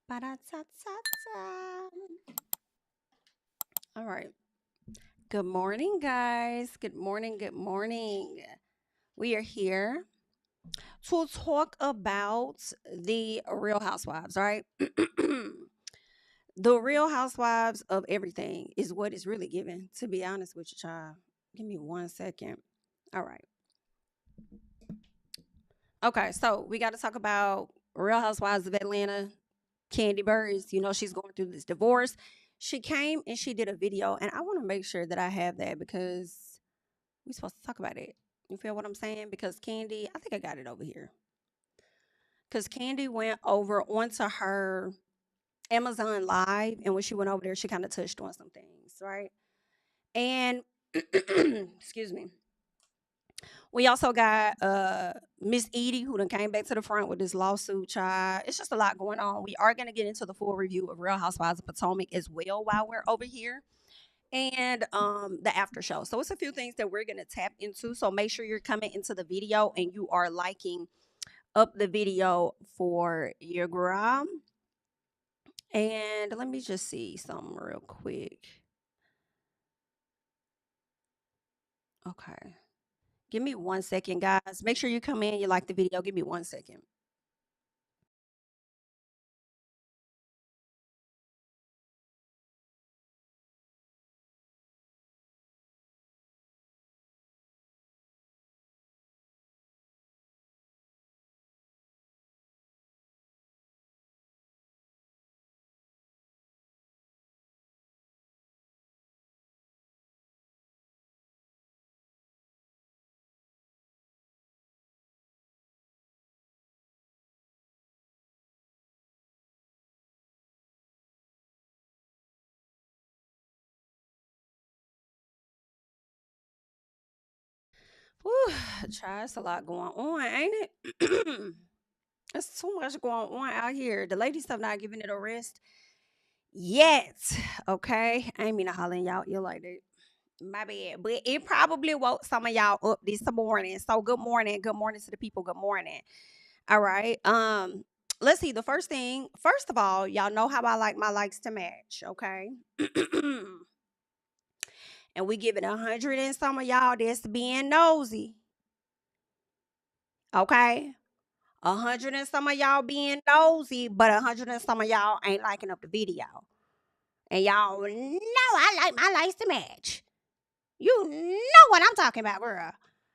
Ba-da-ta-ta-ta. All right. Good morning, guys. Good morning. Good morning. We are here to talk about the Real Housewives, right? The Real Housewives of everything is what is really given, to be honest with you, child. Give me 1 second. All right. Okay, so we got to talk about Real Housewives of Atlanta. Kandi Burruss, she's going through this divorce. She came and she did a video, and I want to make sure that I have that because we're supposed to talk about it. You feel what I'm saying? Because Kandi, I think I got it over here. Because Kandi went over onto her Amazon Live, and when she went over there, she kind of touched on some things, right? And excuse me. We also got Miss Eady, who done came back to the front with this lawsuit, child. It's just a lot going on. We are going to get into the full review of Real Housewives of Potomac as well while we're over here. And the after show. So it's a few things that we're going to tap into. So make sure you're coming into the video and you are liking up the video for your girl. And let me just see something real quick. Okay. Give me 1 second, guys. Make sure you come in, you like the video. Give me 1 second. Whew, child, it's a lot going on, ain't it? There's too much going on out here. The ladies have not given it a rest yet. Okay. I ain't mean to holler in y'all ear like that. My bad. But it probably woke some of y'all up this morning. So good morning. Good morning to the people. Good morning. All right. Let's see. The first thing, first of all, y'all know how I like my likes to match, okay? And we giving 100 and some of y'all that's being nosy. Okay. 100 and some of y'all being nosy, but 100 and some of y'all ain't liking up the video. And y'all know I like my likes to match. You know what I'm talking about, girl.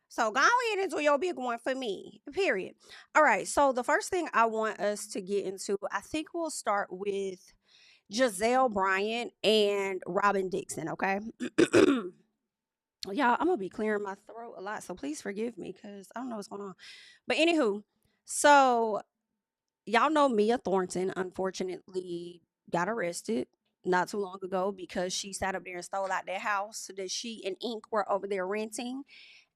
So go ahead and do your big one for me, period. All right, so the first thing I want us to get into, I think we'll start with Gizelle, Bryant, and Robyn Dixon, okay? Y'all, I'm going to be clearing my throat a lot, so please forgive me because I don't know what's going on. But anywho, so y'all know Mia Thornton, unfortunately, got arrested not too long ago because she sat up there and stole out their house that she and Ink were over there renting.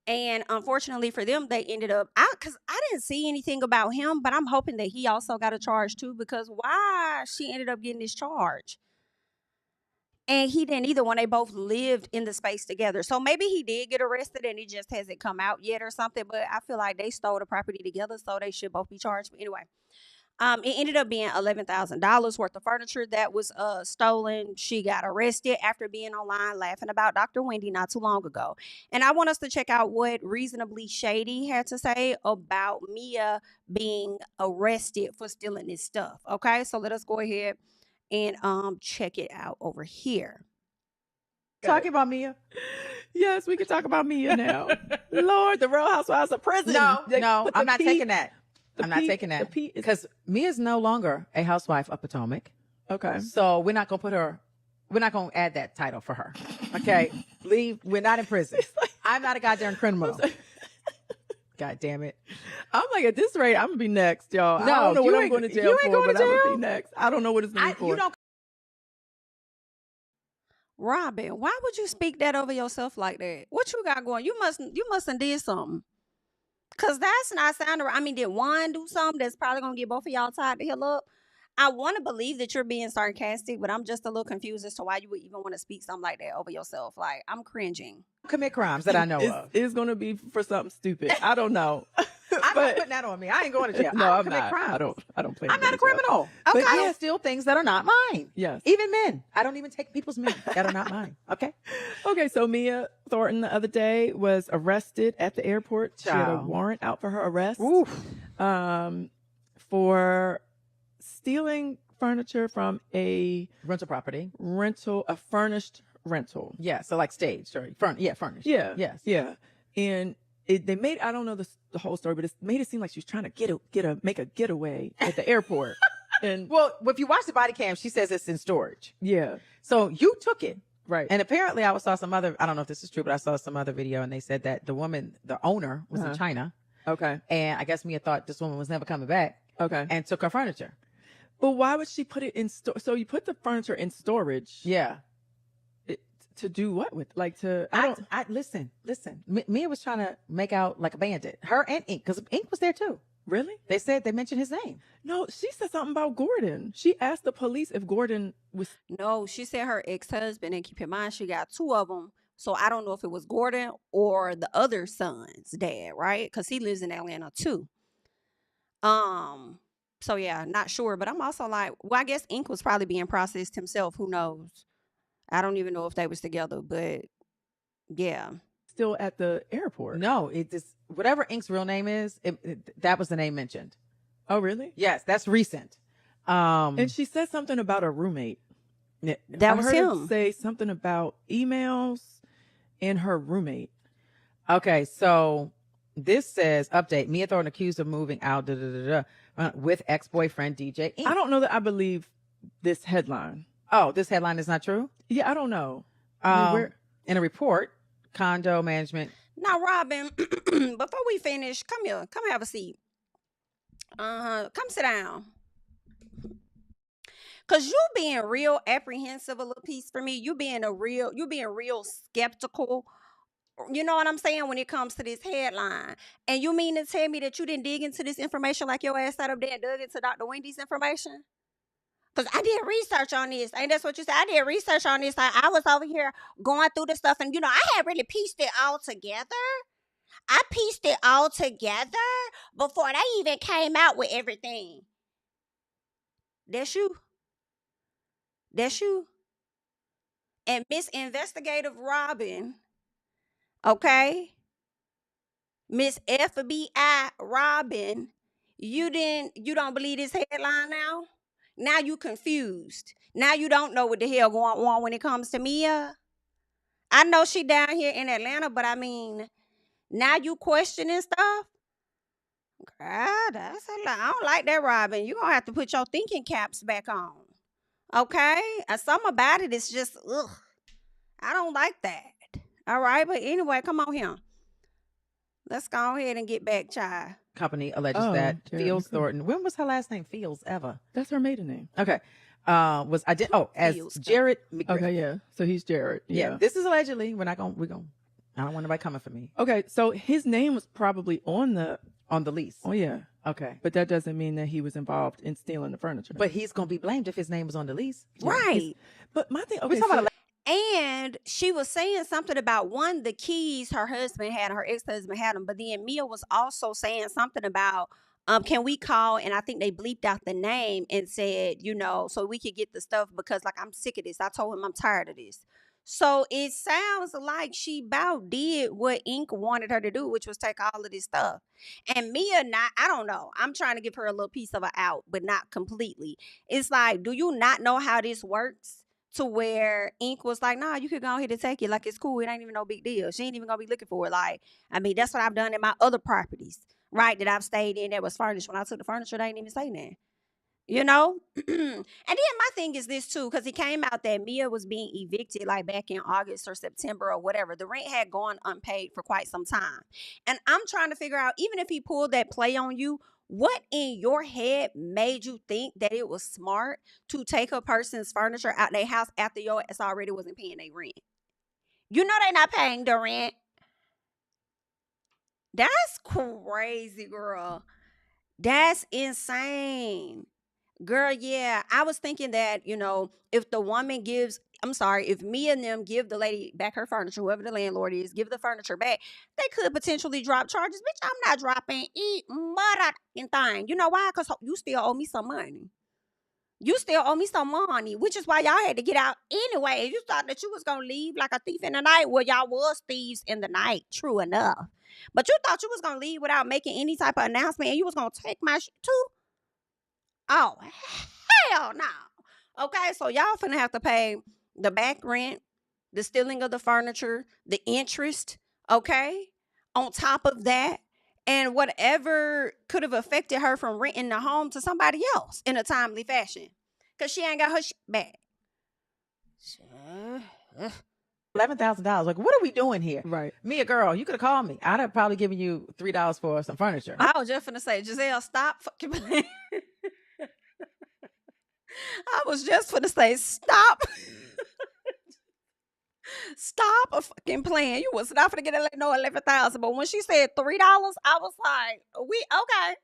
And unfortunately for them, they ended up because I didn't see anything about him, but I'm hoping that he also got a charge too, because why she ended up getting this charge? And he didn't either when they both lived in the space together. So maybe he did get arrested and it just hasn't come out yet or something. But I feel like they stole the property together, so they should both be charged. But anyway, it ended up being $11,000 worth of furniture that was stolen. She got arrested after being online laughing about Dr. Wendy not too long ago. And I want us to check out what Reasonably Shady had to say about Mia being arrested for stealing this stuff. Okay, so let us go ahead and check it out over here. Talking about Mia? Yes, we can talk about Mia now. Lord, the Real Housewives of prison. No, I'm not taking that. I'm not taking that because Mia's no longer a housewife of Potomac. Okay. So we're not going to put her, we're not going to add that title for her. Okay. Leave. We're not in prison. I'm not a goddamn criminal. God damn it. I'm like, at this rate, I'm going to be next, y'all. No, I don't know you what I'm ain't- going to you jail ain't for, going to but I'm going to jail? be next. I don't know what it's going to be for. You don't. Robyn, why would you speak that over yourself like that? What you got going? You mustn't did something. Cause that's not sounding right. I mean, did one do something that's probably gonna get both of y'all tied the hell up? I want to believe that you're being sarcastic, but I'm just a little confused as to why you would even want to speak something like that over yourself. Like, I'm cringing. Commit crimes that I know of. It's going to be for something stupid. I don't know. I'm not putting that on me. I ain't going to jail. No, I don't I'm commit not. crimes. I don't play. I'm not a criminal. But I yeah. don't steal things that are not mine. Yes. Even men. I don't even take people's men that are not mine. Okay. Okay, so Mia Thornton the other day was arrested at the airport. She had a Child. warrant out for her arrest. Oof. For stealing furniture from a Rental property. a furnished rental. Yeah. So like staged or furnished. Yeah. Yes. Yeah. And they made, I don't know the whole story, but it made it seem like she was trying to make a getaway at the airport. And Well, if you watch the body cam, she says it's in storage. yeah, So you took it. right. And apparently I saw some other, I don't know if this is true, but I saw some other video and they said that the owner was in China. Okay. And I guess Mia thought this woman was never coming back Okay. and took her furniture. But why would she put it in store? So you put the furniture in storage. Yeah. To do what with? Like to, Listen. Mia was trying to make out like a bandit. Her and Ink, because Ink was there too. really? They mentioned his name. No, she said something about Gordon. She asked the police if Gordon was. No, she said her ex-husband, and keep in mind she got two of them. So I don't know if it was Gordon or the other son's dad, right? Because he lives in Atlanta too. So yeah, not sure. But I'm also like, well, I guess Ink was probably being processed himself. Who knows? I don't even know if they was together, but yeah. Still at the airport. No, it is whatever Ink's real name is. That was the name mentioned. Oh, really? Yes, that's recent. And she said something about a roommate. That was I heard her him. say something about emails and her roommate. Okay, so this says update: Mia Thornton accused of moving out with ex-boyfriend DJ Ink. I don't know that I believe this headline. Oh, this headline is not true. Yeah, I don't know. I mean, In a report, condo management. Now, Robyn, before we finish, come here. Come have a seat. Come sit down. Cause you being real apprehensive a little piece for me. You being real skeptical. You know what I'm saying when it comes to this headline. And you mean to tell me that you didn't dig into this information like your ass sat up there and dug into Dr. Wendy's information? Because I did research on this. Ain't that's what you said? I did research on this. I was over here going through the stuff. And, I had really pieced it all together. I pieced it all together before they even came out with everything. That's you. And Miss Investigative Robyn, okay? Miss FBI Robyn, you don't believe this headline now? Now you confused. Now you don't know what the hell going on when it comes to Mia. I know she down here in Atlanta, but I mean, now you questioning stuff? God, that's a lot. I don't like that, Robyn. You're going to have to put your thinking caps back on. Okay? And something about it is just, ugh. I don't like that. All right? But anyway, come on here. Let's go ahead and get back, child. Company alleges that Jared Fields McCool. Thornton. When was her last name? Fields ever? That's her maiden name. Okay. As Fields. Jared McGriff. Okay, yeah. So he's Jared. Yeah. This is allegedly. We're going. I don't want nobody coming for me Okay, so his name was probably on the. on the lease. Oh yeah, Okay. but that doesn't mean that he was involved in stealing the furniture. But he's going to be blamed if his name was on the lease. Right. But my thing. We're Okay, talking so, about And she was saying something about the keys her husband had, her ex-husband had them. But then Mia was also saying something about, can we call? And I think they bleeped out the name and said, so we could get the stuff because like, I'm sick of this. I told him I'm tired of this. So it sounds like she about did what Ink wanted her to do, which was take all of this stuff. And Mia, I don't know. I'm trying to give her a little piece of an out, but not completely. It's like, do you not know how this works? To where Ink was like, nah, you could go ahead and take it. Like, it's cool. It ain't even no big deal. She ain't even going to be looking for it. Like, I mean, that's what I've done in my other properties, right? That I've stayed in that was furnished. When I took the furniture, they ain't even stay there. And then my thing is this too, because it came out that Mia was being evicted like back in August or September or whatever. The rent had gone unpaid for quite some time. And I'm trying to figure out, even if he pulled that play on you, what in your head made you think that it was smart to take a person's furniture out their house after your ass already wasn't paying their rent? You know they're not paying the rent. That's crazy, girl. That's insane. Girl, yeah. I was thinking that, if the woman if me and them give the lady back her furniture, whoever the landlord is, give the furniture back, they could potentially drop charges. Bitch, I'm not dropping motherfucking thing. You know why? Because you still owe me some money. You still owe me some money, which is why y'all had to get out anyway. You thought that you was going to leave like a thief in the night. Well, y'all was thieves in the night, true enough. But you thought you was going to leave without making any type of announcement and you was going to take my shit too? Oh, hell no. Okay, so y'all finna have to pay the back rent, the stealing of the furniture, the interest, okay? On top of that, and whatever could have affected her from renting the home to somebody else in a timely fashion. Because she ain't got her shit back. $11,000. Like, what are we doing here? Right. Me, a girl, you could have called me. I'd have probably given you $3 for some furniture. I was just finna say, Gizelle, stop fucking playing. I was just finna say, stop. Stop a fucking playing. You was not finna get no 11,000. But when she said $3, I was like, okay.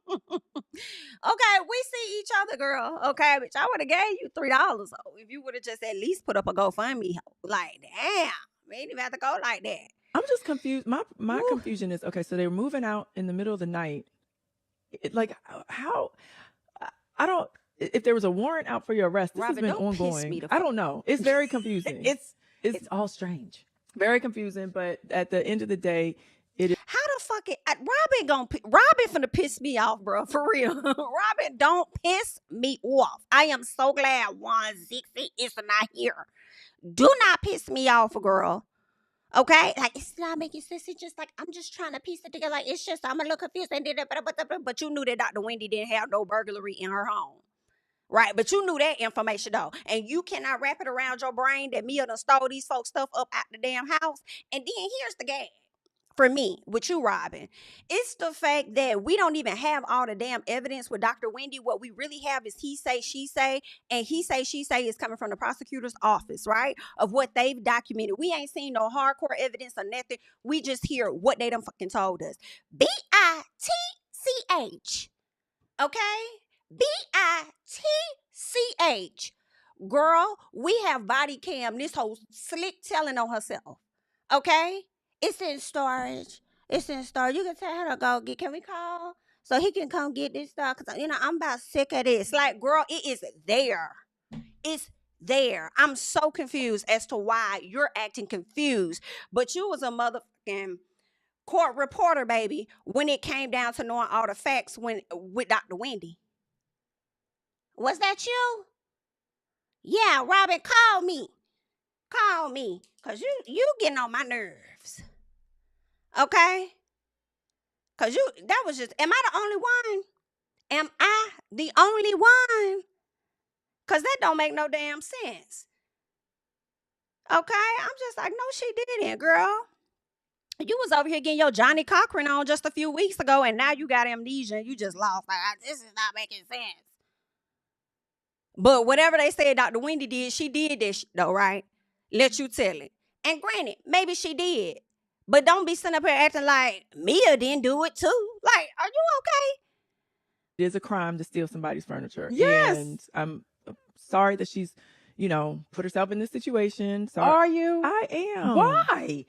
Okay, we see each other, girl. Okay, bitch, I would have gave you $3 if you would have just at least put up a GoFundMe. Like, damn, we ain't even have to go like that. I'm just confused. My confusion is, okay, so they're moving out in the middle of the night. Like, how? I don't. If there was a warrant out for your arrest, this Robyn, has been don't piss ongoing. me the I fuck don't know. It's very confusing. It's all strange. Very confusing. But at the end of the day, it is. How the fuck Robyn finna piss me off, bro, for real. Robyn, don't piss me off. I am so glad 160 is not here. Do not piss me off, girl. Okay, like it's not making sense. It's just like I'm just trying to piece it together. Like it's just I'm a little confused. But you knew that Dr. Wendy didn't have no burglary in her home. Right, but you knew that information though, and you cannot wrap it around your brain that Mia done stole these folks' stuff up out the damn house. And then here's the gag for me with you, Robyn. It's the fact that we don't even have all the damn evidence with Dr. Wendy. What we really have is he say, she say, and he say, she say is coming from the prosecutor's office, right? Of what they've documented. We ain't seen no hardcore evidence or nothing. We just hear what they done fucking told us. BITCH. Okay? BITCH. Girl, we have body cam. This whole slick telling on herself. Okay? It's in storage. You can tell her to go get, can we call? So he can come get this stuff. Because, I'm about sick of this. Like, girl, it is there. It's there. I'm so confused as to why you're acting confused. But you was a motherfucking court reporter, baby, when it came down to knowing all the facts with Dr. Wendy. Was that you? Yeah, Robyn, call me. Because you getting on my nerves. Okay? Because that was just, am I the only one? Am I the only one? Because that don't make no damn sense. Okay? I'm just like, no, she didn't, girl. You was over here getting your Johnny Cochran on just a few weeks ago, and now you got amnesia and you just lost. Like, this is not making sense. But whatever they said Dr. Wendy did, she did that shit though, right? Let you tell it. And granted, maybe she did. But don't be sitting up here acting like Mia didn't do it too. Like, are you okay? It is a crime to steal somebody's furniture. Yes. And I'm sorry that she's, put herself in this situation. Sorry. Are you? I am. Why?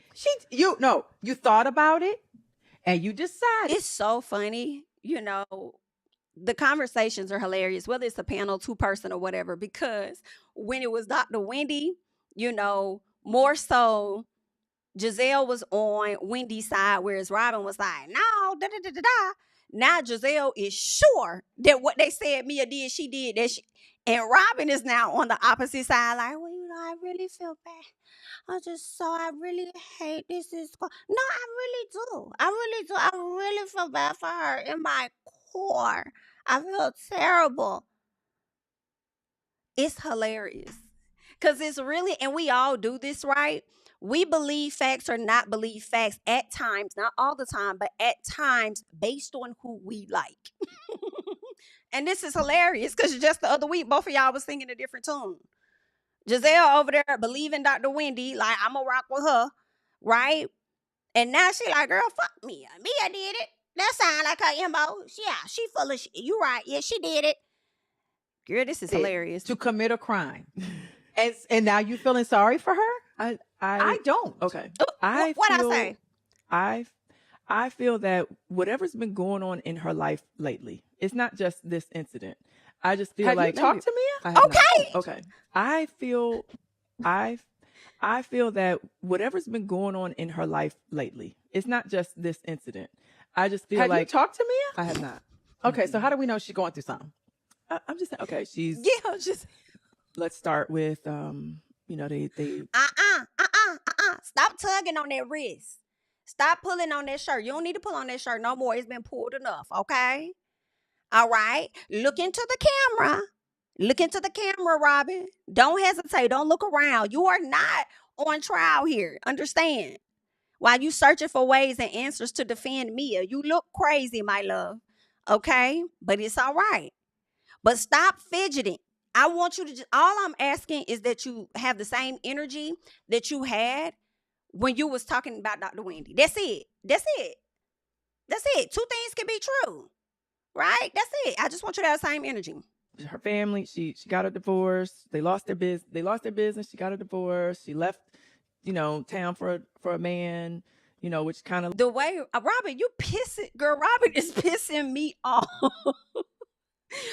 You thought about it and you decided. It's so funny, the conversations are hilarious, whether it's a panel, 2-person or whatever, because when it was Dr. Wendy, more so Gizelle was on Wendy's side, whereas Robyn was like, no, da-da-da-da-da. Now Gizelle is sure that what they said Mia did, she did that shit. And Robyn is now on the opposite side, like, well, I really feel bad. I really hate this. No, I really do. I really feel bad for her in my core. I feel terrible. It's hilarious. Because it's really, and we all do this, right? We believe facts or not believe facts at times, not all the time, but at times based on who we like. And this is hilarious because just the other week, both of y'all was singing a different tune. Gizelle over there believing Dr. Wendy, like, I'm going to rock with her, right? And now she like, girl, fuck Mia. Mia did it. That sound like her MO. Yeah, she full of shit. You right. Yeah, she did it. Girl, this is hilarious. To commit a crime. And now you feeling sorry for her? I don't. Okay. I say? I feel that whatever's been going on in her life lately, it's not just this incident. I just feel Have like you talked to Mia? Okay. Okay. I feel that whatever's been going on in her life lately, it's not just this incident. I just feel Have like you talked to Mia? I have not. Okay, so how do we know she's going through something? I'm just saying, okay, she's just let's start with you know, they stop tugging on that wrist. Stop pulling on that shirt. You don't need to pull on that shirt no more. It's been pulled enough, okay? All right. Look into the camera. Look into the camera, Robyn. Don't hesitate. Don't look around. You are not on trial here. Understand? While you searching for ways and answers to defend Mia, you look crazy, my love. Okay? But it's all right. But stop fidgeting. I want you to all I'm asking is that you have the same energy that you had when you was talking about Dr. Wendy. That's it. That's it. That's it. Two things can be true. Right? That's it. I just want you to have the same energy. her family, she got a divorce. They lost their business. She got a divorce. She left, town for a man, which kind of the way Robyn, you pissing, girl. Robyn is pissing me off.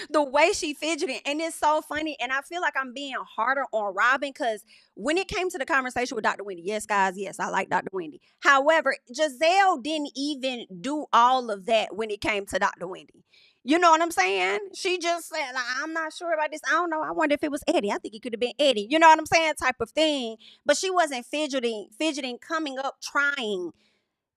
The way she fidgeting, and it's so funny. And I feel like I'm being harder on Robyn because when it came to the conversation with Dr. Wendy, yes, guys, yes, I like Dr. Wendy. However, Gizelle didn't even do all of that when it came to Dr. Wendy. You know what I'm saying? She just said, I'm not sure about this. I don't know. I wonder if it was Eddie. I think it could have been Eddie. You know what I'm saying? Type of thing. But she wasn't fidgeting, coming up, trying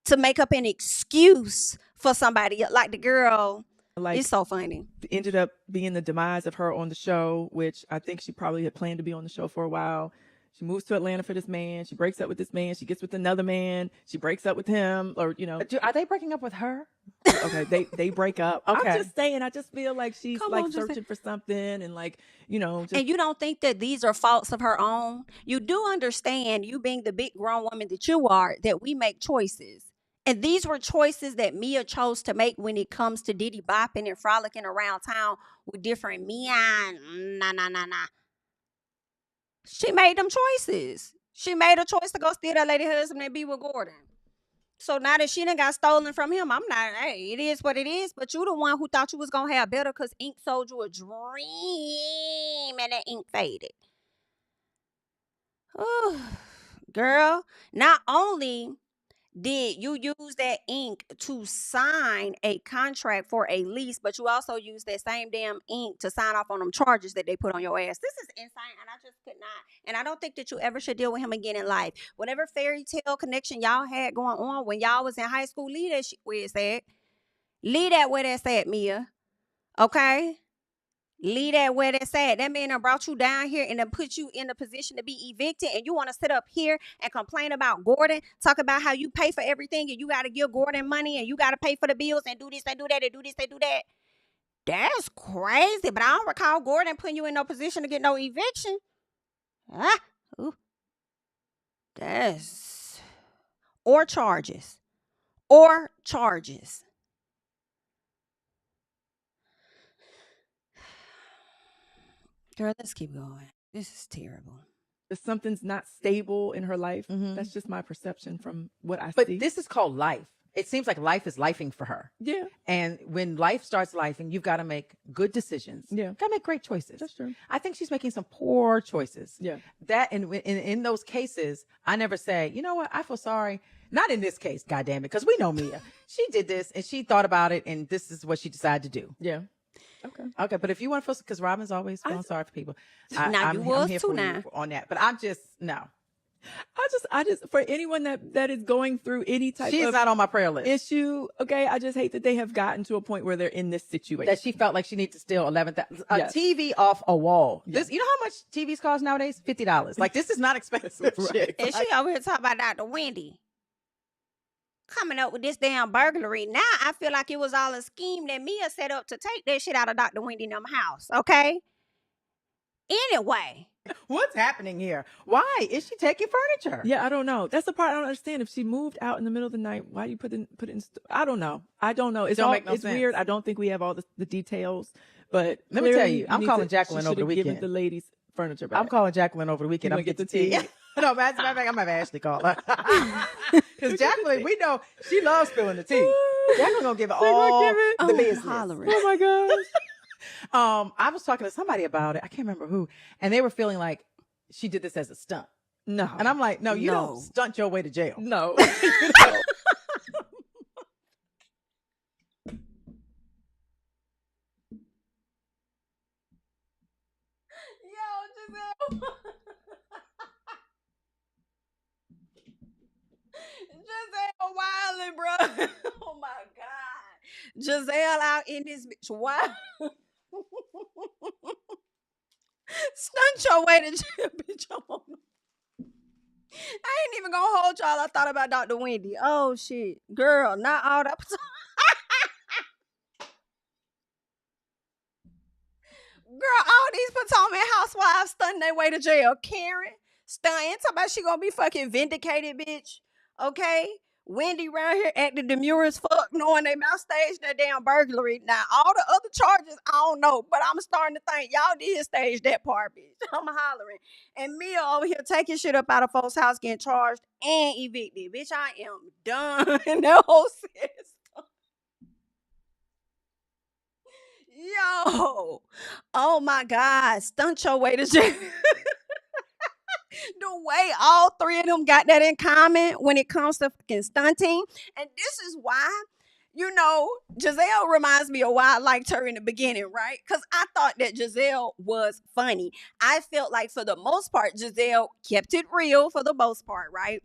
to make up an excuse for somebody. Like the girl. It's so funny. Ended up being the demise of her on the show, which I think she probably had planned to be on the show for a while. She moves to Atlanta for this man. She breaks up with this man. She gets with another man. She breaks up with him, or Are they breaking up with her? Okay, they break up. Okay. I'm just saying. I just feel like she's searching for something, and And you don't think that these are faults of her own? You do understand, you being the big grown woman that you are, that we make choices. And these were choices that Mia chose to make when it comes to Diddy bopping and frolicking around town with different men. Nah. She made them choices. She made a choice to go steal that lady husband and be with Gordon. So now that she done got stolen from him, I'm not, hey, it is what it is. But you the one who thought you was going to have better because ink sold you a dream and that ink faded. Oh, girl, not only did you use that ink to sign a contract for a lease, but you also used that same damn ink to sign off on them charges that they put on your ass. This is insane, and I just could not. And I don't think that you ever should deal with him again in life. Whatever fairy tale connection y'all had going on when y'all was in high school, leave that shit where it's at. Leave that where that's at, Mia. Okay? Leave that where that's at. That man done brought you down here and then put you in a position to be evicted, and you want to sit up here and complain about Gordon, talk about how you pay for everything and you got to give Gordon money and you got to pay for the bills and do this and do that and do this and do that. That's crazy, but I don't recall Gordon putting you in no position to get no eviction. Ooh. Or charges. Girl, let's keep going. This is terrible. If something's not stable in her life, that's just my perception from what I see. But this is called life. It seems like life is lifing for her. Yeah. And when life starts lifing, you've got to make good decisions. Yeah. Got to make great choices. That's true. I think she's making some poor choices. Yeah. That in those cases, I never say, you know what, I feel sorry. Not in this case, goddamn it, because we know Mia. She did this and she thought about it and this is what she decided to do. Yeah. Okay, but if you want to feel, because Robyn's always feeling sorry for people. I'm here for now. you on that, but I'm just no. I just for anyone that is going through any type She's of not on my prayer list. issue. Okay, I just hate that they have gotten to a point where they're in this situation. That she felt like she needs to steal 11,000 Yes. TV off a wall. Yes. This, you know how much TVs cost nowadays? $50. Like this is not expensive. Shit. And she over here talking about Dr. Wendy coming up with this damn burglary. Now I feel like it was all a scheme that Mia set up to take that shit out of Dr. Wendy in them house. Okay. Anyway, What's happening here? Why is she taking furniture? Yeah, I don't know. That's the part I don't understand. If she moved out in the middle of the night, why do you put it in? I don't know. It's don't make no it's sense. weird. I don't think we have all the details. But Let me tell you, clearly I'm need calling to- Jacqueline she over the should have given weekend. the ladies furniture back. I'm calling Jacqueline over the weekend. You I'm gonna getting get the the tea. No, matter of fact, I'm gonna have Ashley call her. Because Jacqueline, we know she loves spilling the tea. Jacqueline gonna give it She gonna all give it- the Oh, business. hollering. Oh my gosh. I was talking to somebody about it. I can't remember who, and they were feeling like she did this as a stunt. No. And I'm like, no, you No. don't stunt your way to jail. no. Yo, Gizelle. Gizelle wildin', bro. Oh my God. Gizelle out in this bitch. Wow. Stunt your way to jail, bitch. I ain't even gonna hold y'all. I thought about Dr. Wendy. Oh shit. Girl, not all that. Girl, all these Potomac housewives stunting their way to jail. Karen, stunting. Talking about she gonna be fucking vindicated, bitch. Okay? Wendy around here acting demure as fuck, knowing they mouth staged that damn burglary. Now, all the other charges, I don't know, but I'm starting to think y'all did stage that part, bitch. I'm hollering. And Mia over here taking shit up out of folks' house, getting charged and evicted. Bitch, I am done. That whole system. Yo, oh my God, stunt your way to jail. The way all three of them got that in common when it comes to fucking stunting. And this is why, you know, Gizelle reminds me of why I liked her in the beginning, right? Because I thought that Gizelle was funny. I felt like for the most part, Gizelle kept it real for the most part, right?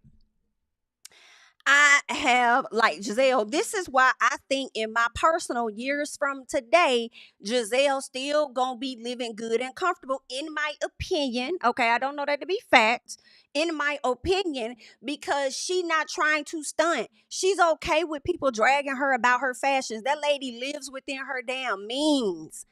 I have, like Gizelle, this is why I think in my personal years from today, Gizelle still gonna be living good and comfortable, in my opinion. Okay, I don't know that to be fact. In my opinion, because she not trying to stunt. She's okay with people dragging her about her fashions. That lady lives within her damn means.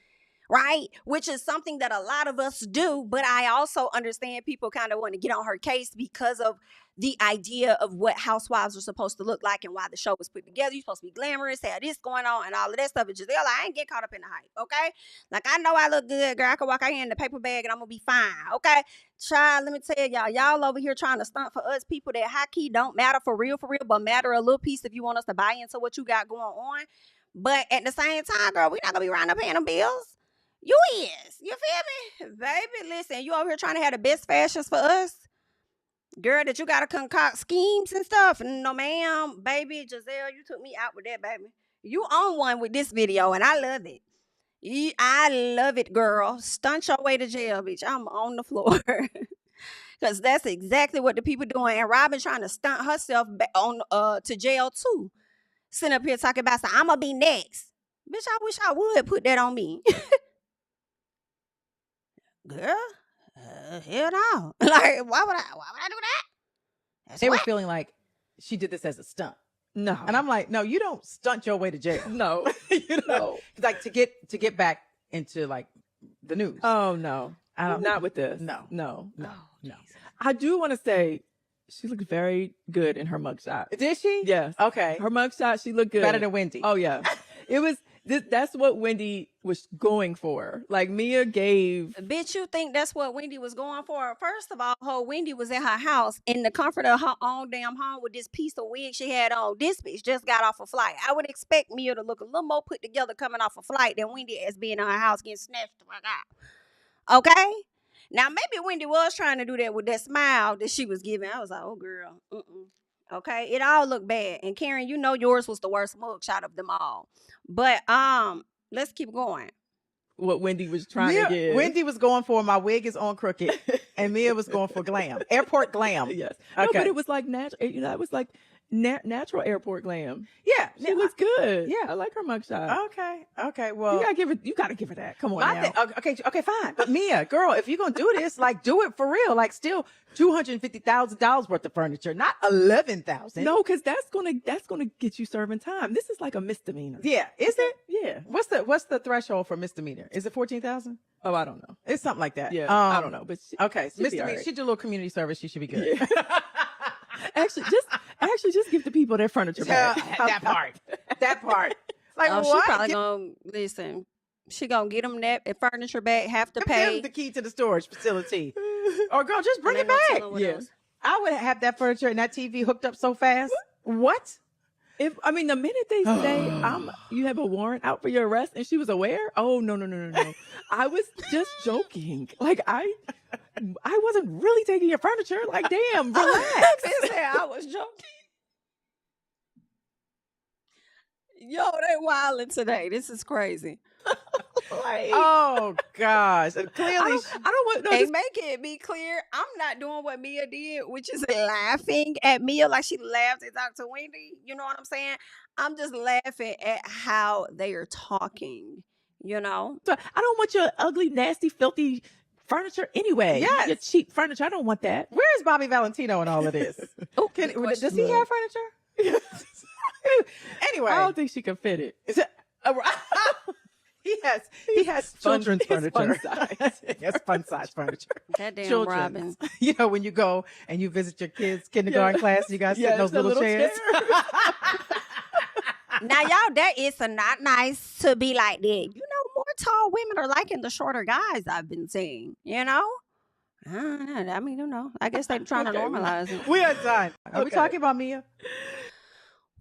Right? Which is something that a lot of us do, but I also understand people kind of want to get on her case because of the idea of what housewives are supposed to look like and why the show was put together. You're supposed to be glamorous, have this going on and all of that stuff. But Gizelle, I ain't get caught up in the hype, okay? Like, I know I look good, girl. I can walk out here in the paper bag and I'm gonna be fine, okay? Child, let me tell y'all over here trying to stunt for us people that high-key don't matter for real, but matter a little piece if you want us to buy into what you got going on. But at the same time, girl, we not gonna be round up paying them bills. You is. You feel me? Baby, listen, you over here trying to have the best fashions for us? Girl, that you got to concoct schemes and stuff. No, ma'am. Baby, Gizelle, you took me out with that, baby. You on one with this video, and I love it. I love it, girl. Stunt your way to jail, bitch. I'm on the floor. Because that's exactly what the people doing. And Robyn trying to stunt herself on to jail, too. Sitting up here talking about, I'm going to be next. Bitch, I wish I would put that on me. Girl, hell no. Like, why would I do that? They were feeling like she did this as a stunt. No. And I'm like, no, you don't stunt your way to jail. No. You know, like to get back into like the news. Oh no. I don't. Not with this. No. No. No. I do want to say she looked very good in her mugshot. Did she? Yes. Okay. Her mugshot, she looked good. Better than Wendy. Oh yeah. It was that's what Wendy was going for. Like Mia gave. Bitch, you think that's what Wendy was going for? First of all, Wendy was in her house in the comfort of her own damn home with this piece of wig she had on. This bitch just got off a flight. I would expect Mia to look a little more put together coming off a flight than Wendy as being in her house getting snatched the fuck out. Okay? Now, maybe Wendy was trying to do that with that smile that she was giving. I was like, oh, girl. Okay? It all looked bad. And Karen, you know yours was the worst mugshot of them all. But let's keep going. What Wendy was trying to get. Wendy was going for my wig is on crooked, and Mia was going for glam, airport glam. Yes. Okay. No, but it was like natural. You know, it was like natural airport glam. Yeah, She looks good. Yeah. I like her mugshot. Okay. Well, You gotta give her that. Come on now. Okay, fine. But Mia, girl, if you're gonna do this, like, do it for real. Like, still $250,000 worth of furniture, not $11,000. No, because that's gonna get you serving time. This is like a misdemeanor. Yeah, is it? Yeah. What's the threshold for misdemeanor? Is it 14,000? Oh, I don't know. It's something like that. Yeah, I don't know. But Okay, she'd be Mr. all Me, right. she do a little community service. She should be good. Yeah. actually, just give the people their furniture back. That part. Like Oh, what? she probably gonna listen. She gonna get them that furniture back. Have to Give pay. the key to the storage facility. Or girl, just bring and it they gonna back. tell her what Yeah. else. I would have that furniture and that TV hooked up so fast. What? The minute they say you have a warrant out for your arrest, and she was aware. Oh no. I was just joking. Like I wasn't really taking your furniture. Like damn, relax. They said I was joking. Yo, they wilding today. This is crazy. Like, Oh gosh. And clearly I don't want no. Hey, Just, make it be clear, I'm not doing what Mia did, which is laughing at Mia like she laughed at Dr. Wendy. You know what I'm saying? I'm just laughing at how they are talking, you know? I don't want your ugly, nasty, filthy furniture anyway. Yes. Your cheap furniture. I don't want that. where's Bobby Valentino in all of this? Oh, Does he have furniture? Anyway. I don't think she can fit it. Is it- he has children's It's fun furniture. size. He has fun size furniture. That damn Children's. Robyn. You know, when you go and you visit your kids' kindergarten class, you guys sit in those the little chairs. Now, y'all, that is not nice to be like that. You know, more tall women are liking the shorter guys I've been seeing, you know? I don't know. I mean, you know, I guess they're trying to Okay, normalize it. We are done. Are we Okay. talking about Mia?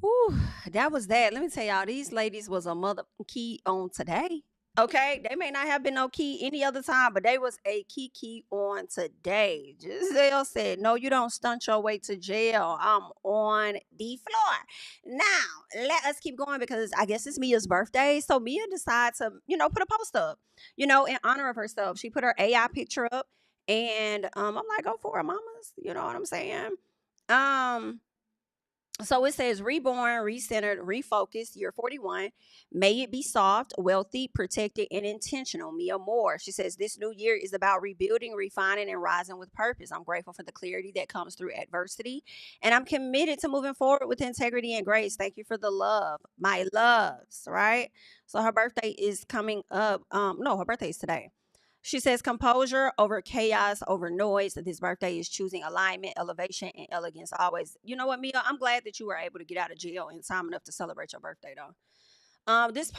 Whew, that was that. Let me tell y'all, these ladies was a mother key on today. Okay, they may not have been no key any other time, but they was a key on today. Gizelle said, "No, you don't stunt your way to jail. I'm on the floor." Now, let us keep going because I guess it's Mia's birthday. So Mia decides to, put a post up, in honor of herself. She put her AI picture up, and I'm like, go for it, mamas. You know what I'm saying? So it says reborn, recentered, refocused, year 41. May it be soft, wealthy, protected, and intentional. Mia Moore. She says this new year is about rebuilding, refining, and rising with purpose. I'm grateful for the clarity that comes through adversity. And I'm committed to moving forward with integrity and grace. Thank you for the love. My loves, right? So her birthday is coming up. No, her birthday is today. She says composure over chaos, over noise. This birthday is choosing alignment, elevation, and elegance always. You know what, Mia? I'm glad that you were able to get out of jail in time enough to celebrate your birthday, though. This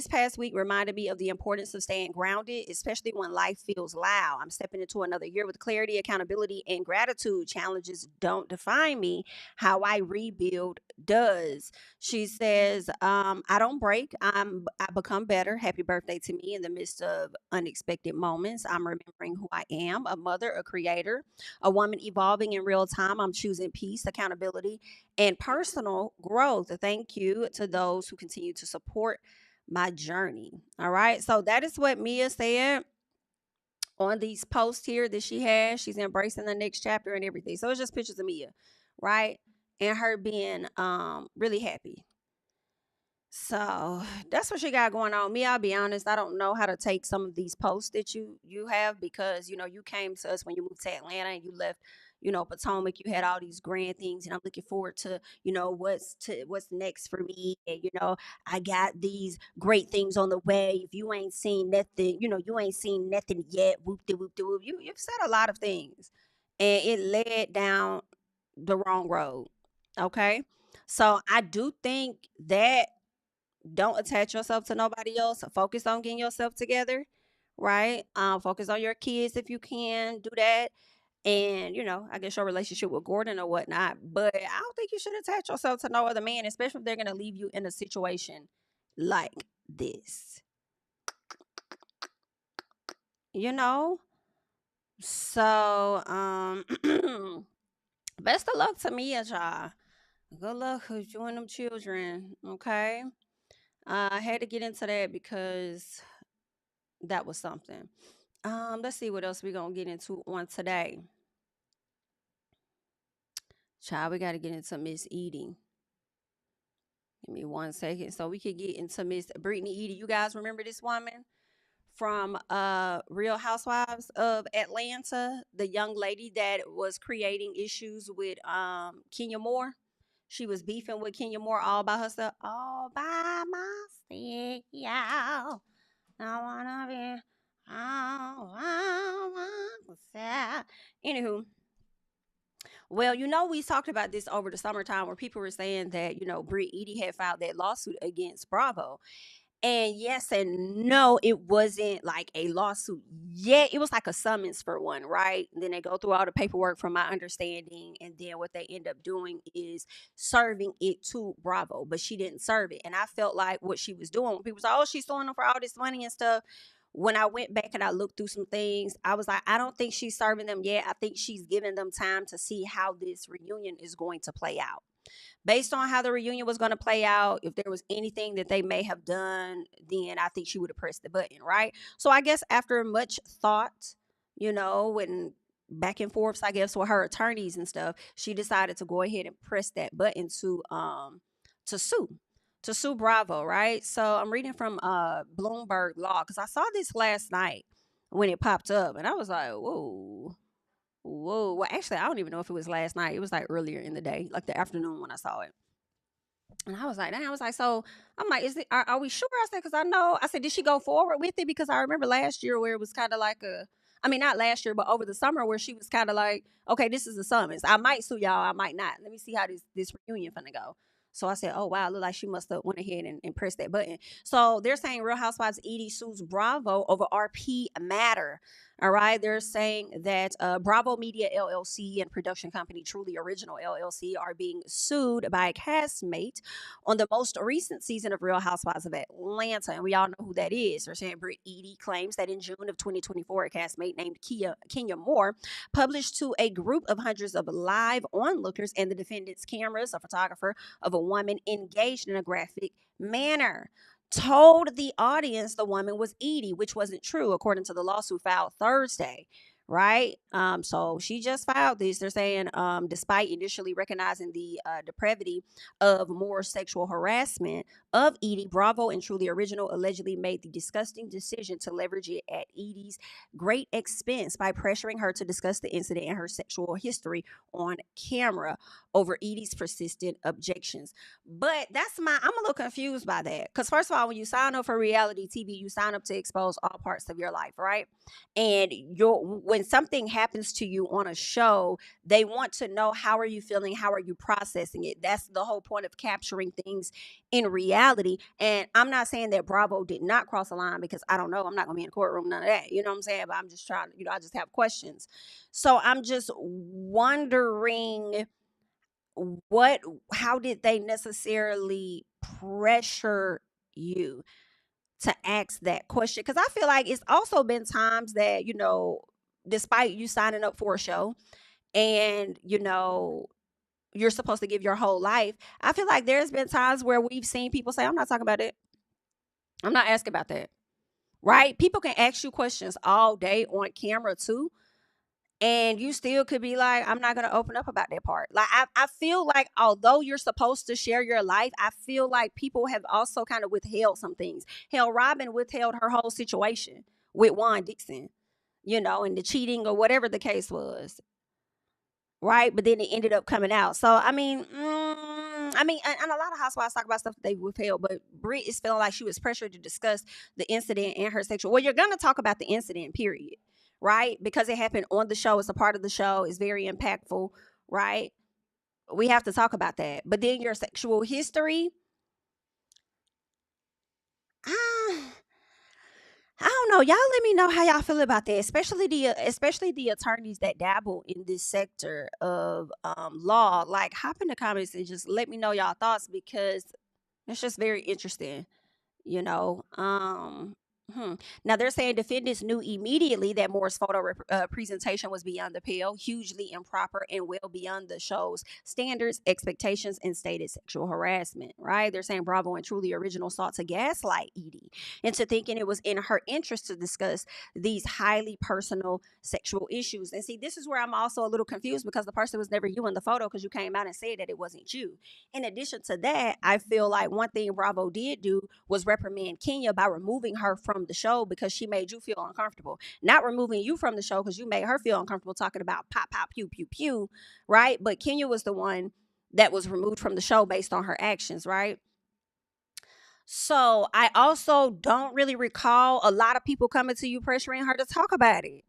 past week reminded me of the importance of staying grounded, especially when life feels loud. I'm stepping into another year with clarity, accountability, and gratitude. Challenges don't define me. How I rebuild does. She says, I don't break. I become better. Happy birthday to me in the midst of unexpected moments. I'm remembering who I am, a mother, a creator, a woman evolving in real time. I'm choosing peace, accountability, and personal growth. Thank you to those who continue to support my journey. All right. So that is what Mia said on these posts here that she has. She's embracing the next chapter and everything. So it's just pictures of Mia, right? And her being really happy. So that's what she got going on. Me, I'll be honest, I don't know how to take some of these posts that you have because you came to us when you moved to Atlanta and you left Potomac. You had all these grand things, and I'm looking forward to what's next for me. And I got these great things on the way. If you ain't seen nothing, you ain't seen nothing yet. Whoop de whoop de whoop. You've said a lot of things, and it led down the wrong road. Okay, so I do think that don't attach yourself to nobody else. Focus on getting yourself together, right? Focus on your kids if you can do that. And, I guess your relationship with Gordon or whatnot. But I don't think you should attach yourself to no other man, especially if they're going to leave you in a situation like this. So, best of luck to me, y'all. Good luck with you and them children, okay? I had to get into that because that was something. Let's see what else we're going to get into on today. Child, we got to get into Miss Eady. Give me 1 second so we could get into Miss Brittany Eady. You guys remember this woman from Real Housewives of Atlanta? The young lady that was creating issues with Kenya Moore. She was beefing with Kenya Moore all by herself. All by myself. I wanna be Anywho, well, we talked about this over the summertime where people were saying that, Brit Eady had filed that lawsuit against Bravo. And yes and no, it wasn't like a lawsuit yet. It was like a summons for one, right? And then they go through all the paperwork from my understanding. And then what they end up doing is serving it to Bravo. But she didn't serve it. And I felt like what she was doing, when people say, oh, she's suing them for all this money and stuff. When I went back and I looked through some things, I was like, I don't think she's serving them yet. I think she's giving them time to see how this reunion is going to play out. Based on how the reunion was going to play out, if there was anything that they may have done, then I think she would have pressed the button, right? So I guess after much thought, and back and forths, I guess, with her attorneys and stuff, she decided to go ahead and press that button to sue Bravo, right? So I'm reading from Bloomberg Law because I saw this last night when it popped up, and I was like, whoa. Well, actually, I don't even know if it was last night. It was like earlier in the day, like the afternoon when I saw it. And I was like, damn. I was like, so I'm like, are we sure? I said, because I said, did she go forward with it? Because I remember last year where it was kind of like not last year, but over the summer where she was kind of like, okay, this is a summons. I might sue y'all. I might not. Let me see how this reunion finna go. So I said, oh, wow, look like she must have went ahead and pressed that button. So they're saying Real Housewives Eady sues Bravo over RP matter. All right. They're saying that Bravo Media LLC and production company Truly Original LLC are being sued by a castmate on the most recent season of Real Housewives of Atlanta. And we all know who that is. They're saying Brit Eady claims that in June of 2024, a castmate named Kenya Moore published to a group of hundreds of live onlookers and the defendant's cameras, a photographer, of a woman engaged in a graphic manner. Told the audience the woman was Eady, which wasn't true, according to the lawsuit filed Thursday. Right? So she just filed this. They're saying, despite initially recognizing the depravity of more sexual harassment of Eady, Bravo and Truly Original allegedly made the disgusting decision to leverage it at Eady's great expense by pressuring her to discuss the incident and her sexual history on camera over Eady's persistent objections. But I'm a little confused by that. Because first of all, when you sign up for reality TV, you sign up to expose all parts of your life, right? And when something happens to you on a show, they want to know, how are you feeling? How are you processing it? That's the whole point of capturing things in reality. And I'm not saying that Bravo did not cross the line, because I don't know. I'm not going to be in the courtroom, none of that. You know what I'm saying? But I'm just trying, I just have questions. So I'm just wondering, how did they necessarily pressure you to ask that question? Because I feel like it's also been times that, despite you signing up for a show and, you're supposed to give your whole life, I feel like there's been times where we've seen people say, I'm not talking about it. I'm not asking about that. Right? People can ask you questions all day on camera too, and you still could be like, I'm not going to open up about that part. Like, I feel like although you're supposed to share your life, I feel like people have also kind of withheld some things. Hell, Robyn withheld her whole situation with Dixon, and the cheating or whatever the case was. Right? But then it ended up coming out. So, and a lot of housewives talk about stuff that they withheld, but Brit is feeling like she was pressured to discuss the incident and her sexual. Well, you're going to talk about the incident, period. Right? Because it happened on the show. It's a part of the show. It's very impactful. Right? We have to talk about that. But then your sexual history, I don't know. Y'all let me know how y'all feel about that, especially the attorneys that dabble in this sector of law. Like, hop in the comments and just let me know y'all thoughts, because it's just very interesting. Now they're saying defendants knew immediately that Moore's photo presentation was beyond the pale, hugely improper, and well beyond the show's standards, expectations, and stated sexual harassment. Right? They're saying Bravo and Truly Original sought to gaslight Eady into thinking it was in her interest to discuss these highly personal sexual issues. And see, this is where I'm also a little confused, because the person was never you in the photo, because you came out and said that it wasn't you. In addition to that, I feel like one thing Bravo did do was reprimand Kenya by removing her from the show because she made you feel uncomfortable. Not removing you from the show because you made her feel uncomfortable talking about pop, pop, pew, pew, pew, right? But Kenya was the one that was removed from the show based on her actions, right? So I also don't really recall a lot of people coming to you pressuring her to talk about it.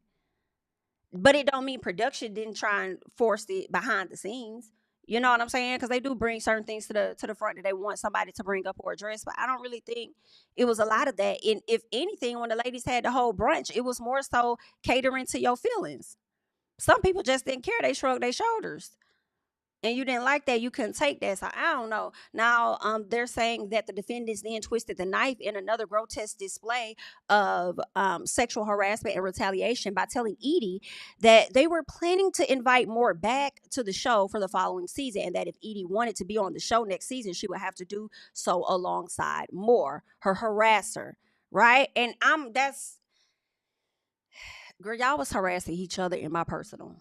but it don't mean production didn't try and force it behind the scenes. You know what I'm saying? Because they do bring certain things to the front that they want somebody to bring up or address. But I don't really think it was a lot of that. And if anything, when the ladies had the whole brunch, it was more so catering to your feelings. Some people just didn't care. They shrugged their shoulders. And you didn't like that, you couldn't take that. So I don't know. Now, they're saying that the defendants then twisted the knife in another grotesque display of sexual harassment and retaliation by telling Eady that they were planning to invite more back to the show for the following season, and that if Eady wanted to be on the show next season, she would have to do so alongside Moore, her harasser, right? And girl, y'all was harassing each other in my personal.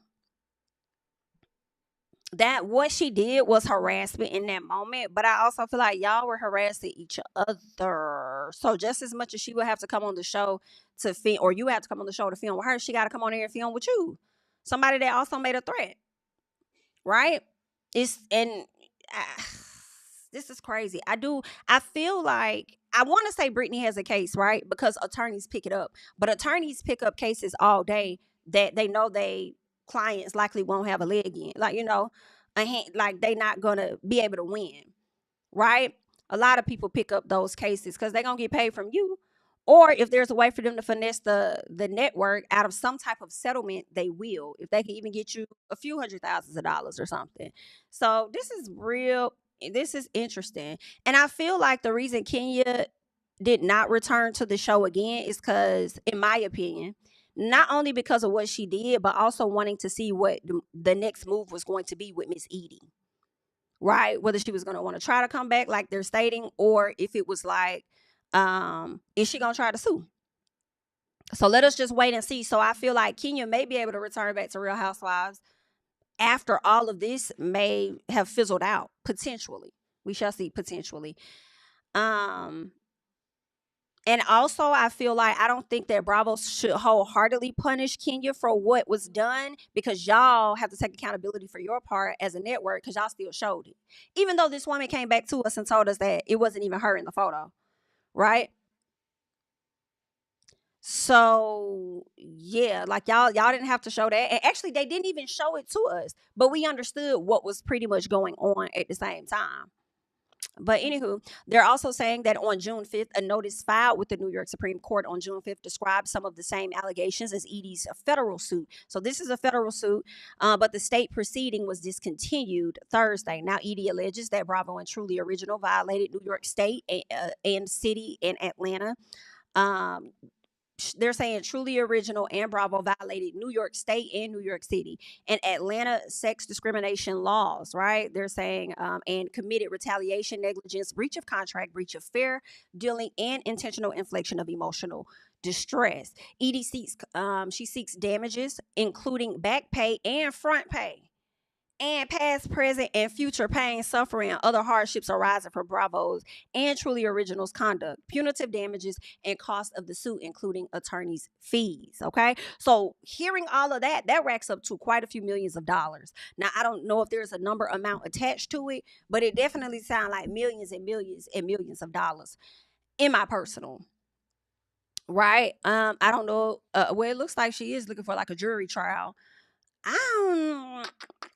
That what she did was harassment in that moment, but I also feel like y'all were harassing each other. So just as much as she would have to come on the show to film, or you have to come on the show to film with her, she got to come on here and film with you, somebody that also made a threat, right? This is crazy. I feel like I want to say Brittany has a case, right? Because attorneys pick it up, but attorneys pick up cases all day that they know they clients likely won't have a leg in, like, like they not gonna be able to win, right? A lot of people pick up those cases because they're gonna get paid from you, or if there's a way for them to finesse the network out of some type of settlement, they will, if they can even get you a few $100,000s or something. So this is interesting, and I feel like the reason Kenya did not return to the show again is because, in my opinion, not only because of what she did, but also wanting to see what the next move was going to be with Miss Eady, right? Whether she was going to want to try to come back like they're stating, or if it was like, is she going to try to sue? So let us just wait and see. So I feel like Kenya may be able to return back to Real Housewives after all of this may have fizzled out, potentially. We shall see, potentially. And also, I feel like I don't think that Bravo should wholeheartedly punish Kenya for what was done, because y'all have to take accountability for your part as a network, because y'all still showed it. Even though this woman came back to us and told us that it wasn't even her in the photo, right? So yeah, like y'all didn't have to show that. And actually, they didn't even show it to us, but we understood what was pretty much going on at the same time. But anywho, they're also saying that on June 5th, a notice filed with the New York Supreme Court on June 5th describes some of the same allegations as Eady's federal suit. So this is a federal suit, but the state proceeding was discontinued Thursday. Now, Eady alleges that Bravo and Truly Original violated New York State and City and Atlanta. They're saying Truly Original and Bravo violated New York State and New York City and Atlanta sex discrimination laws, right? They're saying and committed retaliation, negligence, breach of contract, breach of fair dealing, and intentional infliction of emotional distress. Eady seeks damages, including back pay and front pay, and past, present, and future pain, suffering, and other hardships arising from Bravo's and Truly Original's conduct, punitive damages, and cost of the suit, including attorney's fees. Okay, so hearing all of that racks up to quite a few millions of dollars. Now, I don't know if there's a number amount attached to it, but it definitely sounds like millions and millions and millions of dollars in my personal. Right? I don't know. Well, it looks like she is looking for like a jury trial. I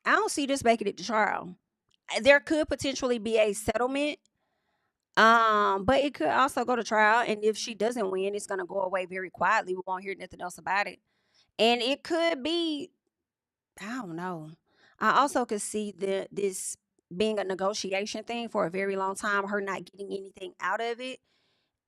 don't see this making it to trial. There could potentially be a settlement, but it could also go to trial. And if she doesn't win, it's gonna go away very quietly. We won't hear nothing else about it. And it could be, I don't know. I also could see this being a negotiation thing for a very long time. Her not getting anything out of it,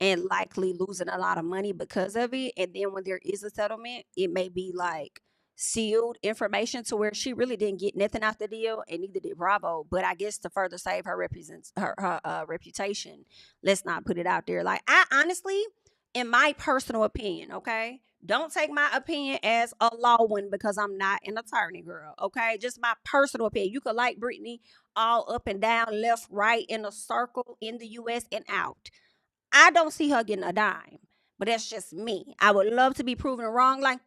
and likely losing a lot of money because of it. And then when there is a settlement, it may be like sealed information to where she really didn't get nothing out the deal, and neither did Bravo. But I guess to further save her reputation, let's not put it out there. Like, I honestly, in my personal opinion, okay, don't take my opinion as a law one, because I'm not an attorney, girl. Okay, just my personal opinion. You could like Brittany all up and down, left, right, in a circle in the U.S. and out. I don't see her getting a dime, but that's just me. I would love to be proven wrong. Like,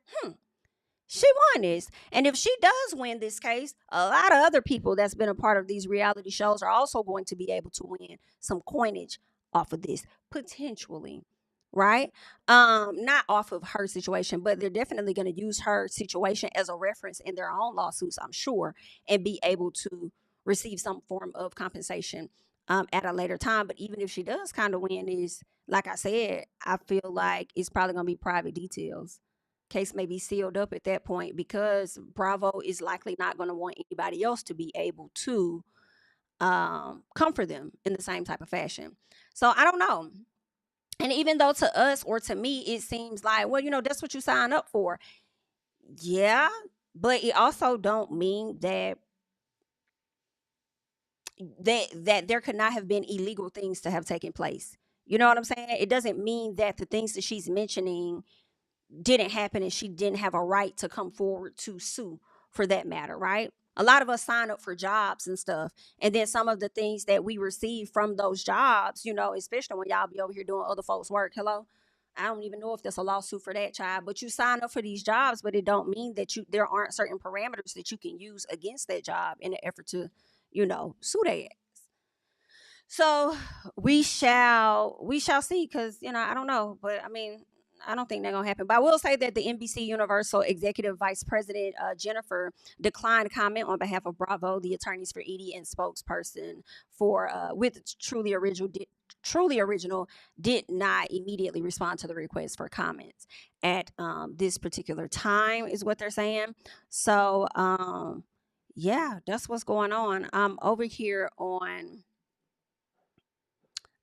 she won this. And if she does win this case, a lot of other people that's been a part of these reality shows are also going to be able to win some coinage off of this, potentially. right? Not off of her situation, but they're definitely going to use her situation as a reference in their own lawsuits, I'm sure, and be able to receive some form of compensation at a later time. But even if she does kind of win, is like I said, I feel like it's probably going to be private details. Case may be sealed up at that point because Bravo is likely not going to want anybody else to be able to comfort them in the same type of fashion. So I don't know. And even though to us or to me, it seems like, well, that's what you sign up for. Yeah, but it also don't mean that there could not have been illegal things to have taken place. You know what I'm saying? It doesn't mean that the things that she's mentioning didn't happen and she didn't have a right to come forward to sue for that matter, right? A lot of us sign up for jobs and stuff. And then some of the things that we receive from those jobs, especially when y'all be over here doing other folks' work. Hello? I don't even know if there's a lawsuit for that, child. But you sign up for these jobs, but it don't mean that there aren't certain parameters that you can use against that job in an effort to, sue their ass. So we shall see, because I don't know, but I mean, I don't think that's gonna happen. But I will say that the NBC Universal Executive Vice President Jennifer declined comment on behalf of Bravo, the attorneys for Eady, and spokesperson for with Truly Original did not immediately respond to the request for comments at this particular time, is what they're saying. So yeah, that's what's going on. Over here on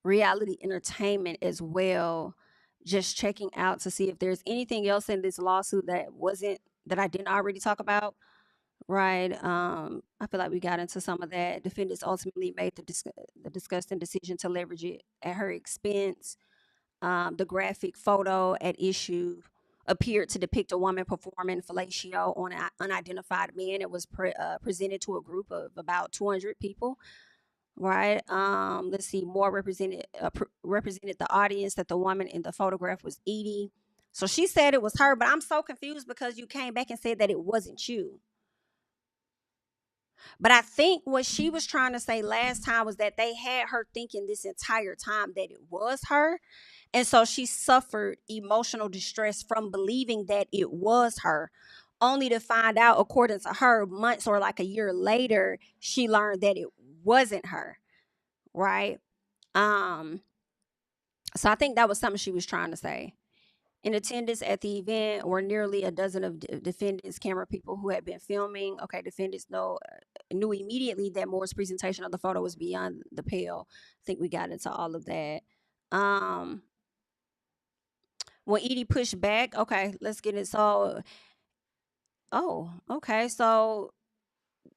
Reality Entertainment as well, just checking out to see if there's anything else in this lawsuit that I didn't already talk about. Right. I feel like we got into some of that. Defendants ultimately made the disgusting decision to leverage it at her expense. The graphic photo at issue appeared to depict a woman performing fellatio on an unidentified man. It was presented to a group of about 200 people. Right. Let's see. More represented the audience that the woman in the photograph was Eady. So she said it was her, but I'm so confused because you came back and said that it wasn't you. But I think what she was trying to say last time was that they had her thinking this entire time that it was her. And so she suffered emotional distress from believing that it was her, only to find out, according to her, months or like a year later, she learned that it wasn't her. Right. So I think that was something she was trying to say. In attendance at the event were nearly a dozen of defendants, camera people who had been filming. Okay, defendants knew immediately that Moore's presentation of the photo was beyond the pale. I think we got into all of that. When Eady pushed back, okay, let's get it. So, okay, so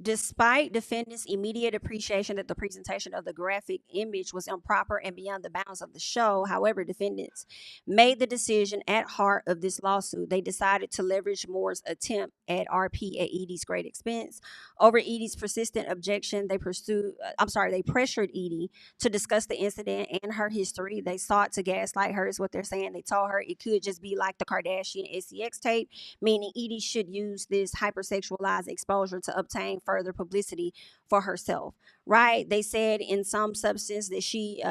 despite defendants' immediate appreciation that the presentation of the graphic image was improper and beyond the bounds of the show, however, defendants made the decision at heart of this lawsuit. They decided to leverage Moore's attempt at RP at Eady's great expense. Over Eady's persistent objection, they pressured Eady to discuss the incident and her history. They sought to gaslight her, is what they're saying. They told her it could just be like the Kardashian SCX tape, meaning Eady should use this hypersexualized exposure to obtain further publicity for herself, right? They said in some substance that she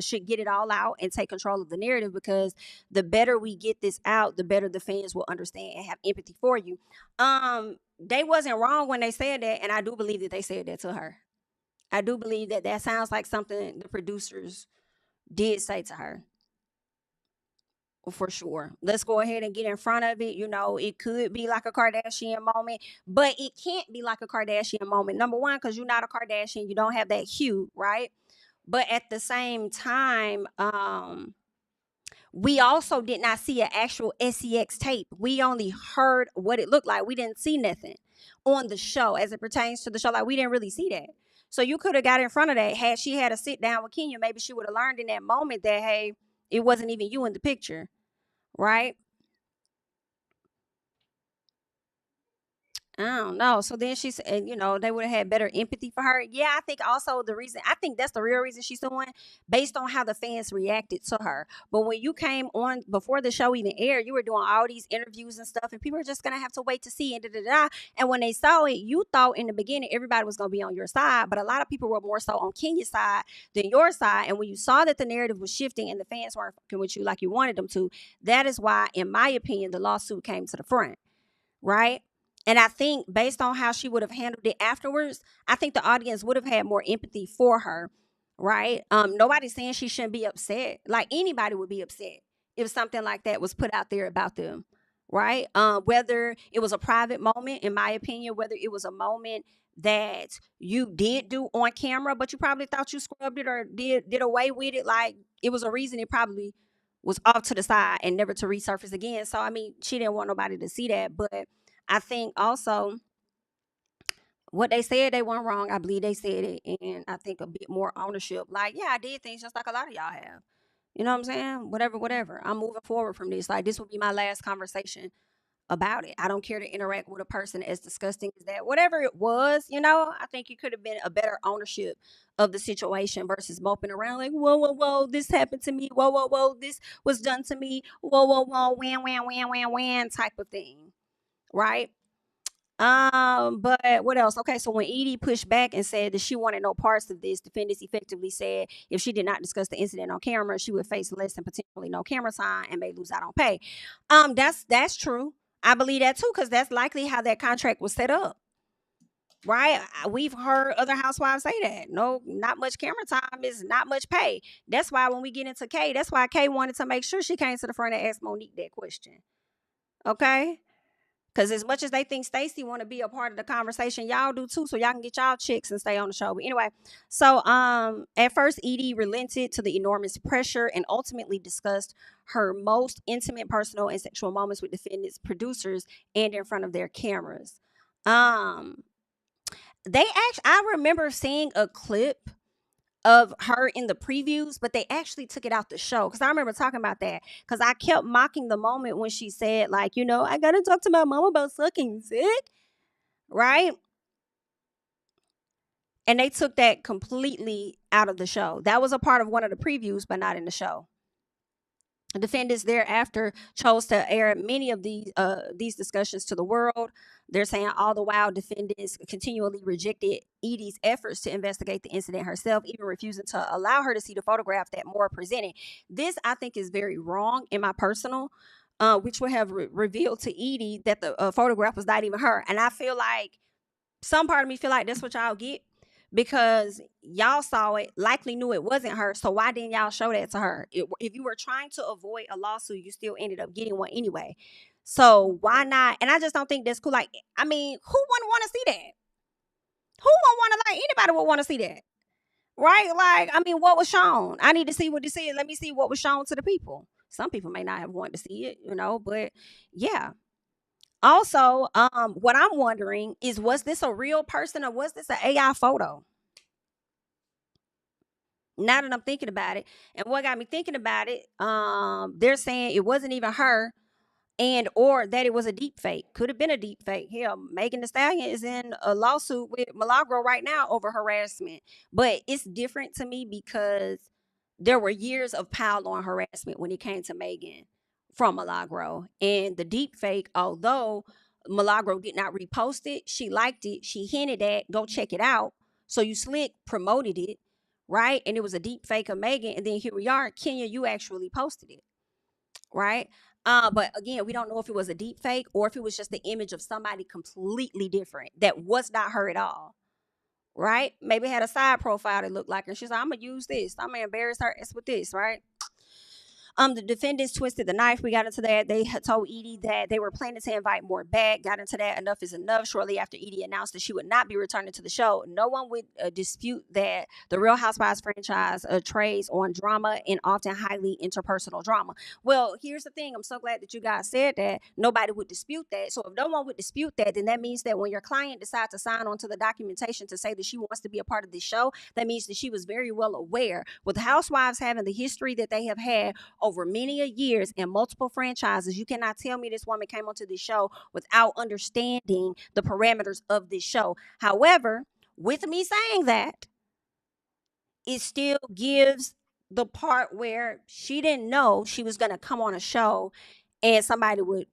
should get it all out and take control of the narrative, because the better we get this out, the better the fans will understand and have empathy for you. They wasn't wrong when they said that, and I do believe that they said that to her. I do believe that sounds like something the producers did say to her. For sure. Let's go ahead and get in front of it. It could be like a Kardashian moment, but it can't be like a Kardashian moment. Number one, because you're not a Kardashian, you don't have that hue, right? But at the same time, we also did not see an actual SEX tape. We only heard what it looked like. We didn't see nothing on the show as it pertains to the show. Like, we didn't really see that. So you could have got in front of that. Had she had a sit down with Kenya, maybe she would have learned in that moment that, hey, it wasn't even you in the picture. Right? I don't know. So then she said, you know, they would have had better empathy for her. Yeah, I think also I think that's the real reason she's suing, based on how the fans reacted to her. But when you came on before the show even aired, you were doing all these interviews and stuff, and people are just gonna have to wait to see and da da da. And when they saw it, you thought in the beginning everybody was gonna be on your side, but a lot of people were more so on Kenya's side than your side. And when you saw that the narrative was shifting and the fans weren't fucking with you like you wanted them to, that is why, in my opinion, the lawsuit came to the front, right? And I think based on how she would have handled it afterwards, I think the audience would have had more empathy for her, right? Nobody's saying she shouldn't be upset. Like, anybody would be upset if something like that was put out there about them, right? Whether it was a private moment, in my opinion, whether it was a moment that you did do on camera, but you probably thought you scrubbed it or did away with it. Like, it was a reason it probably was off to the side and never to resurface again. So, I mean, she didn't want nobody to see that, but I think also what they said, they weren't wrong. I believe they said it, and I think a bit more ownership. Like, yeah, I did things just like a lot of y'all have. You know what I'm saying? Whatever. I'm moving forward from this. Like, this will be my last conversation about it. I don't care to interact with a person as disgusting as that. Whatever it was, you know, I think it could have been a better ownership of the situation versus moping around like, whoa, this happened to me. Whoa, this was done to me. Whoa, whan type of thing. Right? But what else? Okay, so when Eady pushed back and said that she wanted no parts of this, defendants effectively said if she did not discuss the incident on camera, she would face less and potentially no camera time and may lose out on pay. That's true. I believe that too, because that's likely how that contract was set up. Right? We've heard other housewives say that. No, not much camera time is not much pay. That's why when we get into Kay, that's why Kay wanted to make sure she came to the front and asked Monique that question. Okay? Because as much as they think Stacey want to be a part of the conversation, y'all do too, so y'all can get y'all chicks and stay on the show. But anyway, so at first, Eady relented to the enormous pressure and ultimately discussed her most intimate, personal, and sexual moments with defendants, producers, and in front of their cameras. I remember seeing a clip of her in the previews, but they actually took it out the show, because I remember talking about that, because I kept mocking the moment when she said, like, you know, I gotta talk to my mom about sucking dick, right? And they took that completely out of the show. That was a part of one of the previews, but not in the show. Defendants thereafter chose to air many of these discussions to the world. They're saying all the while defendants continually rejected Eady's efforts to investigate the incident herself, even refusing to allow her to see the photograph that Moore presented. This, I think, is very wrong in my personal, which would have revealed to Eady that the photograph was not even her. And I feel like some part of me feel like that's what y'all get, because y'all saw it, likely knew it wasn't her, so why didn't y'all show that to her? If you were trying to avoid a lawsuit, you still ended up getting one anyway. So why not? And I just don't think that's cool. Like, I mean, who wouldn't want to see that? Who wouldn't want to, like, anybody would want to see that, right? Like, I mean, what was shown? I need to see what this is. Let me see what was shown to the people. Some people may not have wanted to see it, you know, but yeah. Also, what I'm wondering is, was this a real person or was this an AI photo? Now that I'm thinking about it, and what got me thinking about it, they're saying it wasn't even her, and or that it was a deep fake. Could have been a deep fake. Hell, Megan Thee Stallion is in a lawsuit with Milagro right now over harassment. But it's different to me because there were years of pile-on harassment when it came to Megan from Milagro. And the deep fake, although Milagro did not repost it, she liked it, she hinted at, go check it out. So you slick promoted it, right? And it was a deep fake of Megan. And then here we are, Kenya, you actually posted it, right? But again, we don't know if it was a deep fake or if it was just the image of somebody completely different that was not her at all, right? Maybe had a side profile that looked like her. She's like, I'm gonna use this. I'm gonna embarrass her with this, right? The defendants twisted the knife. We got into that. They had told Eady that they were planning to invite more back. Got into that. Enough is enough. Shortly after Eady announced that she would not be returning to the show, no one would dispute that the Real Housewives franchise trades on drama and often highly interpersonal drama. Well, here's the thing. I'm so glad that you guys said that. Nobody would dispute that. So if no one would dispute that, then that means that when your client decides to sign onto the documentation to say that she wants to be a part of this show, that means that she was very well aware, with Housewives having the history that they have had over many years and multiple franchises. You cannot tell me this woman came onto this show without understanding the parameters of this show. However, with me saying that, it still gives the part where she didn't know she was going to come on a show and somebody would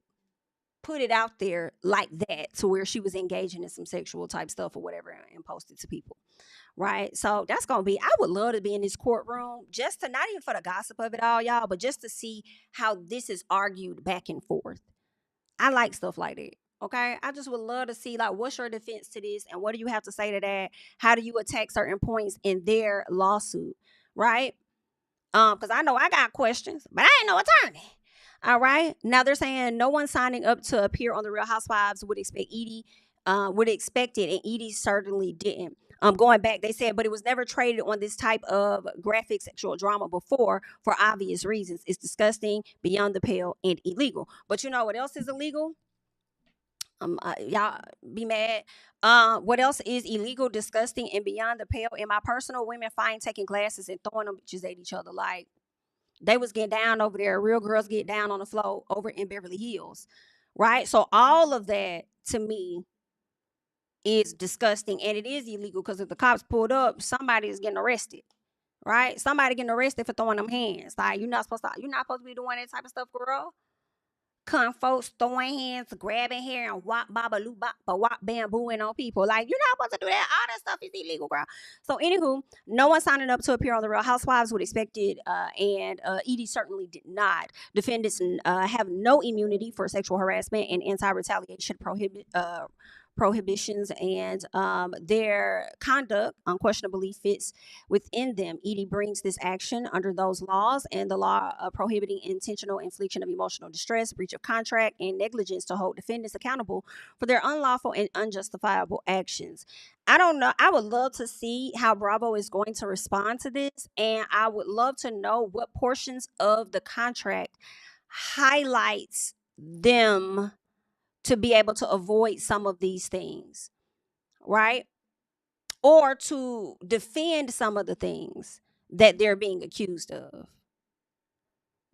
put it out there like that, to where she was engaging in some sexual type stuff or whatever and post it to people. Right. So that's going to be, I would love to be in this courtroom, just to, not even for the gossip of it all, y'all, but just to see how this is argued back and forth. I like stuff like that. Okay. I just would love to see, like, what's your defense to this? And what do you have to say to that? How do you attack certain points in their lawsuit? Right. Because I know I got questions, but I ain't no attorney. All right. Now they're saying no one signing up to appear on the Real Housewives would expect Eady, would expect it, and Eady certainly didn't. Going back, they said, but it was never traded on this type of graphic sexual drama before for obvious reasons. It's disgusting, beyond the pale, and illegal. But you know what else is illegal? Y'all be mad. What else is illegal, disgusting, and beyond the pale? In my personal, women find taking glasses and throwing them bitches at each other. Like, they was getting down over there. Real girls get down on the floor over in Beverly Hills, right? So all of that, to me, is disgusting, and it is illegal, because if the cops pulled up, somebody is getting arrested, right? Somebody getting arrested for throwing them hands. Like, you're not supposed to be doing that type of stuff, girl. Come folks throwing hands, grabbing hair, and wop baba loop bop wop bambooing on people. Like, you're not supposed to do that. All that stuff is illegal, girl. So anywho, no one signing up to appear on the Real Housewives would expect it, and Eady certainly did not. Defendants have no immunity for sexual harassment and anti-retaliation prohibitions, and their conduct unquestionably fits within them. Eady brings this action under those laws and the law prohibiting intentional infliction of emotional distress, breach of contract, and negligence to hold defendants accountable for their unlawful and unjustifiable actions. I don't know. I would love to see how Bravo is going to respond to this, and I would love to know what portions of the contract highlights them to be able to avoid some of these things, right? Or to defend some of the things that they're being accused of.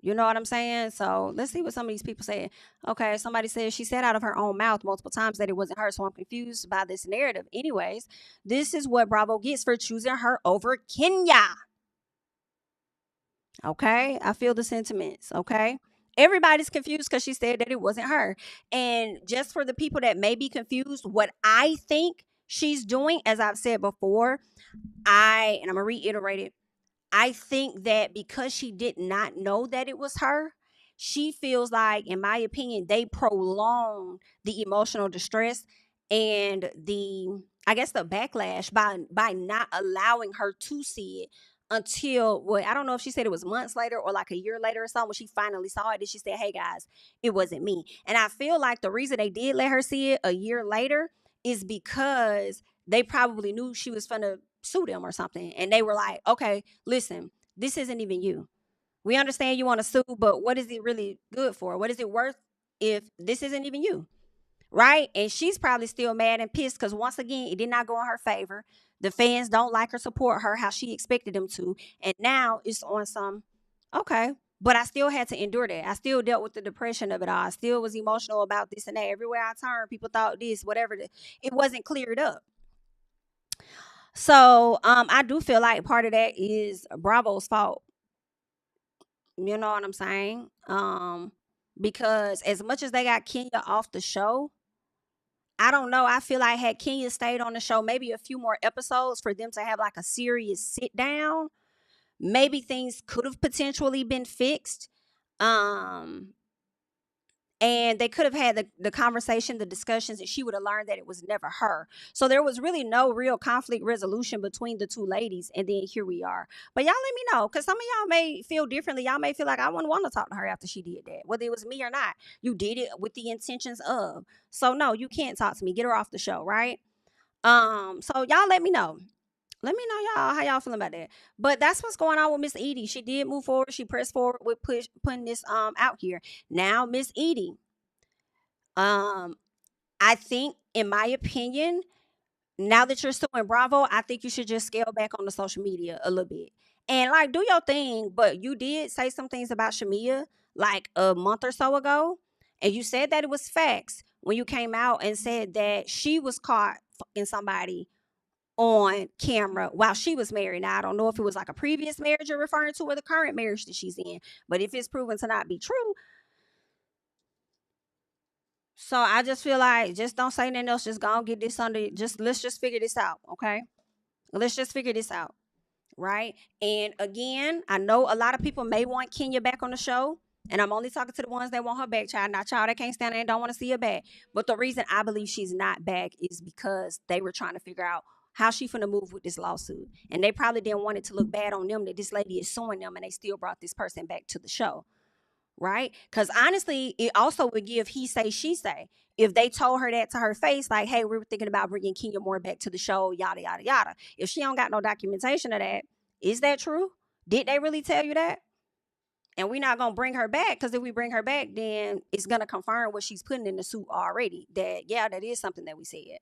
You know what I'm saying? So let's see what some of these people say. Okay, somebody says she said out of her own mouth multiple times that it wasn't her, so I'm confused by this narrative. Anyways, this is what Bravo gets for choosing her over Kenya. Okay, I feel the sentiments. Okay. Everybody's confused because she said that it wasn't her. And just for the people that may be confused, what I think she's doing, as I've said before, and I'm going to reiterate it, I think that because she did not know that it was her, she feels like, in my opinion, they prolonged the emotional distress and the backlash by not allowing her to see it until, well, I don't know if she said it was months later or like a year later or something, when she finally saw it, and she said, hey guys, it wasn't me. And I feel like the reason they did let her see it a year later is because they probably knew she was finna sue them or something. And they were like, okay, listen, this isn't even you. We understand you want to sue, but what is it really good for? What is it worth if this isn't even you? Right? And she's probably still mad and pissed because, once again, it did not go in her favor. The fans don't like or support her how she expected them to. And now it's on some, okay, but I still had to endure that. I still dealt with the depression of it all. I still was emotional about this and that. Everywhere I turned, people thought this, whatever. It wasn't cleared up. So I do feel like part of that is Bravo's fault. You know what I'm saying? Because as much as they got Kenya off the show, I don't know. I feel like had Kenya stayed on the show maybe a few more episodes for them to have like a serious sit down, maybe things could have potentially been fixed. And they could have had the conversation, the discussions, and she would have learned that it was never her. So there was really no real conflict resolution between the two ladies. And then here we are. But y'all let me know, because some of y'all may feel differently. Y'all may feel like I wouldn't want to talk to her after she did that, whether it was me or not. You did it with the intentions of. So no, you can't talk to me. Get her off the show, right? So y'all let me know. Let me know, y'all, how y'all feeling about that. But that's what's going on with Miss Eady. She did move forward. She pressed forward with putting this out here. Now, Miss Eady, I think, in my opinion, now that you're still in Bravo, I think you should just scale back on the social media a little bit And like, do your thing. But you did say some things about Shamia like a month or so ago. And you said that it was facts when you came out and said that she was caught fucking somebody on camera while she was married. Now, I don't know if it was like a previous marriage you're referring to or the current marriage that she's in. But if it's proven to not be true, so I just feel like just don't say nothing else. Just go and get this under. Let's just figure this out, okay? Let's just figure this out, right? And again, I know a lot of people may want Kenya back on the show, and I'm only talking to the ones that want her back, child. Not y'all that can't stand her and don't want to see her back. But the reason I believe she's not back is because they were trying to figure out how she finna move with this lawsuit, and they probably didn't want it to look bad on them that this lady is suing them, and they still brought this person back to the show. Right? Because honestly, it also would give he say, she say. If they told her that to her face, like, hey, we were thinking about bringing Kenya Moore back to the show, yada, yada, yada. If she don't got no documentation of that, is that true? Did they really tell you that? And we're not going to bring her back, because if we bring her back, then it's going to confirm what she's putting in the suit already. That, yeah, that is something that we said.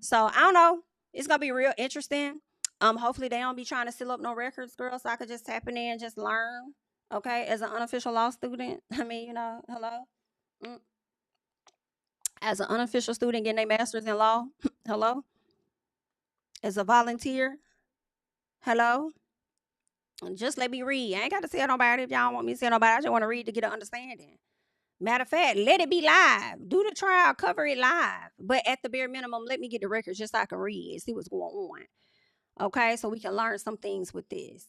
So, I don't know. It's going to be real interesting. Hopefully they don't be trying to seal up no records, girl, so I could just tap in there and just learn. Okay, as an unofficial law student, I mean, you know, hello. As an unofficial student getting a master's in law, hello. As a volunteer, hello. And just let me read. I ain't got to tell nobody if y'all don't want me to tell nobody. I just want to read to get an understanding. Matter of fact, let it be live. Do the trial, cover it live. But at the bare minimum, let me get the records just so I can read and see what's going on. Okay, so we can learn some things with this.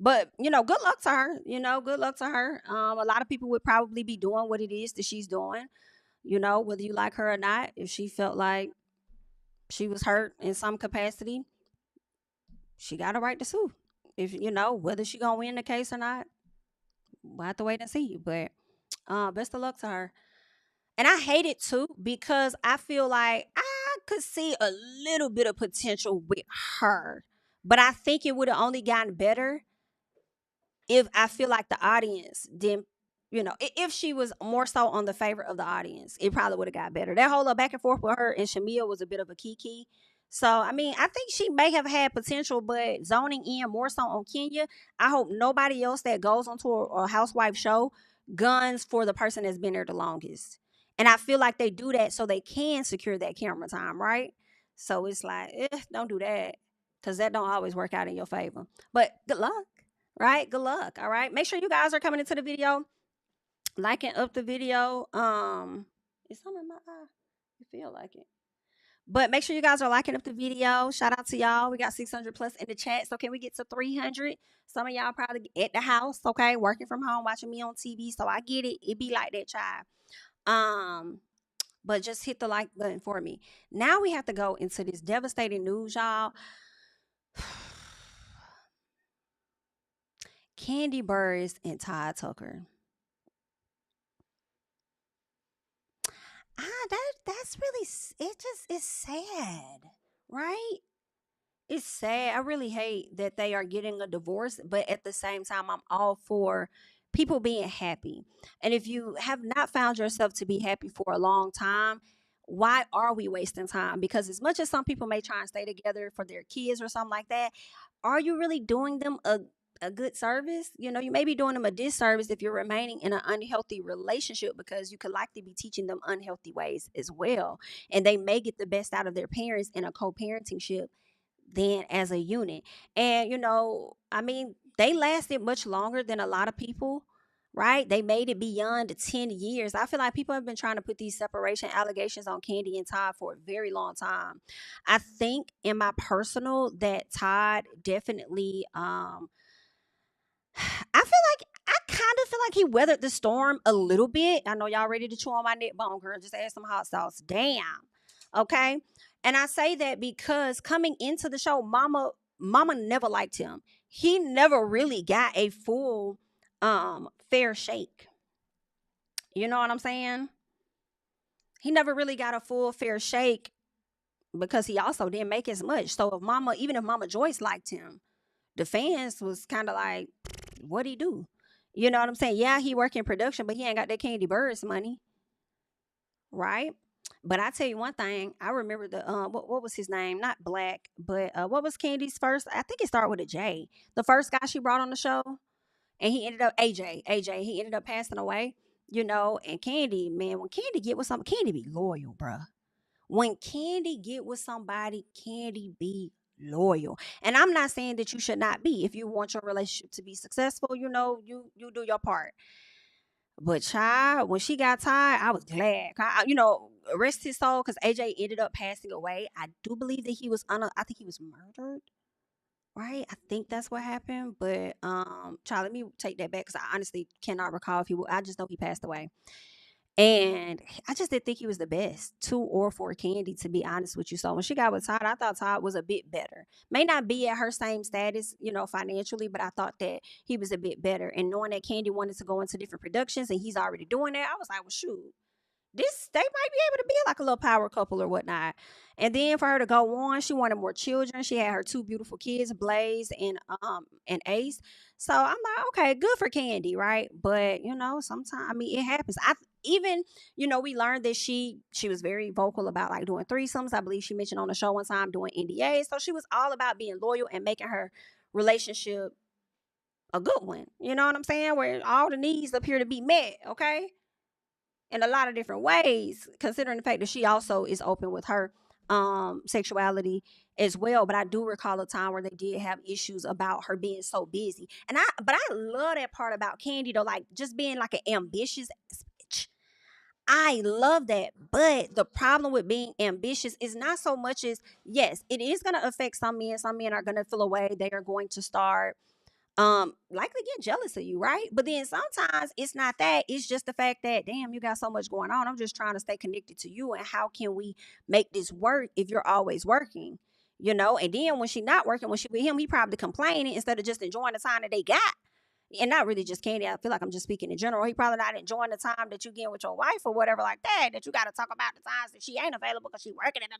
But, you know, good luck to her. You know, good luck to her. A lot of people would probably be doing what it is that she's doing, you know, whether you like her or not. If she felt like she was hurt in some capacity, she got a right to sue. If, you know, whether she going to win the case or not, we'll have to wait and see. But best of luck to her. And I hate it, too, because I feel like I could see a little bit of potential with her. But I think it would have only gotten better if I feel like the audience didn't, you know, if she was more so on the favor of the audience, it probably would have got better. That whole back and forth with her and Shamia was a bit of a kiki. So, I mean, I think she may have had potential, but zoning in more so on Kenya. I hope nobody else that goes onto a housewife show guns for the person that's been there the longest. And I feel like they do that so they can secure that camera time, right? So it's like, don't do that, because that don't always work out in your favor. But good luck. Right? Good luck. All right. Make sure you guys are coming into the video, liking up the video. Is something in my eye? You feel like it. But make sure you guys are liking up the video. Shout out to y'all. We got 600 plus in the chat. So can we get to 300? Some of y'all probably at the house, okay, working from home, watching me on TV. So I get it. It be like that, child. But just hit the like button for me. Now we have to go into this devastating news, y'all. Kandi Burruss and Todd Tucker. That's really, it's sad, right? It's sad. I really hate that they are getting a divorce, but at the same time, I'm all for people being happy. And if you have not found yourself to be happy for a long time, why are we wasting time? Because as much as some people may try and stay together for their kids or something like that, are you really doing them a good service? You know, you may be doing them a disservice if you're remaining in an unhealthy relationship, because you could likely be teaching them unhealthy ways as well. And they may get the best out of their parents in a co-parenting ship than as a unit. And, you know, I mean, they lasted much longer than a lot of people, right? They made it beyond 10 years. I feel like people have been trying to put these separation allegations on Kandi and Todd for a very long time. I think in my personal that Todd definitely, I kind of feel like he weathered the storm a little bit. I know y'all ready to chew on my neck bone, girl. Just add some hot sauce. Damn. Okay. And I say that because coming into the show, Mama never liked him. He never really got a full fair shake. You know what I'm saying? He never really got a full fair shake because he also didn't make as much. So even if Mama Joyce liked him, the fans was kind of like, what'd he do? You know what I'm saying? Yeah, he work in production, but he ain't got that Kandi Burruss money. Right? But I tell you one thing, I remember the what was his name? Not Black, but what was Candy's first? I think it started with a J. The first guy she brought on the show, and he ended up AJ. He ended up passing away, you know. And Kandi, man, when Kandi get with something, Kandi be loyal, bruh. When Kandi get with somebody, Kandi be loyal. And I'm not saying that you should not be. If you want your relationship to be successful, you know, you do your part. But child, when she got tired, I was glad. You know, rest his soul, because AJ ended up passing away. I do believe that he was I think he was murdered. Right? I think that's what happened. But child, let me take that back, because I honestly cannot recall if I just know he passed away. And I just didn't think he was the best 2 or 4 Kandi, to be honest with you. So when she got with Todd, I thought Todd was a bit better. May not be at her same status, you know, financially, but I thought that he was a bit better. And knowing that Kandi wanted to go into different productions and he's already doing that, I was like, well, shoot, they might be able to be like a little power couple or whatnot. And then for her to go on, she wanted more children. She had her 2 beautiful kids, Blaze and Ace. So I'm like, okay, good for Kandi, right? But you know, sometimes, I mean, it happens. Even, you know, we learned that she was very vocal about like doing threesomes. I believe she mentioned on the show one time doing NDAs. So she was all about being loyal and making her relationship a good one. You know what I'm saying? Where all the needs appear to be met. Okay. In a lot of different ways, considering the fact that she also is open with her sexuality as well. But I do recall a time where they did have issues about her being so busy. But I love that part about Kandi though, like just being like an ambitious bitch. I love that. But the problem with being ambitious is not so much as, yes, it is going to affect some men. Some men are going to feel away. They are going to start likely get jealous of you, right? But then sometimes it's not that, it's just the fact that, damn, you got so much going on, I'm just trying to stay connected to you, and how can we make this work if you're always working, you know? And then when she not working, when she with him, he probably complaining instead of just enjoying the time that they got. And not really just Kandi, I feel like I'm just speaking in general. He probably not enjoying the time that you get with your wife or whatever like that you got to talk about the times that she ain't available because she working and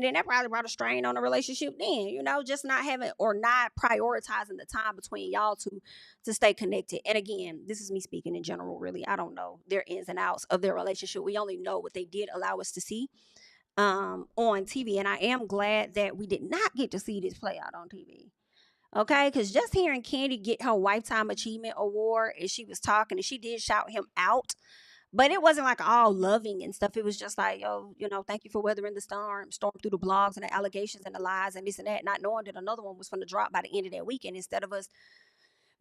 then that probably brought a strain on the relationship then, you know, just not having or not prioritizing the time between y'all to stay connected. And again, this is me speaking in general, really. I don't know their ins and outs of their relationship. We only know what they did allow us to see on TV. And I am glad that we did not get to see this play out on TV. Okay, because just hearing Kandi get her Lifetime Achievement Award, and she was talking and she did shout him out, but it wasn't like all loving and stuff. It was just like, yo, you know, thank you for weathering the storm through the blogs and the allegations and the lies and this and that, not knowing that another one was going to drop by the end of that weekend, instead of us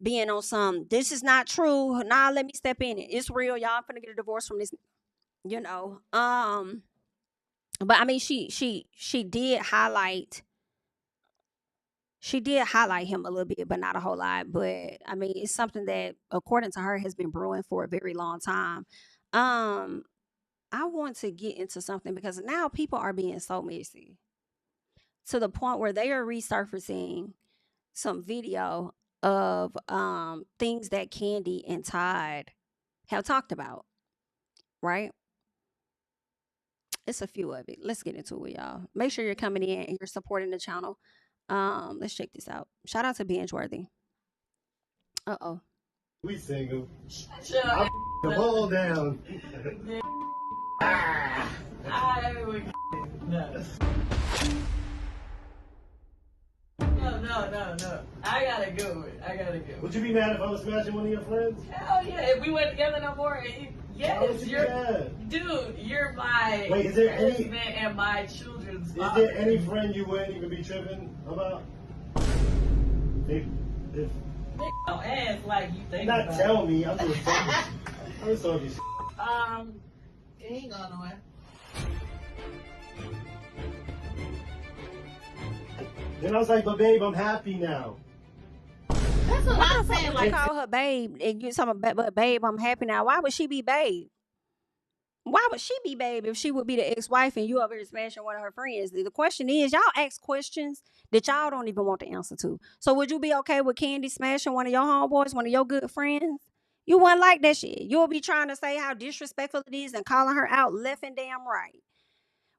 being on some, this is not true. Nah, let me step in it. It's real, y'all. I'm gonna get a divorce from this, you know. But I mean, she did highlight. She did highlight him a little bit, but not a whole lot. But I mean, it's something that, according to her, has been brewing for a very long time. I want to get into something because now people are being so messy to the point where they are resurfacing some video of things that Kandi and Todd have talked about, right? It's a few of it. Let's get into it, y'all. Make sure you're coming in and you're supporting the channel. Let's check this out. Shout out to Bingeworthy. Uh-oh. We single. Shut up. The ball down. I would no. No. I gotta go. Would you be mad if I was smashing one of your friends? Hell yeah. If we went together no more, yes, you're my husband and my children's father. Is there any friend you wouldn't even be tripping about? If don't ask like you think not about tell it. me, I'm just talking. I'm just talking shit. It ain't going nowhere. Then I was like, but babe, I'm happy now. That's what I'm saying. Like, call her babe, and you talking about, but babe, I'm happy now. Why would she be babe? Why would she be babe if she would be the ex-wife and you over here smashing one of her friends? The question is, y'all ask questions that y'all don't even want the answer to. So would you be okay with Kandi smashing one of your homeboys, one of your good friends? You wouldn't like that shit. You'll be trying to say how disrespectful it is and calling her out left and damn right.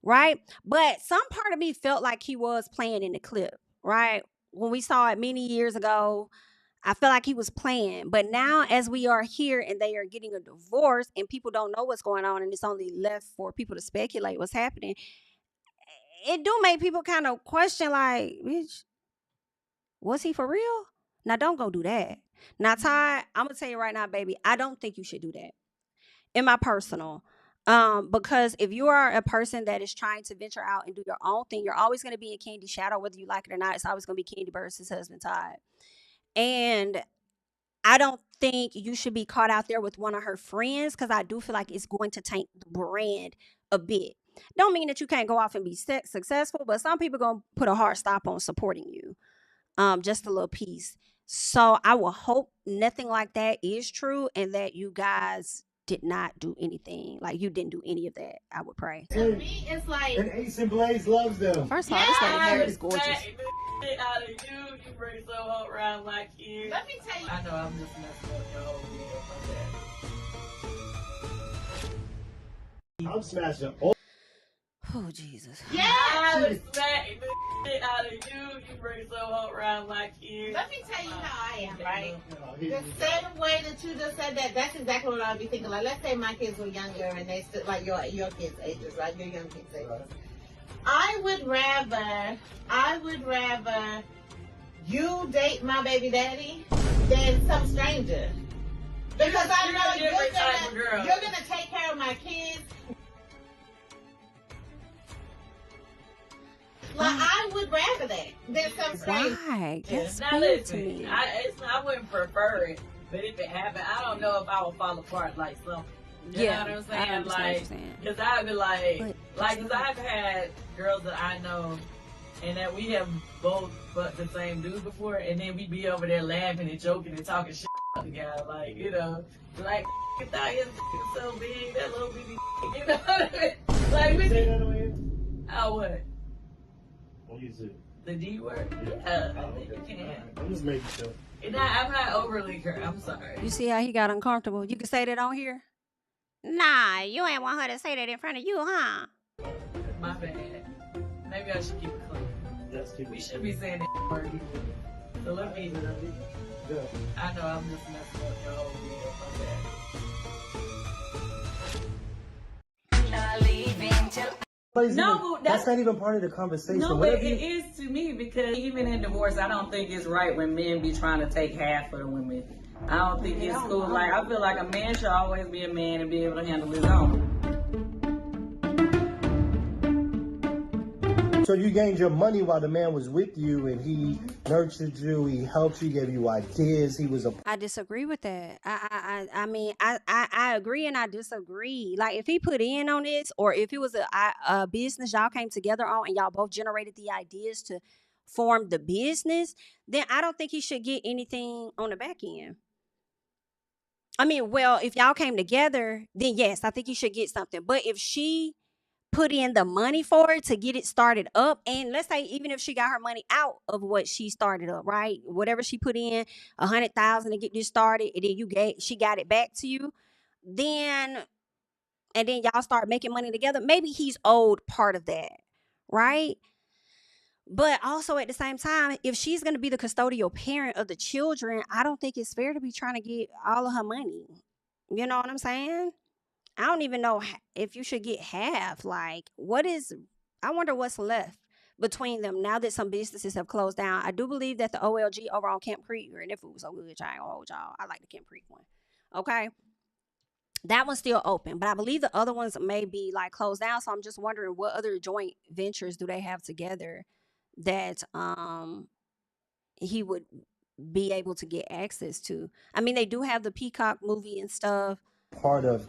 Right? But some part of me felt like he was playing in the clip, right? When we saw it many years ago, I feel like he was playing. But now, as we are here and they are getting a divorce and people don't know what's going on and it's only left for people to speculate what's happening, it do make people kind of question, like, bitch, was he for real? Now, don't go do that. Now, Todd, I'm going to tell you right now, baby, I don't think you should do that. In my personal, because if you are a person that is trying to venture out and do your own thing, you're always going to be in Kandi's shadow, whether you like it or not. It's always going to be Kandi Burruss' husband, Todd. And I don't think you should be caught out there with one of her friends, because I do feel like it's going to taint the brand a bit. Don't mean that you can't go off and be successful, but some people going to put a hard stop on supporting you. Just a little piece. So I will hope nothing like that is true and that you guys did not do anything. Like, you didn't do any of that. I would pray. To me, it's like... And Ace and Blaze loves them. First of all, this lady hair is gorgeous. Out of you bring so hot around like you. Let me tell you. I know I'm just messing up your whole video. I'm smashing all. Oh, Jesus. Yeah, I was smacking the shit out of you bring so hot around like you. Let me tell you how I am, right? The same way that you just said that, that's exactly what I'd be thinking. Like, let's say my kids were younger and they still, like your kids' ages, right? Your young kids' ages. Right. I would rather you date my baby daddy than some stranger. Because I know you're gonna take care of my kids. Like, I would rather that than some stranger. Why? That's now weird to listen, me. I wouldn't prefer it, but if it happened, I don't know if I would fall apart like some. You know what I'm saying? I understand what like, you're saying. because I'd be because I've had girls that I know, and that we have both but the same dude before, and then we be over there laughing and joking and talking shit together, like, you know, like, I thought his so big, that little bitty, you know what I mean? Like, we Say that on here? Oh, what? On YouTube. The D word? Yeah. I think you can. I'm just making sure. I'm not overly I'm sorry. You see how he got uncomfortable? You can say that on here? Nah, you ain't want her to say that in front of you, huh? My bad. Maybe I should keep it clean. Yes, keep We it. should be saying that word. So let me. Yeah. I know I'm just messing up your whole video. No, but that's not even part of the conversation. No, but it is to me, because even in divorce, I don't think it's right when men be trying to take half of the women. I don't think it's cool. Like, I feel like a man should always be a man and be able to handle his own. So you gained your money while the man was with you, and he nurtured you, he helped you, gave you ideas. He was a... I disagree with that. I mean, I agree and I disagree. Like, if he put in on this, or if it was a business y'all came together on and y'all both generated the ideas to form the business, then I don't think he should get anything on the back end. I mean, well, if y'all came together, then yes, I think he should get something. But if she put in the money for it to get it started up, and let's say even if she got her money out of what she started up, right? Whatever she put in, $100,000 to get this started, and then she got it back to you, and then y'all start making money together. Maybe he's owed part of that, right? But also at the same time, if she's going to be the custodial parent of the children, I don't think it's fair to be trying to get all of her money. You know what I'm saying? I don't even know if you should get half. Like, I wonder what's left between them now that some businesses have closed down. I do believe that the OLG over on Camp Creek, and their food was so good, I ain't gonna hold y'all. I like the Camp Creek one. Okay. That one's still open, but I believe the other ones may be like closed down. So I'm just wondering, what other joint ventures do they have together that he would be able to get access to? I mean, they do have the Peacock movie and stuff. Part of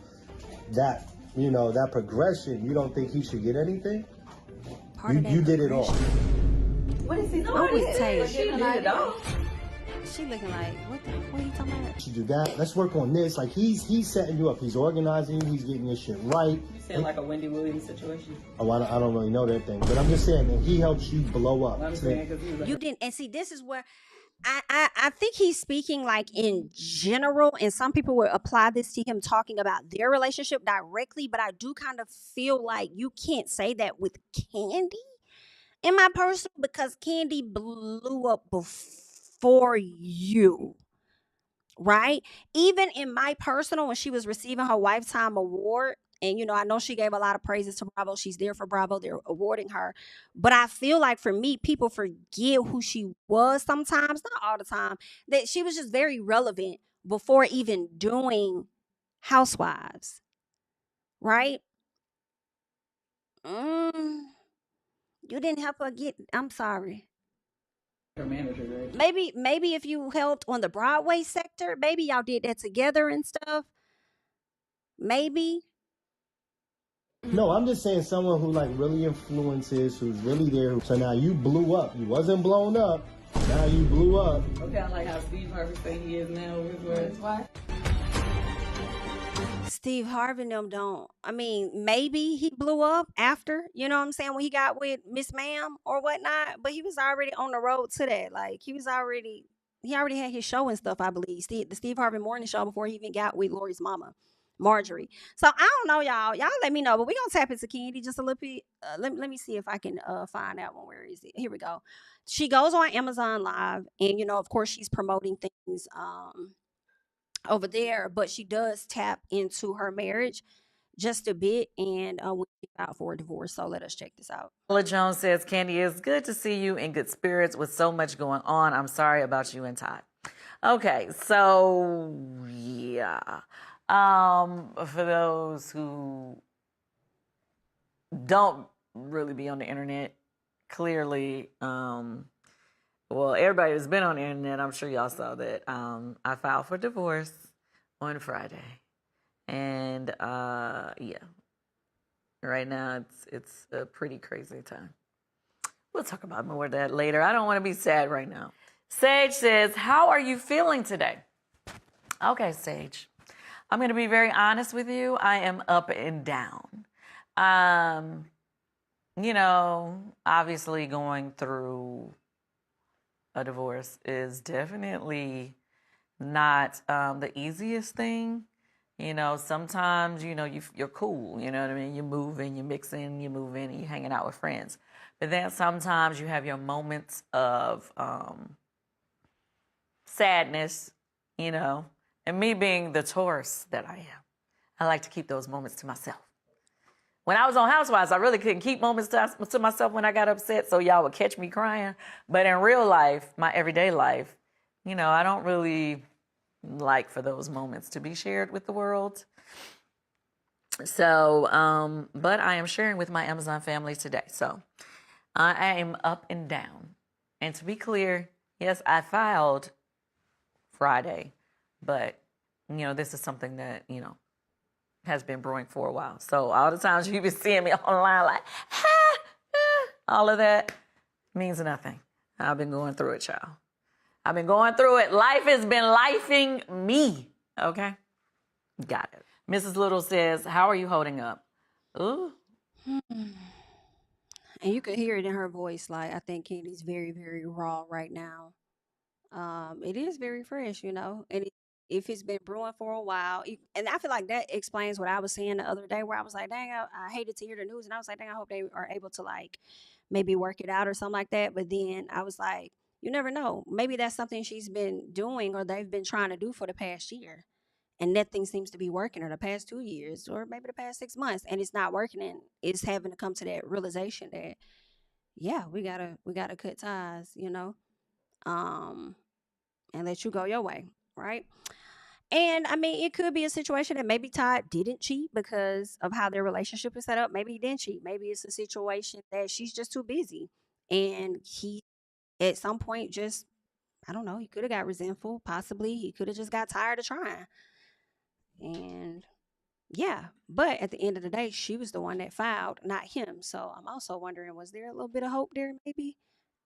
that, that progression. You don't think he should get anything? You did it all. What is he doing? I'm with Tay. She did it all. She looking like, what are you talking about? You do that. Let's work on this. Like, he's setting you up. He's organizing you. He's getting your shit right. You saying like a Wendy Williams situation? Oh, I don't really know that thing, but I'm just saying that he helps you blow up. I'm saying because he was you didn't, and see, this is where I think he's speaking like in general, and some people will apply this to him talking about their relationship directly, but I do kind of feel like you can't say that with Kandi in my personal, because Kandi blew up before for you. Right? Even in my personal, when she was receiving her Lifetime Award, and I know she gave a lot of praises to Bravo. She's there for Bravo. They're awarding her. But I feel like for me, people forget who she was sometimes, not all the time, that she was just very relevant before even doing Housewives. Right? You didn't help her get, I'm sorry. Her manager, right? Maybe if you helped on the Broadway sector, maybe y'all did that together and stuff. Maybe. No, I'm just saying someone who like really influences, who's really there. So now you blew up. You wasn't blown up. Now you blew up. Okay, I like how Steve Harvey say he is now with his wife. Steve Harvey and them don't. I mean, maybe he blew up after, you know what I'm saying, when he got with Miss Ma'am or whatnot, but he was already on the road to that. Like, he already had his show and stuff, I believe. The Steve Harvey Morning Show before he even got with Lori's mama, Marjorie. So I don't know, y'all. Y'all let me know, but we gonna tap into Kandi just a little bit. Let me see if I can find that one. Where is it? Here we go. She goes on Amazon Live, and of course, she's promoting things over there, but she does tap into her marriage just a bit, and we out for a divorce. So let us check this out. Paula Jones says, Candiace, good to see you in good spirits with so much going on. I'm sorry about you and Todd. Okay, so yeah. For those who don't really be on the internet, clearly, well, everybody who's been on the internet, I'm sure y'all saw that. I filed for divorce on Friday. And yeah, right now it's a pretty crazy time. We'll talk about more of that later. I don't want to be sad right now. Sage says, how are you feeling today? Okay, Sage. I'm going to be very honest with you. I am up and down. Obviously going through a divorce is definitely not the easiest thing. Sometimes, you're cool, you know what I mean? You're moving, you're mixing, you're moving, and you're hanging out with friends. But then sometimes you have your moments of sadness, and me being the Taurus that I am, I like to keep those moments to myself. When I was on Housewives, I really couldn't keep moments to myself when I got upset, so y'all would catch me crying. But in real life, my everyday life, I don't really like for those moments to be shared with the world. So, but I am sharing with my Amazon family today. So I am up and down. And to be clear, yes, I filed Friday, but, this is something that, has been brewing for a while. So all the times you've been seeing me online like, all of that means nothing. I've been going through it, y'all. I've been going through it. Life has been lifing me. Okay? Got it. Mrs. Little says, how are you holding up? Ooh. And you could hear it in her voice. Like, I think Kandi's very, very raw right now. It is very fresh, and if it's been brewing for a while, and I feel like that explains what I was saying the other day, where I was like, dang, I hated to hear the news, and I was like, dang, I hope they are able to like maybe work it out or something like that. But then I was like, you never know. Maybe that's something she's been doing or they've been trying to do for the past year, and nothing seems to be working, or the past 2 years, or maybe the past 6 months, and it's not working, and it's having to come to that realization that, yeah, we gotta cut ties, and let you go your way, right? And I mean, it could be a situation that maybe Todd didn't cheat because of how their relationship is set up. Maybe he didn't cheat. Maybe it's a situation that she's just too busy, and he, at some point, just, I don't know, he could have got resentful. Possibly he could have just got tired of trying. And yeah, but at the end of the day, she was the one that filed, not him. So I'm also wondering, was there a little bit of hope there? Maybe,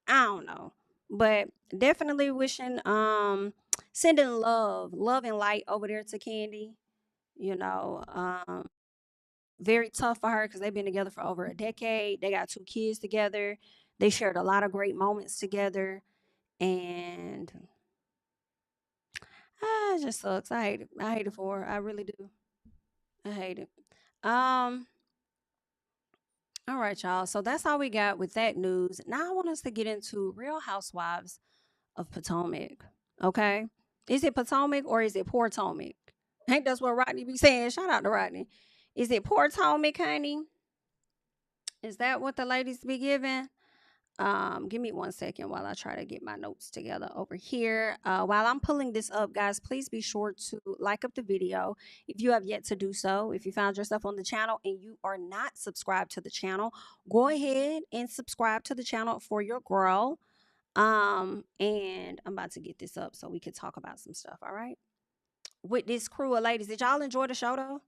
I don't know. But definitely wishing, sending love and light over there to Kandi. Very tough for her because they've been together for over a decade. They got 2 kids together. They shared a lot of great moments together, and it just sucks. I hate it. I hate it for her. I really do. I hate it. All right, y'all. So that's all we got with that news. Now I want us to get into Real Housewives of Potomac. Okay? Is it Potomac or is it Potomac? I think that's what Rodney be saying. Shout out to Rodney. Is it Potomac, honey? Is that what the ladies be giving? Give me 1 second while I try to get my notes together over here. While I'm pulling this up, guys, please be sure to like up the video if you have yet to do so. If you found yourself on the channel and you are not subscribed to the channel, go ahead and subscribe to the channel for your girl. And I'm about to get this up so we can talk about some stuff, all right? With this crew of ladies, did y'all enjoy the show though?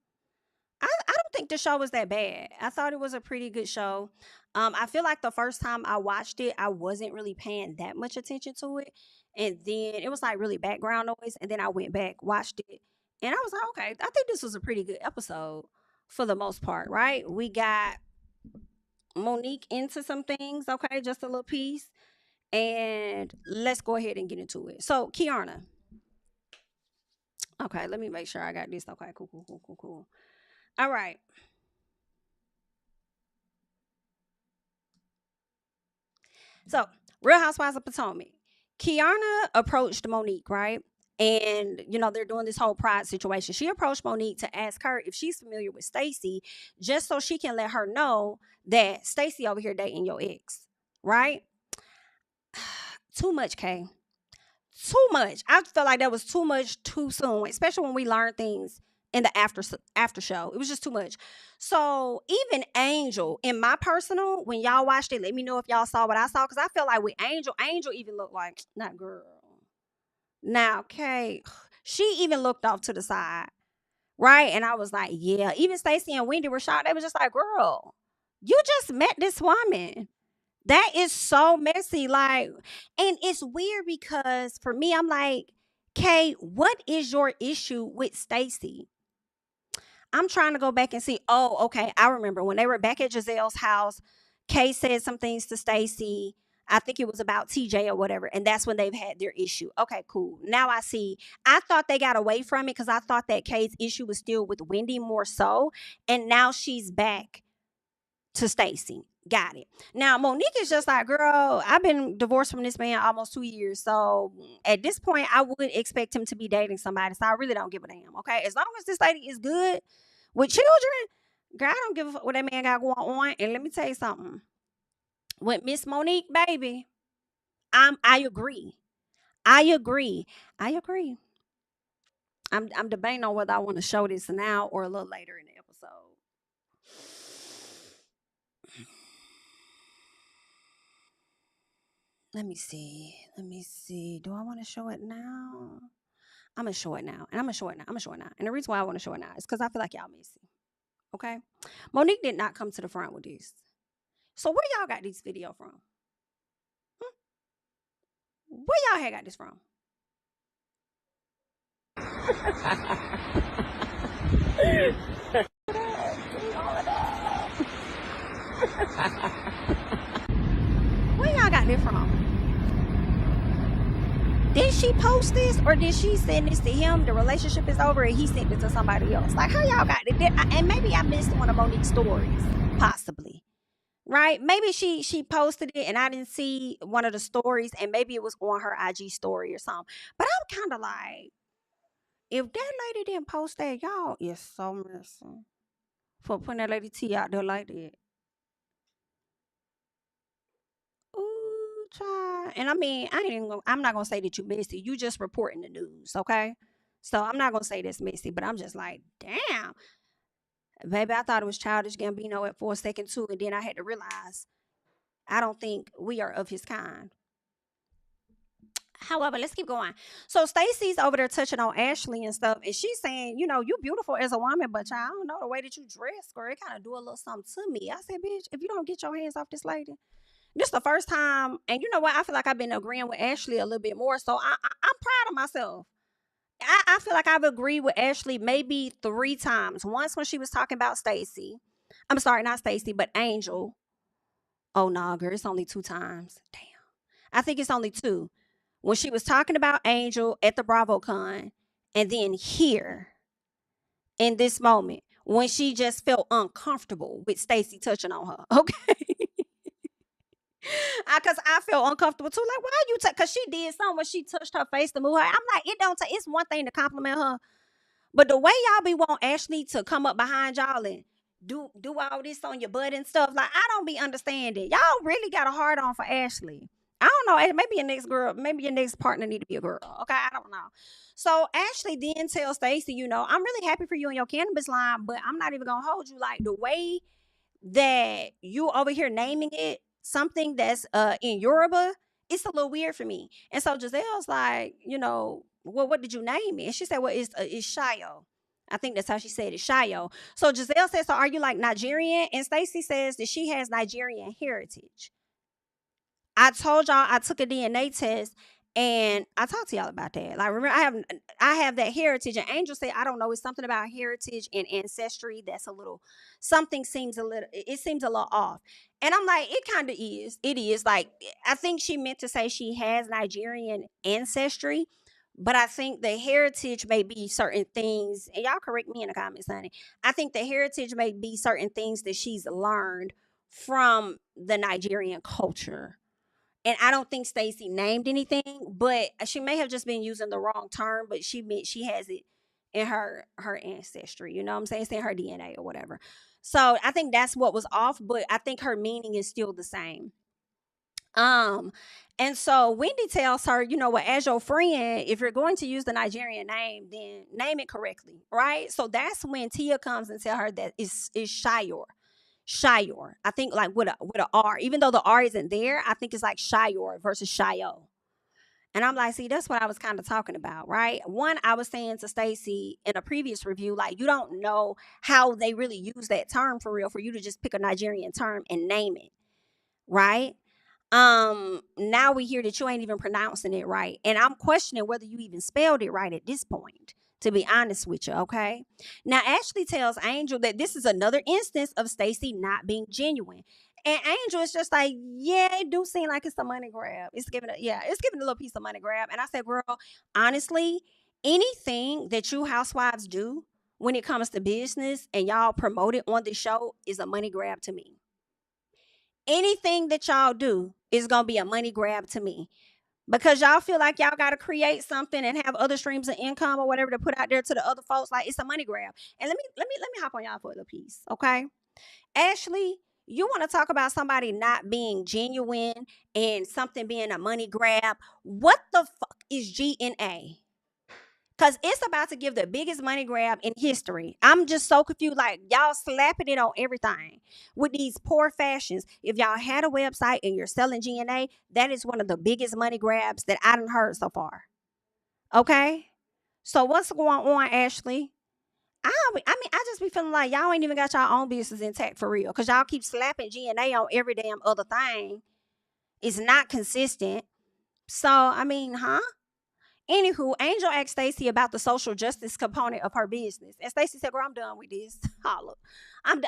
I don't think the show was that bad. I thought it was a pretty good show. I feel like the first time I watched it, I wasn't really paying that much attention to it. And then it was like really background noise. And then I went back, watched it. And I was like, okay, I think this was a pretty good episode for the most part, right? We got Monique into some things, okay? Just a little piece. And let's go ahead and get into it. So, Kiana. Okay, let me make sure I got this. Okay, cool. All right. So, Real Housewives of Potomac. Kiana approached Monique, right? And, you know, they're doing this whole pride situation. She approached Monique to ask her if she's familiar with Stacey, just so she can let her know that Stacey over here dating your ex, right? Too much, Kay. Too much. I felt like that was too much too soon, especially when we learn things in the after show. It was just too much. So even Angel, in my personal, when y'all watched it, let me know if y'all saw what I saw, because I felt like with Angel even looked like, not girl. Now, okay, she even looked off to the side, right? And I was like, yeah. Even Stacey and Wendy were shocked. They was just like, girl, you just met this woman. That is so messy. Like, and it's weird because for me, I'm like, Kay, what is your issue with Stacey? I'm trying to go back and see. Oh, okay. I remember when they were back at Gizelle's house, Kay said some things to Stacey. I think it was about TJ or whatever. And that's when they've had their issue. Okay, cool. Now I see. I thought they got away from it because I thought that Kay's issue was still with Wendy more so. And now she's back to Stacey. Got it. Now, Monique is just like, girl, I've been divorced from this man almost 2 years. So at this point, I would expect him to be dating somebody. So I really don't give a damn. Okay. As long as this lady is good with children, girl, I don't give a fuck what that man got going on. And let me tell you something. With Miss Monique, baby, I agree. I'm debating on whether I want to show this now or a little later in the episode. Let me see. Do I want to show it now? I'm going to show it now. And I'm going to show it now. And the reason why I want to show it now is because I feel like y'all messy. Okay? Monique did not come to the front with this. So where y'all got this video from? Where y'all had got this from? Where y'all got this from? Did she post this or did she send this to him? The relationship is over and he sent it to somebody else. Like, how y'all got it? And maybe I missed one of Monique's stories. Possibly. Right? Maybe she posted it and I didn't see one of the stories and maybe it was on her IG story or something. But I'm kind of like, if that lady didn't post that, y'all is so messy for putting that lady T out there like that. Ooh, child. And I mean, I'm not gonna say that you messy. You just reporting the news, okay? So I'm not gonna say that's messy, but I'm just like, damn. Baby, I thought it was Childish Gambino for a second too, and then I had to realize I don't think we are of his kind. However, let's keep going. So Stacey's over there touching on Ashley and stuff, and she's saying, you know, you beautiful as a woman, but child, I don't know the way that you dress, girl. It kind of do a little something to me. I said, bitch, if you don't get your hands off this lady, this is the first time, and you know what? I feel like I've been agreeing with Ashley a little bit more, so I'm proud of myself. I feel like I've agreed with Ashley maybe 3 times. Once when she was talking about Stacey. I'm sorry, not Stacey, but Angel. Oh, no, girl, it's only 2 times. Damn. I think it's only 2. When she was talking about Angel at the BravoCon, and then here, in this moment, when she just felt uncomfortable with Stacey touching on her. Okay? Because I feel uncomfortable too. Like, why you because she did something when she touched her face to move her. I'm like, it don't take. It's one thing to compliment her, but the way y'all be want Ashley to come up behind y'all and do all this on your butt and stuff, like, I don't be understanding. Y'all really got a hard on for Ashley. I don't know. Maybe your next girl, maybe your next partner need to be a girl. Okay, I don't know. So Ashley then tells Stacey, I'm really happy for you and your cannabis line, but I'm not even gonna hold you. Like, the way that you over here naming it something that's in Yoruba, it's a little weird for me. And so Giselle's like, well, what did you name it? And she said, well, it's Shayo. I think that's how she said it, Shayo. So Gizelle says, so are you like Nigerian? And Stacey says that she has Nigerian heritage. I told y'all I took a DNA test and I talked to y'all about that. Like, remember, I have that heritage. And Angel said, I don't know, it's something about heritage and ancestry that's it seems a little off. And I'm like, it kind of is. It is. Like, I think she meant to say she has Nigerian ancestry, but I think the heritage may be certain things, and y'all correct me in the comments, honey. I think the heritage may be certain things that she's learned from the Nigerian culture. And I don't think Stacey named anything, but she may have just been using the wrong term, but she meant she has it in her ancestry. You know what I'm saying? It's in her DNA or whatever. So I think that's what was off, but I think her meaning is still the same. And so Wendy tells her, as your friend, if you're going to use the Nigerian name, then name it correctly, right? So that's when Tia comes and tell her that it's Shayor. Shayor. I think like with a R, even though the R isn't there, I think it's like Shayor versus Shayo. And I'm like, see, that's what I was kind of talking about, right? One, I was saying to Stacey in a previous review, like, you don't know how they really use that term for real, for you to just pick a Nigerian term and name it, right? Now we hear that you ain't even pronouncing it right. And I'm questioning whether you even spelled it right at this point, to be honest with you, okay? Now, Ashley tells Angel that this is another instance of Stacey not being genuine. And Angel is just like, yeah, it do seem like it's a money grab. It's giving a little piece of money grab. And I said, girl, honestly, anything that you housewives do when it comes to business and y'all promote it on the show is a money grab to me. Anything that y'all do is going to be a money grab to me. Because y'all feel like y'all got to create something and have other streams of income or whatever to put out there to the other folks. Like, it's a money grab. And let me hop on y'all for a little piece, okay? Ashley, you want to talk about somebody not being genuine and something being a money grab? What the fuck is G&A? Because it's about to give the biggest money grab in history. I'm just so confused. Like, y'all slapping it on everything with these poor fashions. If y'all had a website and you're selling G&A, that is one of the biggest money grabs that I done heard so far. Okay? So what's going on, Ashley? I just be feeling like y'all ain't even got y'all own business intact for real. Because y'all keep slapping G&A on every damn other thing. It's not consistent. So, Anywho, Angel asked Stacey about the social justice component of her business. And Stacey said, girl, I'm done with this. Holla. I'm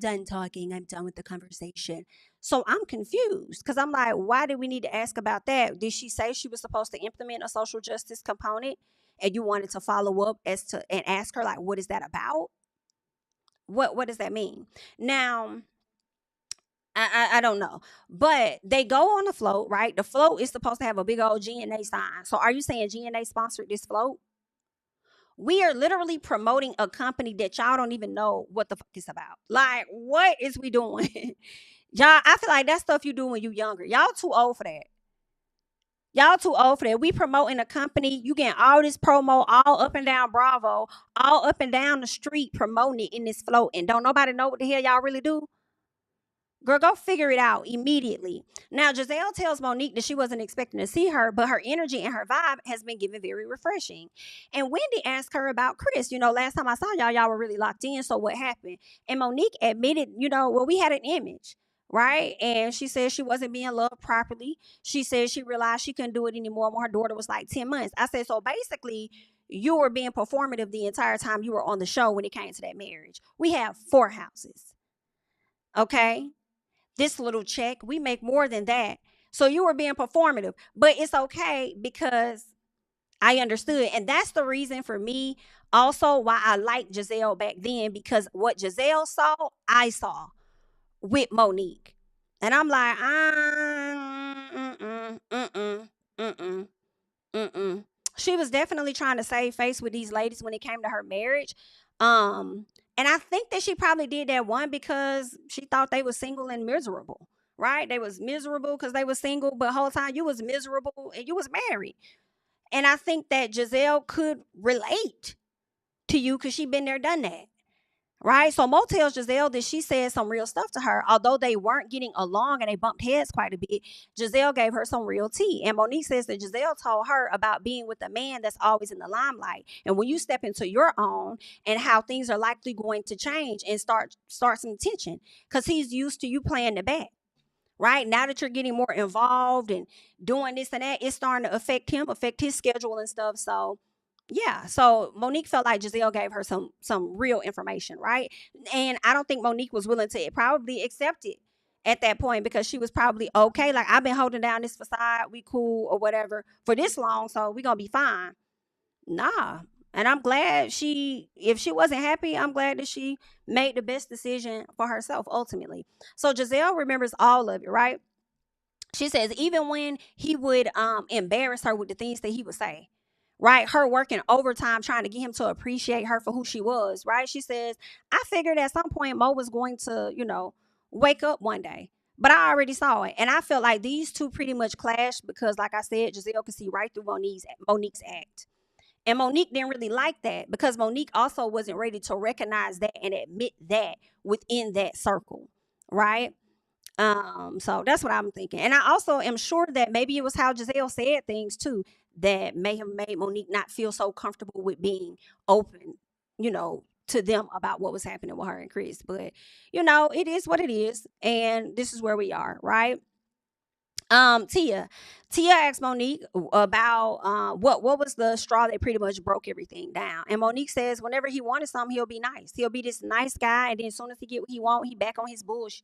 done talking. I'm done with the conversation. So I'm confused because I'm like, why did we need to ask about that? Did she say she was supposed to implement a social justice component and you wanted to follow up and ask her, like, what is that about? What does that mean? Now, I don't know. But they go on the float, right? The float is supposed to have a big old G&A sign. So are you saying G&A sponsored this float? We are literally promoting a company that y'all don't even know what the fuck it's about. Like, what is we doing? Y'all, I feel like that's stuff you do when you younger. Y'all too old for that. Y'all too old for that. We promoting a company. You getting all this promo all up and down Bravo, all up and down the street promoting it in this float. And don't nobody know what the hell y'all really do? Girl, go figure it out immediately. Now, Gizelle tells Monique that she wasn't expecting to see her, but her energy and her vibe has been given very refreshing. And Wendy asked her about Chris. Last time I saw y'all were really locked in. So what happened? And Monique admitted, we had an image, right? And she said she wasn't being loved properly. She said she realized she couldn't do it anymore when her daughter was like 10 months. I said, so basically, you were being performative the entire time you were on the show when it came to that marriage. We have 4 houses. Okay? This little check, we make more than that. So you were being performative, but it's okay because I understood. And that's the reason for me also why I liked Gizelle back then, because what Gizelle saw, I saw with Monique. And I'm like, mm-mm, mm-mm, mm-mm, mm-mm. She was definitely trying to save face with these ladies when it came to her marriage. And I think that she probably did that one because she thought they were single and miserable, right? They was miserable because they were single, but whole time you was miserable and you was married. And I think that Gizelle could relate to you because she been there, done that. Right? So Mo tells Gizelle that she said some real stuff to her. Although they weren't getting along and they bumped heads quite a bit, Gizelle gave her some real tea. And Monique says that Gizelle told her about being with a man that's always in the limelight. And when you step into your own and how things are likely going to change and start some tension because he's used to you playing the back. Right? Now that you're getting more involved and doing this and that, it's starting to affect him, affect his schedule and stuff. So yeah, so Monique felt like Gizelle gave her some real information, right? And I don't think Monique was willing to probably accept it at that point because she was probably okay. Like, I've been holding down this facade, we cool or whatever for this long, so we gonna be fine. Nah. And I'm glad if she wasn't happy, I'm glad that she made the best decision for herself ultimately. So Gizelle remembers all of it, right? She says even when he would embarrass her with the things that he would say, right? Her working overtime trying to get him to appreciate her for who she was, right? She says, I figured at some point Mo was going to, wake up one day. But I already saw it. And I felt like these two pretty much clashed because, like I said, Gizelle could see right through Monique's act. And Monique didn't really like that because Monique also wasn't ready to recognize that and admit that within that circle, right? So that's what I'm thinking. And I also am sure that maybe it was how Gizelle said things too that may have made Monique not feel so comfortable with being open, to them about what was happening with her and Chris. But, it is what it is. And this is where we are, right? Tia asked Monique about what was the straw that pretty much broke everything down. And Monique says whenever he wanted something, he'll be nice. He'll be this nice guy, and then as soon as he get what he want, he back on his bullshit.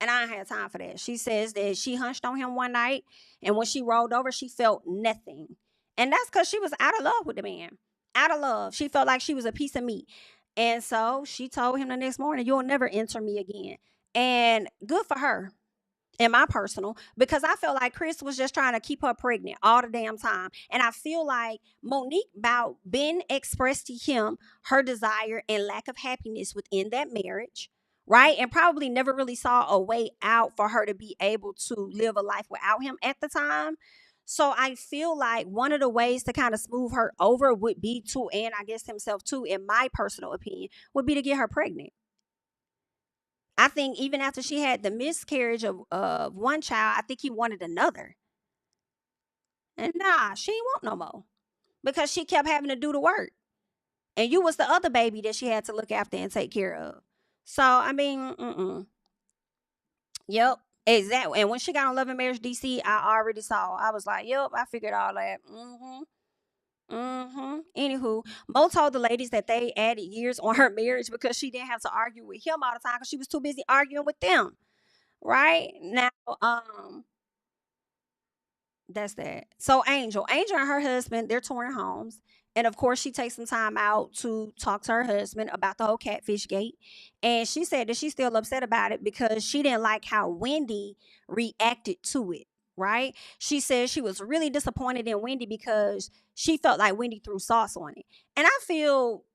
And I ain't had time for that. She says that she hunched on him one night, and when she rolled over, she felt nothing. And that's because she was out of love with the man. Out of love. She felt like she was a piece of meat. And so she told him the next morning, you'll never enter me again. And good for her. In my personal, because I feel like Chris was just trying to keep her pregnant all the damn time. And I feel like Monique about Ben expressed to him her desire and lack of happiness within that marriage, right? And probably never really saw a way out for her to be able to live a life without him at the time. So I feel like one of the ways to kind of smooth her over would be to, and I guess himself too, in my personal opinion, would be to get her pregnant. I think even after she had the miscarriage of one child, I think he wanted another. And nah, she ain't want no more. Because she kept having to do the work. And you was the other baby that she had to look after and take care of. So, I mean, Yep, exactly. And when she got on Love and Marriage DC, I already saw. I was like, yep, I figured all that. Anywho, Mo told the ladies that they added years on her marriage because she didn't have to argue with him all the time because she was too busy arguing with them. Right now, that's that. So Angel and her husband, they're touring homes. And of course, she takes some time out to talk to her husband about the whole catfish gate. And she said that she's still upset about it because she didn't like how Wendy reacted to it. Right? She said she was really disappointed in Wendy because she felt like Wendy threw sauce on it. And I feel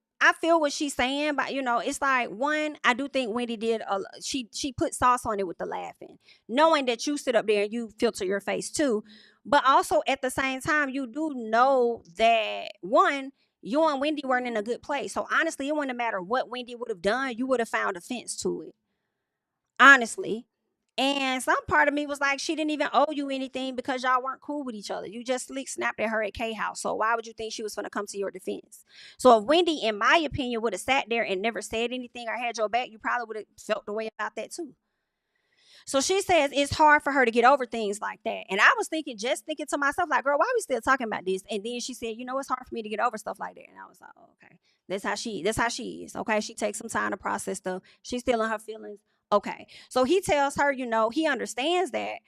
what she's saying, but it's like, one, I do think Wendy did she put sauce on it with the laughing, knowing that you sit up there and you filter your face too. But also at the same time, you do know that, one, you and Wendy weren't in a good place. So honestly, it wouldn't matter what Wendy would have done, you would have found offense to it. Honestly. And some part of me was like, she didn't even owe you anything because y'all weren't cool with each other. You just slick snapped at her at K House. So why would you think she was going to come to your defense? So if Wendy, in my opinion, would have sat there and never said anything or had your back, you probably would have felt the way about that too. So she says it's hard for her to get over things like that. And I was thinking to myself, like, girl, why are we still talking about this? And then she said, it's hard for me to get over stuff like that. And I was like, oh, okay. That's how she is. Okay. She takes some time to process stuff. She's still in her feelings. Okay. So he tells her, he understands that,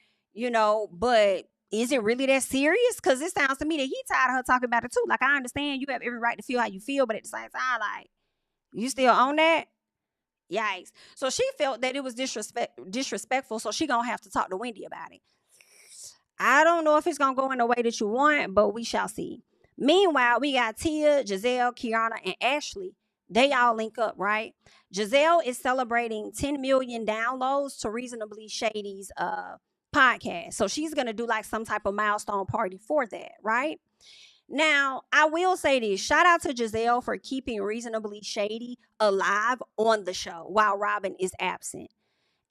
but is it really that serious? Because it sounds to me that he tired of her talking about it too. Like, I understand you have every right to feel how you feel, but at the same time, like, you still own that? Yikes. So she felt that it was disrespectful, so she gonna have to talk to Wendy about it. I don't know if it's gonna go in the way that you want, but we shall see. Meanwhile, we got Tia, Gizelle, Kiana, and Ashley. They all link up, right? Gizelle is celebrating 10 million downloads to Reasonably Shady's podcast. So she's gonna do like some type of milestone party for that, right? Now, I will say this. Shout out to Gizelle for keeping Reasonably Shady alive on the show while Robyn is absent.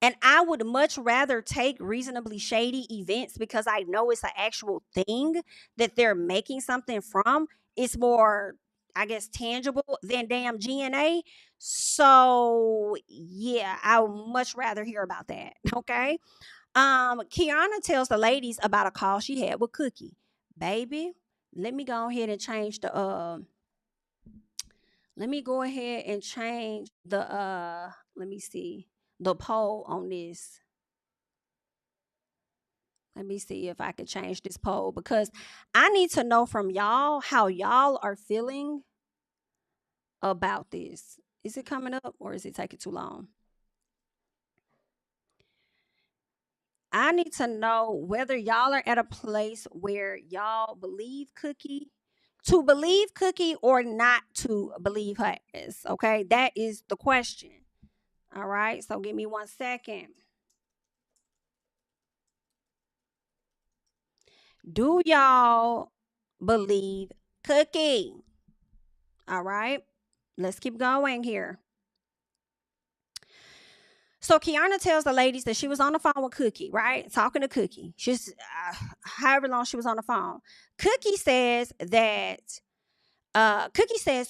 And I would much rather take Reasonably Shady events because I know it's an actual thing that they're making something from. It's more, I guess, tangible than damn GNA. So, yeah, I would much rather hear about that, okay? Kiana tells the ladies about a call she had with Cookie. Baby, let me go ahead and change the let me see the poll on this. Let me see if I can change this poll because I need to know from y'all how y'all are feeling about this. Is it coming up or is it taking too long? I need to know whether y'all are at a place where y'all believe Cookie, to believe Cookie or not to believe her. Okay, that is the question. All right, so give me 1 second. Do y'all believe Cookie? All right, let's keep going here. So Kiana tells the ladies that she was on the phone with Cookie, right? Talking to Cookie. She's however long she was on the phone. Cookie says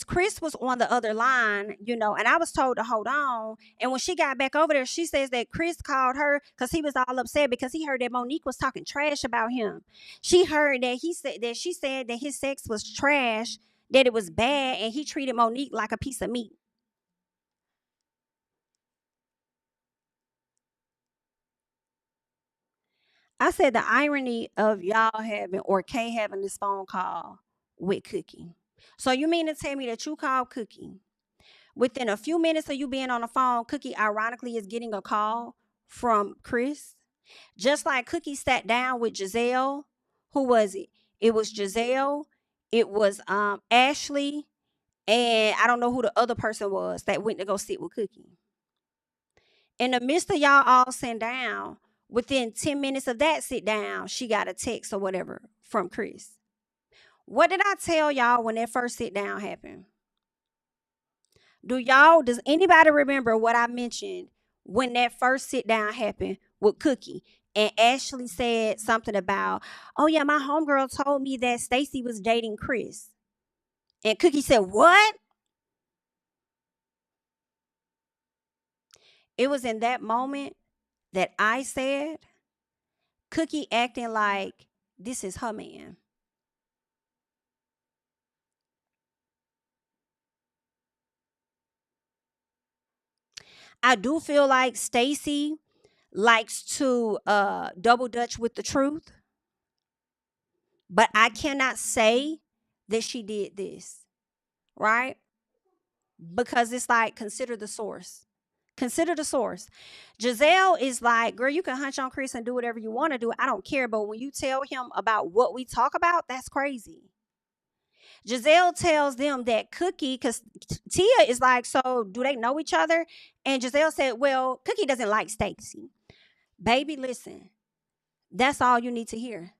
Chris was on the other line, and I was told to hold on. And when she got back over there, she says that Chris called her because he was all upset because he heard that Monique was talking trash about him. She heard that she said that his sex was trash, that it was bad, and he treated Monique like a piece of meat. I said the irony of y'all having or Kay having this phone call with Cookie. So you mean to tell me that you called Cookie? Within a few minutes of you being on the phone, Cookie ironically is getting a call from Chris. Just like Cookie sat down with Gizelle. Who was it? It was Gizelle. It was Ashley. And I don't know who the other person was that went to go sit with Cookie. In the midst of y'all all sitting down, within 10 minutes of that sit down, she got a text or whatever from Chris. What did I tell y'all when that first sit down happened? Does anybody remember what I mentioned when that first sit down happened with Cookie? And Ashley said something about, oh yeah, my homegirl told me that Stacy was dating Chris. And Cookie said, what? It was in that moment that I said, Cookie acting like this is her man. I do feel like Stacy likes to double dutch with the truth, but I cannot say that she did this, right? Because it's like, consider the source. Consider the source. Gizelle is like, girl, you can hunch on Chris and do whatever you want to do. I don't care. But when you tell him about what we talk about, that's crazy. Gizelle tells them that Cookie, because Tia is like, so do they know each other? And Gizelle said, well, Cookie doesn't like Stacy. Baby, listen, that's all you need to hear.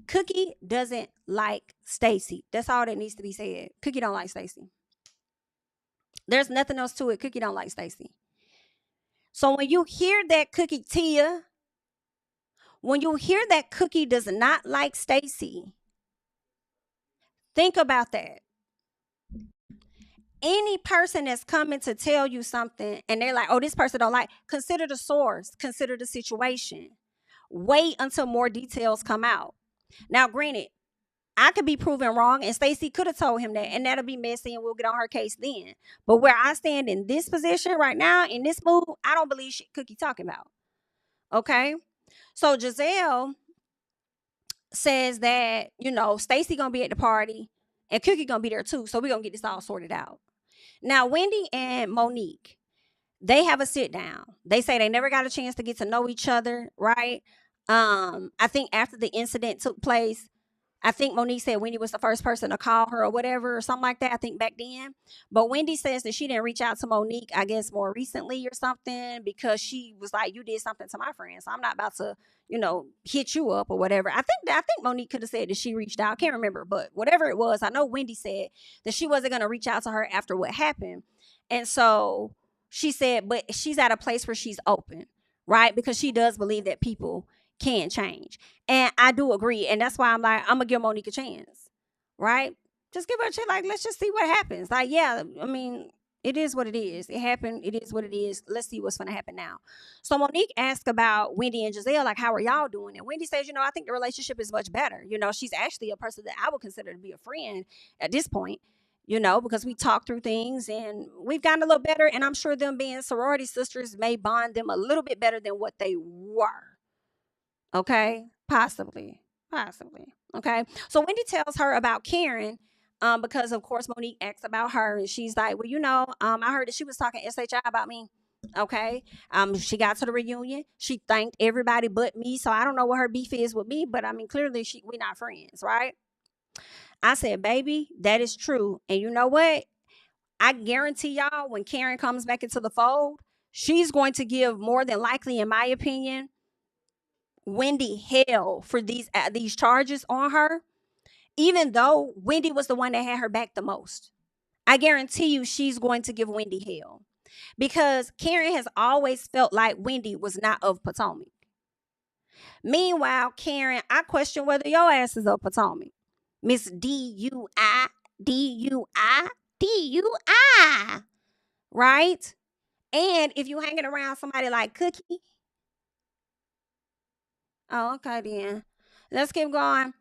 Cookie doesn't like Stacy. That's all that needs to be said. Cookie don't like Stacy. There's nothing else to it. Cookie don't like Stacy. So when you hear that Cookie, Tia, when you hear that Cookie does not like Stacy, think about that. Any person that's coming to tell you something and they're like, oh, this person don't like, consider the source, consider the situation. Wait until more details come out. Now, granted, I could be proven wrong and Stacy could have told him that, and that'll be messy and we'll get on her case then. But where I stand in this position right now, in this move, I don't believe shit Cookie talking about. Okay? So Gizelle says that, Stacy gonna be at the party and Cookie gonna be there too. So we're gonna get this all sorted out. Now, Wendy and Monique, They have a sit down. They say they never got a chance to get to know each other, right? I think after the incident took place, I think Monique said Wendy was the first person to call her or whatever or something like that, I think back then. But Wendy says that she didn't reach out to Monique, I guess, more recently or something, because she was like, you did something to my friend, so I'm not about to, hit you up or whatever. I think Monique could have said that she reached out. I can't remember, but whatever it was, I know Wendy said that she wasn't going to reach out to her after what happened. And so she said, but she's at a place where she's open, right? Because she does believe that people can change. And I do agree. And that's why I'm like, I'm going to give Monique a chance, right? Just give her a chance. Like, let's just see what happens. Like, yeah, I mean, it is what it is. It happened. It is what it is. Let's see what's going to happen now. So Monique asked about Wendy and Gizelle, like, how are y'all doing? And Wendy says, I think the relationship is much better. She's actually a person that I would consider to be a friend at this point, because we talk through things and we've gotten a little better. And I'm sure them being sorority sisters may bond them a little bit better than what they were. Okay, possibly. Okay, so Wendy tells her about Karen, because of course Monique asks about her, and she's like, well, I heard that she was talking SHI about me. Okay, she got to the reunion, she thanked everybody but me, so I don't know what her beef is with me, but I mean, clearly we're not friends, right? I said, baby, that is true, and you know what? I guarantee y'all, when Karen comes back into the fold, she's going to give, more than likely, in my opinion, Wendy hell for these charges on her, even though Wendy was the one that had her back the most. I guarantee you she's going to give Wendy hell, because Karen has always felt like Wendy was not of Potomac. Meanwhile, Karen, I question whether your ass is of Potomac. Miss D-U-I, right? And if you hanging around somebody like Cookie, oh, okay then. Let's keep going.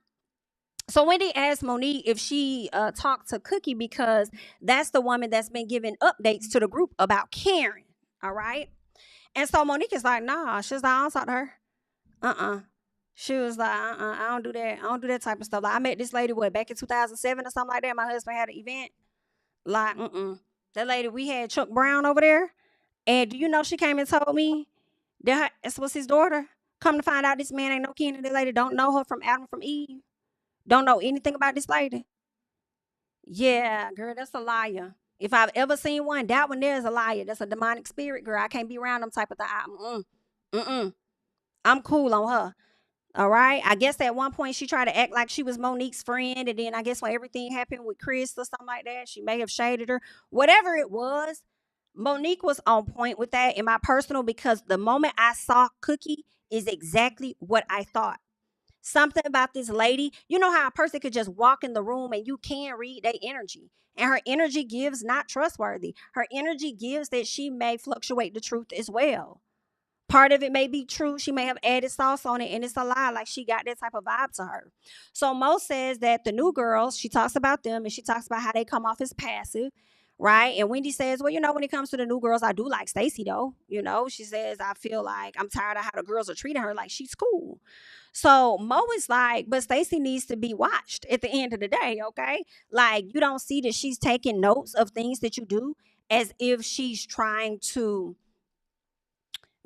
So Wendy asked Monique if she talked to Cookie, because that's the woman that's been giving updates to the group about Karen. All right. And so Monique is like, nah. She's like, I don't talk to her. She was like, I don't do that. I don't do that type of stuff. Like, I met this lady, back in 2007 or something like that. My husband had an event. Like, that lady, we had Chuck Brown over there. And do you know she came and told me that this was his daughter? Come to find out, this man ain't no kin to this lady. Don't know her from Adam from Eve. Don't know anything about this lady. Yeah, girl, that's a liar. If I've ever seen one, that one there is a liar. That's a demonic spirit, girl. I can't be around them type of thing. I'm cool on her. All right. I guess at one point she tried to act like she was Monique's friend. And then I guess when everything happened with Chris or something like that, she may have shaded her. Whatever it was, Monique was on point with that, in my personal, because the moment I saw Cookie is exactly what I thought. Something about this lady, you know how a person could just walk in the room and you can't read their energy. And her energy gives not trustworthy. Her energy gives that she may fluctuate the truth as well. Part of it may be true. She may have added sauce on it, and it's a lie. Like, she got that type of vibe to her. So Mo says that the new girls, she talks about them, and she talks about how they come off as passive, right? And Wendy says, well, when it comes to the new girls, I do like Stacey, though. She says, I feel like I'm tired of how the girls are treating her. Like, she's cool. So Mo is like, but Stacey needs to be watched at the end of the day, okay? Like, you don't see that she's taking notes of things that you do as if she's trying to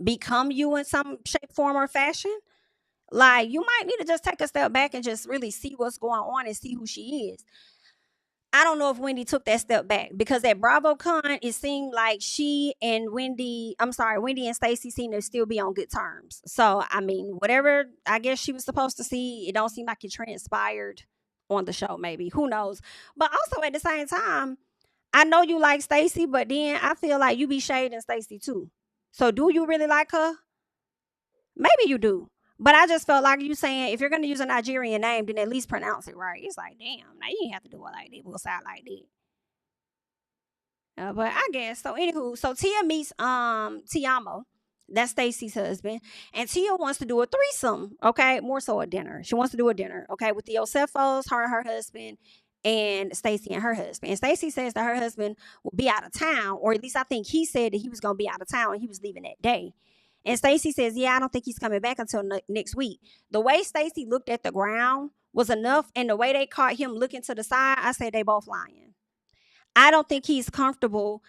become you in some shape, form, or fashion. Like, you might need to just take a step back and just really see what's going on and see who she is. I don't know if Wendy took that step back, because at BravoCon, it seemed like Wendy and Stacey seem to still be on good terms. So, I mean, whatever I guess she was supposed to see, it don't seem like it transpired on the show, maybe. Who knows? But also at the same time, I know you like Stacey, but then I feel like you be shading Stacey too. So do you really like her? Maybe you do. But I just felt like you saying, if you're going to use a Nigerian name, then at least pronounce it right. It's like, damn, now you didn't have to do it like that. We'll sound like that. But I guess. So anywho, so Tia meets Tiamo. That's Stacey's husband. And Tia wants to do a threesome, okay? More so a dinner. She wants to do a dinner, okay, with the Osefos, her and her husband, and Stacey and her husband. And Stacey says that her husband will be out of town, or at least I think he said that he was going to be out of town and he was leaving that day. And Stacey says, yeah, I don't think he's coming back until next week. The way Stacey looked at the ground was enough, and the way they caught him looking to the side, I said they both lying. I don't think he's comfortable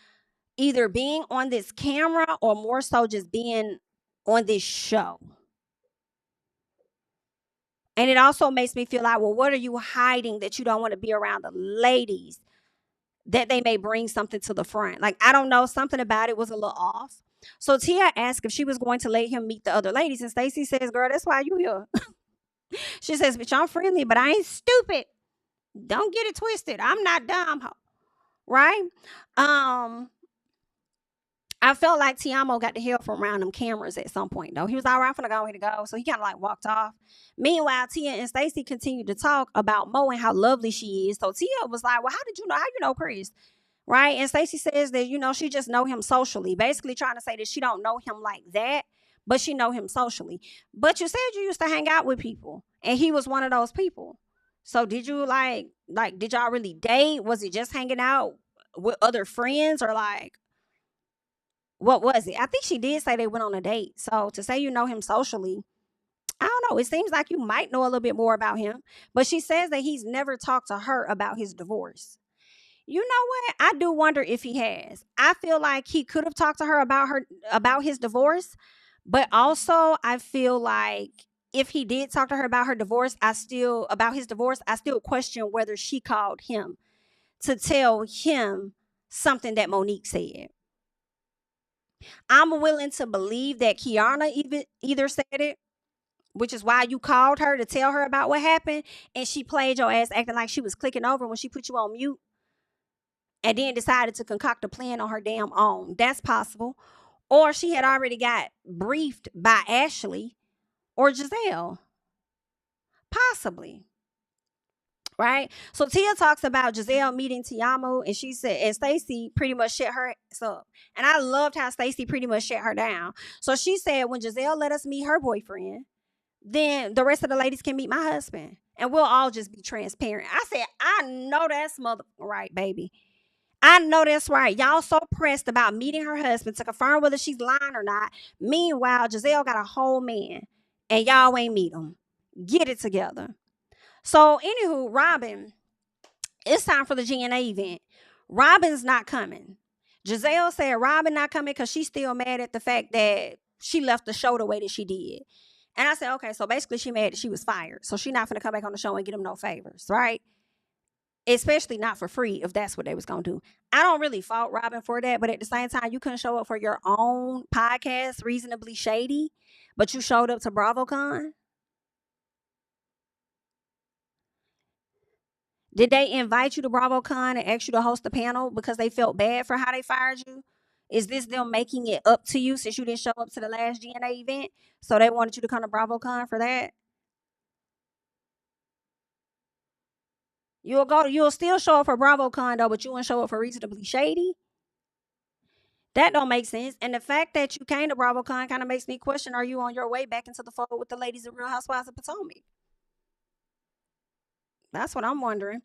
either being on this camera or more so just being on this show. And it also makes me feel like, well, what are you hiding that you don't want to be around the ladies, that they may bring something to the front? Like, I don't know, something about it was a little off. So Tia asked if she was going to let him meet the other ladies, and Stacey says, girl, that's why you here. She says, bitch, I'm friendly, but I ain't stupid. Don't get it twisted. I'm not dumb, right? I felt like Tiamo got the hell from around them cameras at some point, though. He was all right, I'm finna go, here to go. So he kind of like walked off. Meanwhile, Tia and Stacey continued to talk about Mo and how lovely she is. So Tia was like, well, how did you know? How you know Chris? Right? And Stacey says that, you know, she just know him socially. Basically trying to say that she don't know him like that, but she know him socially. But you said you used to hang out with people, and he was one of those people. So did you like did y'all really date? Was it just hanging out with other friends, or like, what was it? I think she did say they went on a date. So to say you know him socially, I don't know. It seems like you might know a little bit more about him. But she says that he's never talked to her about his divorce. You know what? I do wonder if he has. I feel like he could have talked to her about his divorce. But also, I feel like if he did talk to her about his divorce, I still question whether she called him to tell him something that Monique said. I'm willing to believe that Kiana either said it, which is why you called her to tell her about what happened, and she played your ass acting like she was clicking over when she put you on mute, and then decided to concoct a plan on her damn own. That's possible. Or she had already got briefed by Ashley or Gizelle. Possibly. Right? So Tia talks about Gizelle meeting Tiamo, and she said, and Stacey pretty much shut her ass up. And I loved how Stacey pretty much shut her down. So she said, when Gizelle let us meet her boyfriend, then the rest of the ladies can meet my husband, and we'll all just be transparent. I said, I know that's right, baby. I know that's right. Y'all so pressed about meeting her husband to confirm whether she's lying or not. Meanwhile, Gizelle got a whole man, and y'all ain't meet him. Get it together. So, anywho, Robyn, it's time for the GNA event. Robyn's not coming. Gizelle said Robyn not coming because she's still mad at the fact that she left the show the way that she did. And I said, okay, so basically she mad that she was fired. So she's not going to come back on the show and get them no favors, right? Especially not for free, if that's what they was going to do. I don't really fault Robyn for that, but at the same time, you couldn't show up for your own podcast, Reasonably Shady, but you showed up to BravoCon. Did they invite you to BravoCon and ask you to host the panel because they felt bad for how they fired you? Is this them making it up to you since you didn't show up to the last GNA event? So they wanted you to come to BravoCon for that? You'll still show up for BravoCon though, but you won't show up for Reasonably Shady? That don't make sense. And the fact that you came to BravoCon kind of makes me question, are you on your way back into the fold with the ladies of Real Housewives of Potomac? That's what I'm wondering.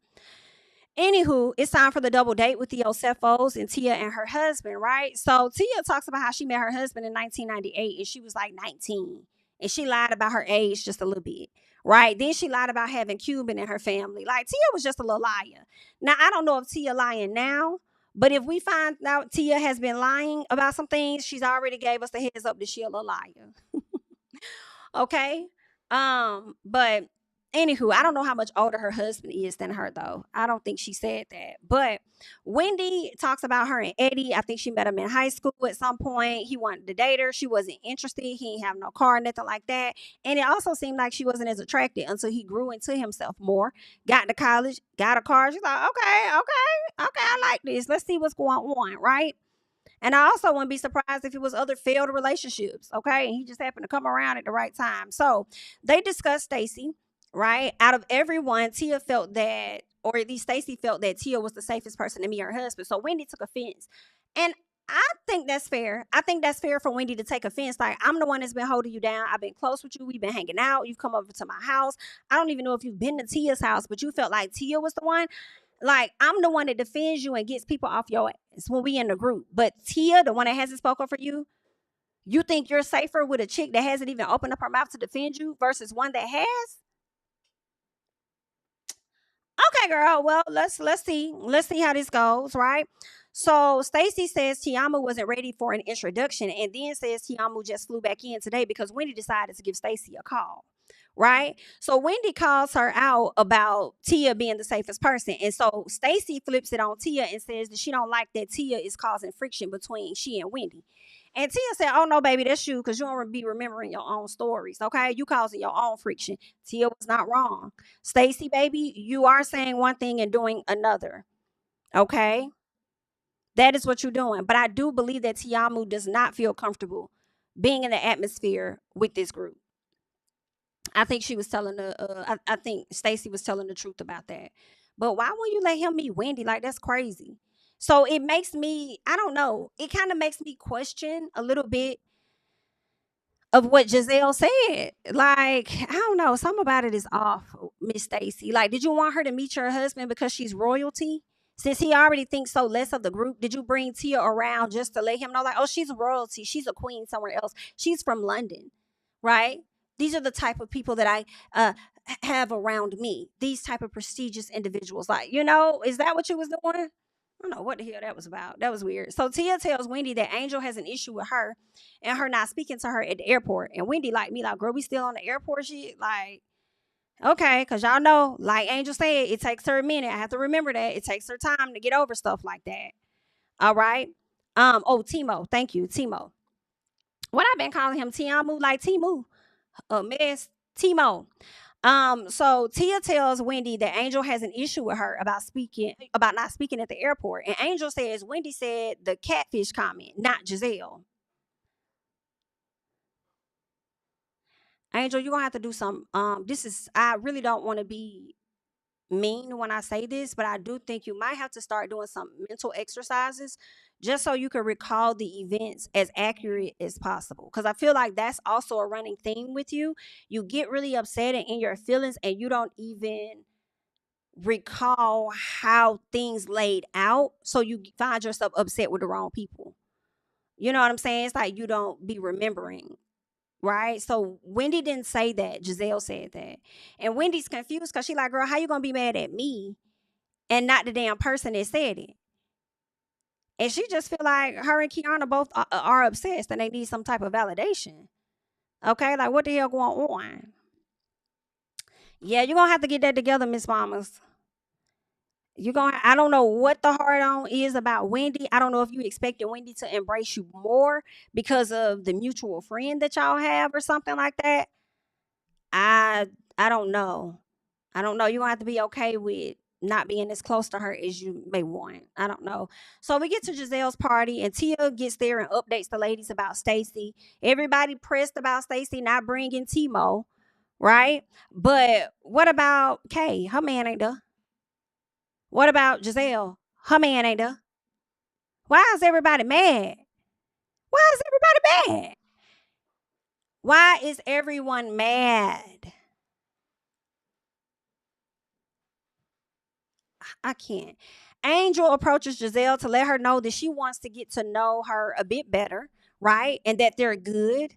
Anywho, it's time for the double date with the Osefos and Tia and her husband, right? So Tia talks about how she met her husband in 1998 and she was like 19. And she lied about her age just a little bit, right? Then she lied about having Cuban in her family. Like, Tia was just a little liar. Now, I don't know if Tia lying now, but if we find out Tia has been lying about some things, she's already gave us the heads up that she a little liar. Okay? But anywho, I don't know how much older her husband is than her, though. I don't think she said that. But Wendy talks about her and Eady. I think she met him in high school at some point. He wanted to date her. She wasn't interested. He didn't have no car, nothing like that. And it also seemed like she wasn't as attracted until he grew into himself more. Got to college, got a car. She's like, okay, I like this. Let's see what's going on, right? And I also wouldn't be surprised if it was other failed relationships, okay? And he just happened to come around at the right time. So they discussed Stacey. Right? Out of everyone, Tia felt that, or at least Stacey felt that Tia was the safest person to meet her husband. So Wendy took offense. And I think that's fair. I think that's fair for Wendy to take offense. Like, I'm the one that's been holding you down. I've been close with you. We've been hanging out. You've come over to my house. I don't even know if you've been to Tia's house, but you felt like Tia was the one. Like, I'm the one that defends you and gets people off your ass when we in the group. But Tia, the one that hasn't spoken for you, you think you're safer with a chick that hasn't even opened up her mouth to defend you versus one that has? Okay, girl. Well, let's see how this goes, right? So Stacey says Tiamu wasn't ready for an introduction, and then says Tiamu just flew back in today because Wendy decided to give Stacey a call. Right? So Wendy calls her out about Tia being the safest person. And so Stacey flips it on Tia and says that she don't like that Tia is causing friction between she and Wendy. And Tia said, oh, no, baby, that's you, because you don't be remembering your own stories, okay? You causing your own friction. Tia was not wrong. Stacey, baby, you are saying one thing and doing another, okay? That is what you're doing. But I do believe that Tiamu does not feel comfortable being in the atmosphere with this group. I think she was telling I think Stacey was telling the truth about that. But why won't you let him meet Wendy? Like, that's crazy. So it makes me, I don't know, it kind of makes me question a little bit of what Gizelle said. Like, I don't know, something about it is off, Miss Stacey. Like, did you want her to meet your husband because she's royalty? Since he already thinks so less of the group, did you bring Tia around just to let him know, like, oh, she's royalty, she's a queen somewhere else, she's from London, right? These are the type of people that I have around me. These type of prestigious individuals. Like, you know, is that what you was doing? I don't know what the hell that was about. That was weird. So Tia tells Wendy that Angel has an issue with her and her not speaking to her at the airport. And Wendy like me, like, girl, we still on the airport shit? Like, okay, because y'all know, like Angel said, it takes her a minute. I have to remember that. It takes her time to get over stuff like that. All right. Oh, Timo. Thank you, Timo. What I've been calling him, Tiamu, like Timu. Miss Timo. So Tia tells Wendy that Angel has an issue with her about not speaking at the airport. And Angel says Wendy said the catfish comment, not Gizelle. Angel, you're gonna have to do some I really don't want to be mean when I say this, but I do think you might have to start doing some mental exercises just so you can recall the events as accurate as possible. Because I feel like that's also a running theme with you. You get really upset and in your feelings and you don't even recall how things laid out. So you find yourself upset with the wrong people. You know what I'm saying? It's like you don't be remembering. Right? So Wendy didn't say that. Gizelle said that. And Wendy's confused because she's like, girl, how you going to be mad at me and not the damn person that said it? And she just feel like her and Kiana both are obsessed and they need some type of validation. Okay? Like, what the hell going on? Yeah, you're going to have to get that together, Miss Mamas. I don't know what the hard on is about Wendy. I don't know if you expected Wendy to embrace you more because of the mutual friend that y'all have or something like that. I don't know. You're going to have to be okay with not being as close to her as you may want. I don't know. So we get to Gizelle's party and Tia gets there and updates the ladies about Stacey. Everybody pressed about Stacey not bringing Timo, right? But what about Kay? Her man ain't there. What about Gizelle? Her man ain't there. Why is everybody mad? Why is everybody mad? Why is everyone mad? I can't. Angel approaches Gizelle to let her know that she wants to get to know her a bit better, right? And that they're good.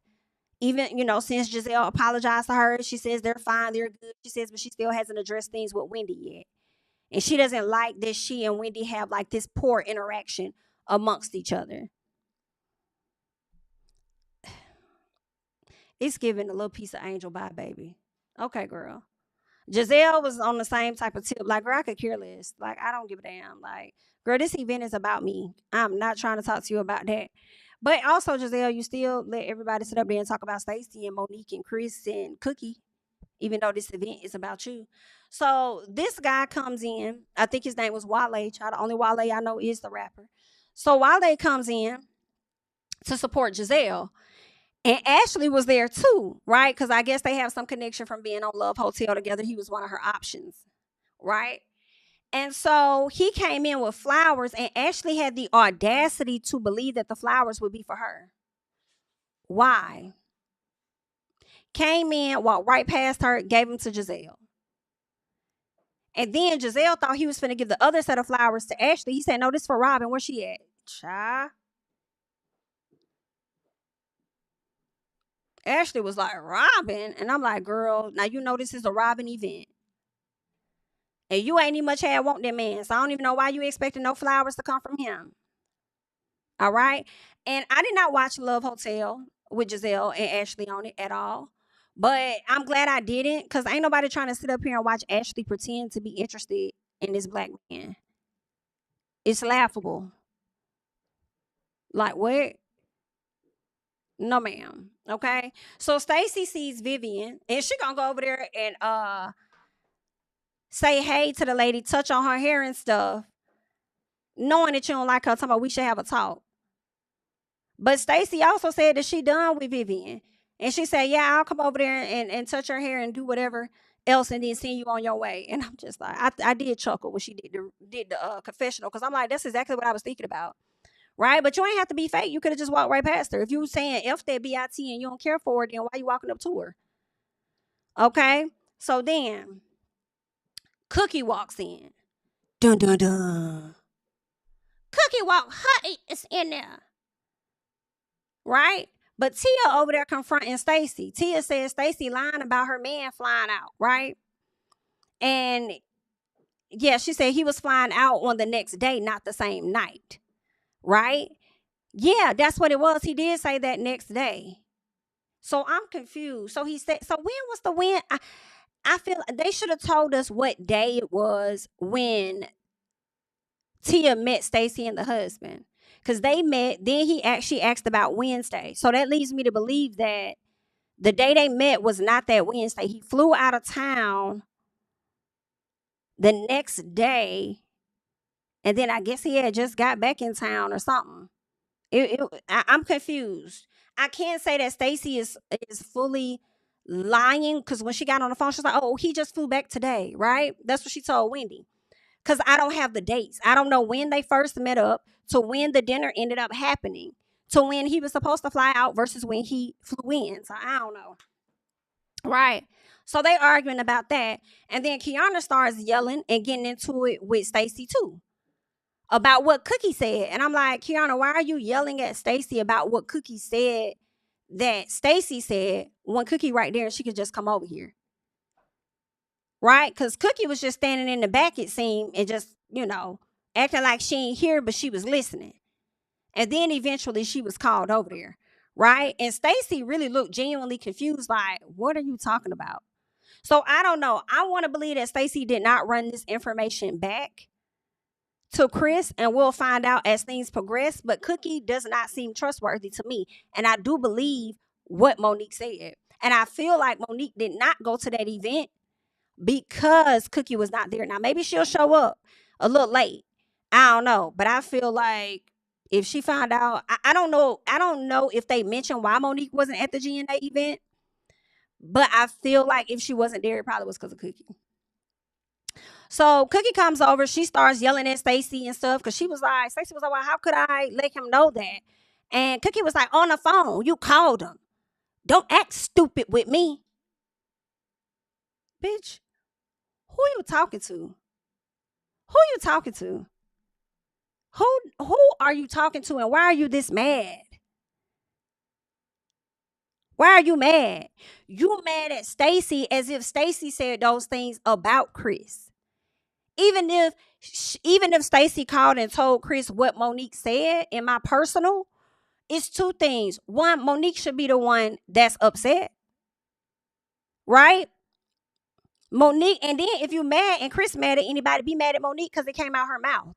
Even, since Gizelle apologized to her, she says they're fine, they're good. She says, but she still hasn't addressed things with Wendy yet. And she doesn't like that she and Wendy have like this poor interaction amongst each other. It's giving a little piece of Angel bye, baby. Okay, girl. Gizelle was on the same type of tip. Like, girl, I could care less. Like, I don't give a damn. Like, girl, this event is about me. I'm not trying to talk to you about that. But also, Gizelle, you still let everybody sit up there and talk about Stacey and Monique and Chris and Cookie, even though this event is about you. So this guy comes in. I think his name was Wale. The only Wale I know is the rapper. So Wale comes in to support Gizelle. And Ashley was there too, right? Because I guess they have some connection from being on Love Hotel together. He was one of her options, right? And so he came in with flowers, and Ashley had the audacity to believe that the flowers would be for her. Why? Came in, walked right past her, gave them to Gizelle. And then Gizelle thought he was finna give the other set of flowers to Ashley. He said, no, this is for Robyn. Where she at? Child. Ashley was like, Robyn? And I'm like, girl, now you know this is a Robyn event. And you ain't even much had want that man. So I don't even know why you expecting no flowers to come from him. All right. And I did not watch Love Hotel with Gizelle and Ashley on it at all. But I'm glad I didn't, because ain't nobody trying to sit up here and watch Ashley pretend to be interested in this black man. It's laughable. Like, what? No, ma'am. Okay. So Stacey sees Vivian, and she gonna go over there and say hey to the lady, touch on her hair and stuff, knowing that you don't like her, talking about we should have a talk. But Stacey also said that she done with Vivian. And she said, yeah, I'll come over there and touch her hair and do whatever else and then send you on your way. And I'm just like, I did chuckle when she did the confessional, because I'm like, that's exactly what I was thinking about. Right? But you ain't have to be fake. You could have just walked right past her. If you were saying F that BIT and you don't care for her, then why you walking up to her? Okay? So then, Cookie walks in. Dun, dun, dun. Cookie walk, her is in there. Right? But Tia over there confronting Stacey. Tia says Stacey lying about her man flying out, right? And yeah, she said he was flying out on the next day, not the same night, right? Yeah, that's what it was. He did say that next day. So I'm confused. So he said, so when was the when? I feel they should have told us what day it was when Tia met Stacey and the husband. Because they met, then she asked about Wednesday. So that leads me to believe that the day they met was not that Wednesday. He flew out of town the next day, and then I guess he had just got back in town or something. I'm confused. I can't say that Stacey is fully lying, because when she got on the phone, she was like, oh, he just flew back today, right? That's what she told Wendy. Because I don't have the dates. I don't know when they first met up to when the dinner ended up happening to when he was supposed to fly out versus when he flew in. So I don't know. Right. So they arguing about that. And then Kiana starts yelling and getting into it with Stacey too about what Cookie said. And I'm like, Kiana, why are you yelling at Stacey about what Cookie said that Stacey said when Cookie right there and she could just come over here? Right? Because Cookie was just standing in the back, it seemed, and just, acting like she ain't here, but she was listening. And then eventually she was called over there. Right? And Stacey really looked genuinely confused, like, what are you talking about? So I don't know. I want to believe that Stacey did not run this information back to Chris, and we'll find out as things progress. But Cookie does not seem trustworthy to me. And I do believe what Monique said. And I feel like Monique did not go to that event because Cookie was not there. Now, maybe she'll show up a little late. I don't know. But I feel like if she found out, I don't know. I don't know if they mentioned why Monique wasn't at the GNA event. But I feel like if she wasn't there, it probably was because of Cookie. So Cookie comes over. She starts yelling at Stacey and stuff, because Stacey was like, well, how could I let him know that? And Cookie was like, on the phone. You called him. Don't act stupid with me. Bitch, who you talking to? Who you talking to? Who are you talking to, and why are you this mad? Why are you mad? You mad at Stacey as if Stacey said those things about Chris. Even if Stacey called and told Chris what Monique said in my personal, it's two things. One, Monique should be the one that's upset. Right? Monique, and then if you mad and Chris mad at anybody, be mad at Monique because it came out her mouth.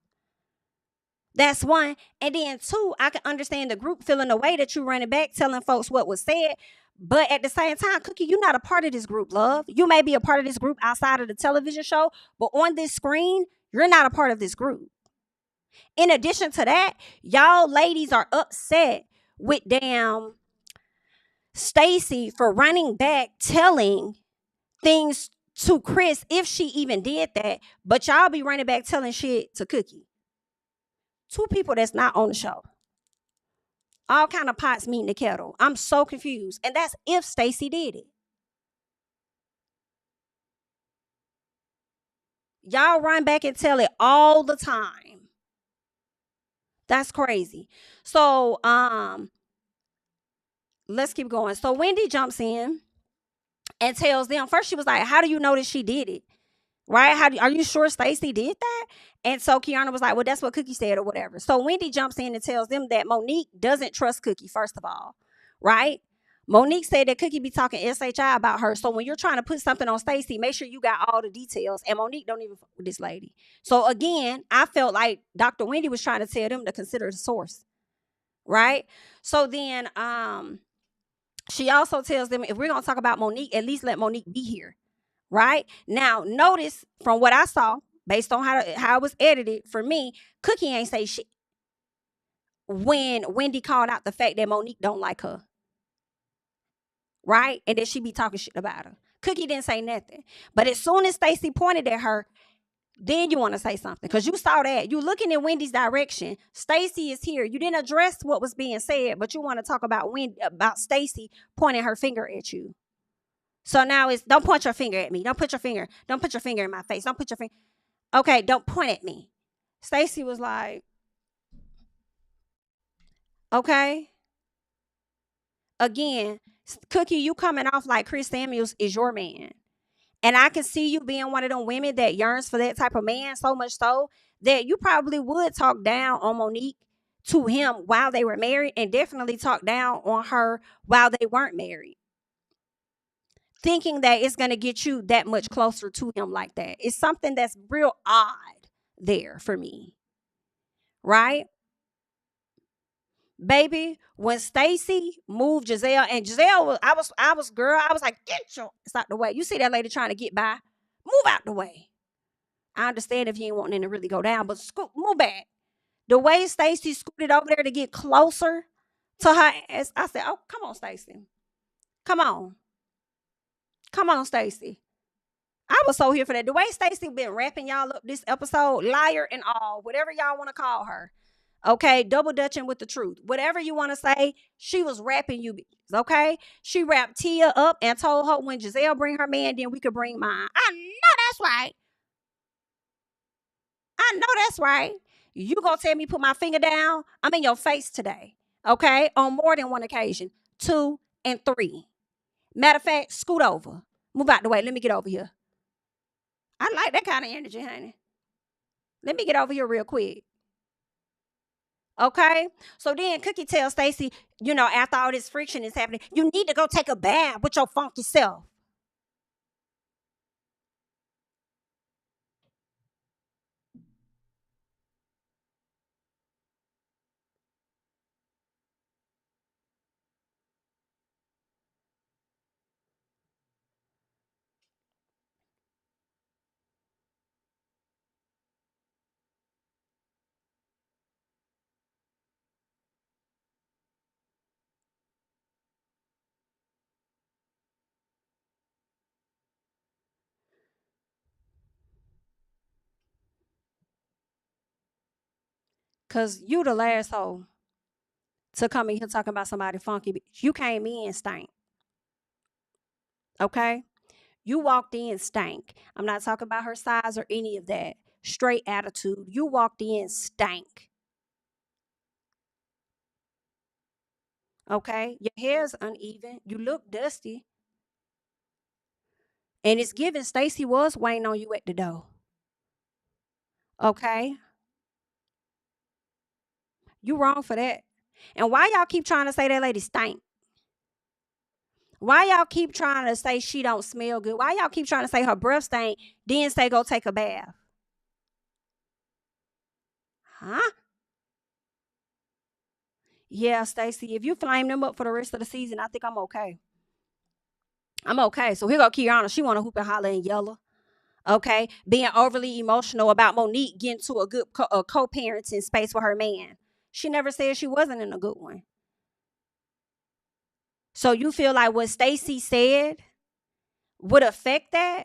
That's one. And then two, I can understand the group feeling the way that you running back, telling folks what was said. But at the same time, Cookie, you're not a part of this group, love. You may be a part of this group outside of the television show, but on this screen, you're not a part of this group. In addition to that, y'all ladies are upset with damn Stacey for running back, telling things to Chris, if she even did that, but y'all be running back telling shit to Cookie. Two people that's not on the show. All kind of pots meeting the kettle. I'm so confused. And that's if Stacey did it. Y'all run back and tell it all the time. That's crazy. So, let's keep going. So Wendy jumps in and tells them, first she was like, how do you know that she did it? Right? Are you sure Stacey did that? And so Kiana was like, well, that's what Cookie said or whatever. So Wendy jumps in and tells them that Monique doesn't trust Cookie, first of all. Right? Monique said that Cookie be talking SHI about her. So when you're trying to put something on Stacey, make sure you got all the details. And Monique don't even fuck with this lady. So again, I felt like Dr. Wendy was trying to tell them to consider the source. Right? So then she also tells them, if we're going to talk about Monique, at least let Monique be here. Right? Now, notice from what I saw, based on how it was edited, for me, Cookie ain't say shit when Wendy called out the fact that Monique don't like her. Right? And that she be talking shit about her. Cookie didn't say nothing. But as soon as Stacey pointed at her, then you want to say something. Because you saw that. You looking in Wendy's direction. Stacey is here. You didn't address what was being said, but you want to talk about Stacey pointing her finger at you. So now it's, don't point your finger at me. Don't put your finger in my face. Don't put your finger. Okay, don't point at me. Stacey was like, okay. Again, Cookie, you coming off like Chris Samuels is your man. And I can see you being one of them women that yearns for that type of man, so much so that you probably would talk down on Monique to him while they were married, and definitely talk down on her while they weren't married. Thinking that it's going to get you that much closer to him like that. It's something that's real odd there for me. Right? Baby, when Stacey moved Gizelle, and Gizelle, I was like, get your ass out the way. You see that lady trying to get by? Move out the way. I understand if you ain't wanting to really go down, but move back. The way Stacey scooted over there to get closer to her ass, I said, oh, come on, Stacey. Come on. Come on, Stacey. I was so here for that. The way Stacey been wrapping y'all up this episode, liar and all, whatever y'all want to call her. Okay, double dutching with the truth. Whatever you want to say, she was wrapping you bitches, okay? She wrapped Tia up and told her when Gizelle bring her man, then we could bring mine. I know that's right. I know that's right. You gonna tell me put my finger down? I'm in your face today, okay? On more than one occasion, 2 and 3. Matter of fact, scoot over. Move out the way. Let me get over here. I like that kind of energy, honey. Let me get over here real quick. Okay? So then Cookie tells Stacey, after all this friction is happening, you need to go take a bath with your funky self. Because you the last hoe to come in here talking about somebody funky. Bitch. You came in stank. Okay? You walked in stank. I'm not talking about her size or any of that. Straight attitude. You walked in stank. Okay? Your hair's uneven. You look dusty. And it's given Stacey was waiting on you at the door. Okay? You wrong for that. And why y'all keep trying to say that lady stank? Why y'all keep trying to say she don't smell good? Why y'all keep trying to say her breath stank, then say go take a bath? Huh? Yeah, Stacey, if you flame them up for the rest of the season, I think I'm okay. I'm okay. So here go Kiana. She want to hoop and holler and yellow. Okay? Being overly emotional about Monique getting to a good co-parenting space with her man. She never said she wasn't in a good one. So you feel like what Stacey said would affect that?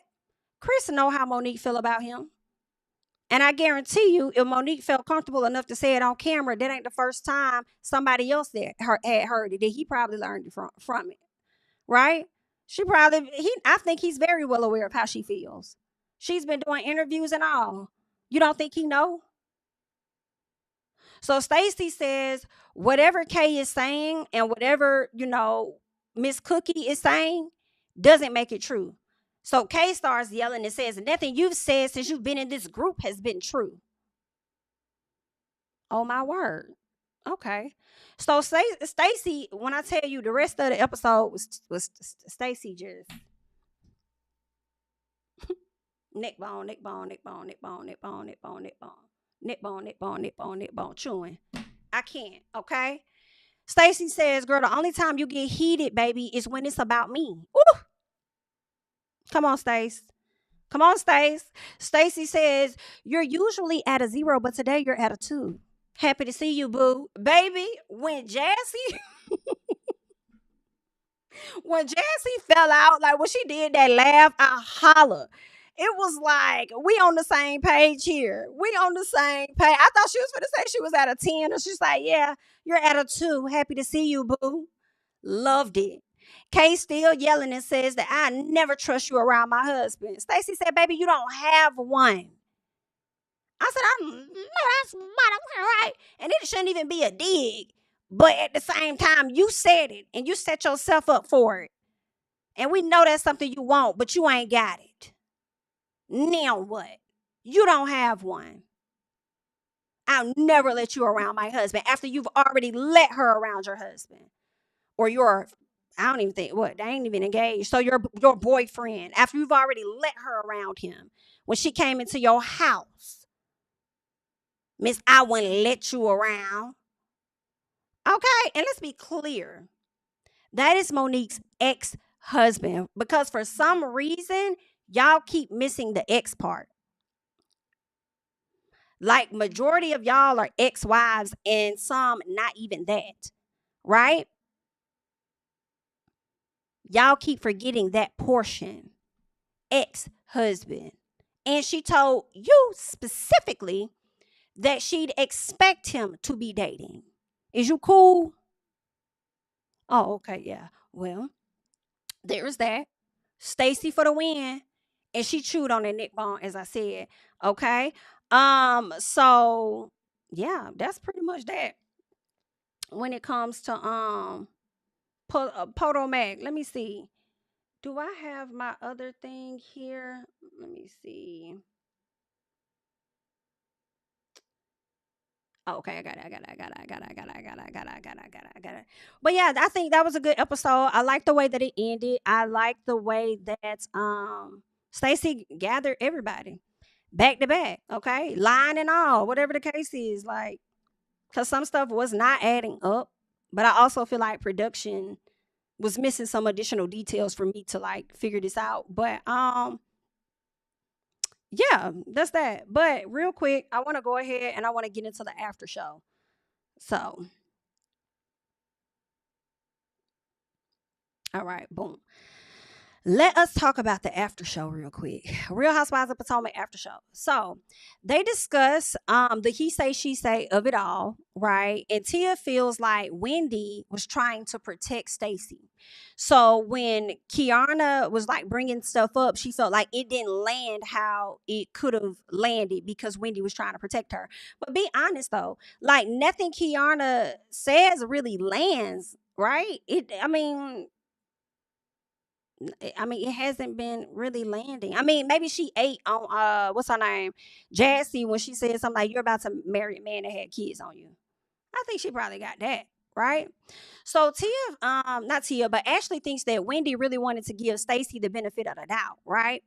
Chris know how Monique feel about him. And I guarantee you, if Monique felt comfortable enough to say it on camera, that ain't the first time somebody else had heard it. That he probably learned it from it. Right? I think he's very well aware of how she feels. She's been doing interviews and all. You don't think he know? So Stacey says, whatever Kay is saying and whatever, Miss Cookie is saying doesn't make it true. So Kay starts yelling and says, nothing you've said since you've been in this group has been true. Oh, my word. Okay. So Stacey, when I tell you the rest of the episode was Stacey just neck bone, chewing. I can't, okay? Stacey says, girl, the only time you get heated, baby, is when it's about me. Ooh. Come on, Stace. Come on, Stace. Stacey says, you're usually at a 0, but today you're at a 2. Happy to see you, boo. Baby, when Jassy fell out, like when she did that laugh, I holler. It was like, we on the same page here. We on the same page. I thought she was going to say she was at a 10. And she's like, yeah, you're at a 2. Happy to see you, boo. Loved it. Kay still yelling and says that I never trust you around my husband. Stacey said, baby, you don't have one. I said, I know that's right. And it shouldn't even be a dig. But at the same time, you said it. And you set yourself up for it. And we know that's something you want, but you ain't got it. Now what? You don't have one. I'll never let you around my husband after you've already let her around your husband. Or your, I don't even think, what, they ain't even engaged. So your boyfriend, after you've already let her around him. When she came into your house. Miss, I wouldn't let you around. Okay, and let's be clear. That is Monique's ex-husband. Because for some reason, y'all keep missing the ex part. Like majority of y'all are ex-wives and some not even that. Right? Y'all keep forgetting that portion. Ex-husband. And she told you specifically that she'd expect him to be dating. Is you cool? Oh, okay, yeah. Well, there's that. Stacey for the win. And she chewed on that neck bone, as I said. Okay. So yeah, that's pretty much that. When it comes to Potomac. Let me see. Do I have my other thing here? Let me see. Oh, okay, I got it. But yeah, I think that was a good episode. I like the way that it ended. I like the way that Stacey gathered everybody back to back, okay? Line and all, whatever the case is, like, because some stuff was not adding up. But I also feel like production was missing some additional details for me to like figure this out. But yeah, that's that. But real quick, I want to go ahead and I want to get into the after show. So, all right, boom. Let us talk about the after show real quick. Real Housewives of Potomac after show. So they discuss the he say, she say of it all, right? And Tia feels like Wendy was trying to protect Stacey. So when Kiana was like bringing stuff up, she felt like it didn't land how it could have landed because Wendy was trying to protect her. But be honest though, like nothing Kiana says really lands, right? It hasn't been really landing. I mean, maybe she ate on what's her name? Jassy, when she said something like, you're about to marry a man that had kids on you. I think she probably got that, right? So not Tia, but Ashley thinks that Wendy really wanted to give Stacey the benefit of the doubt, right?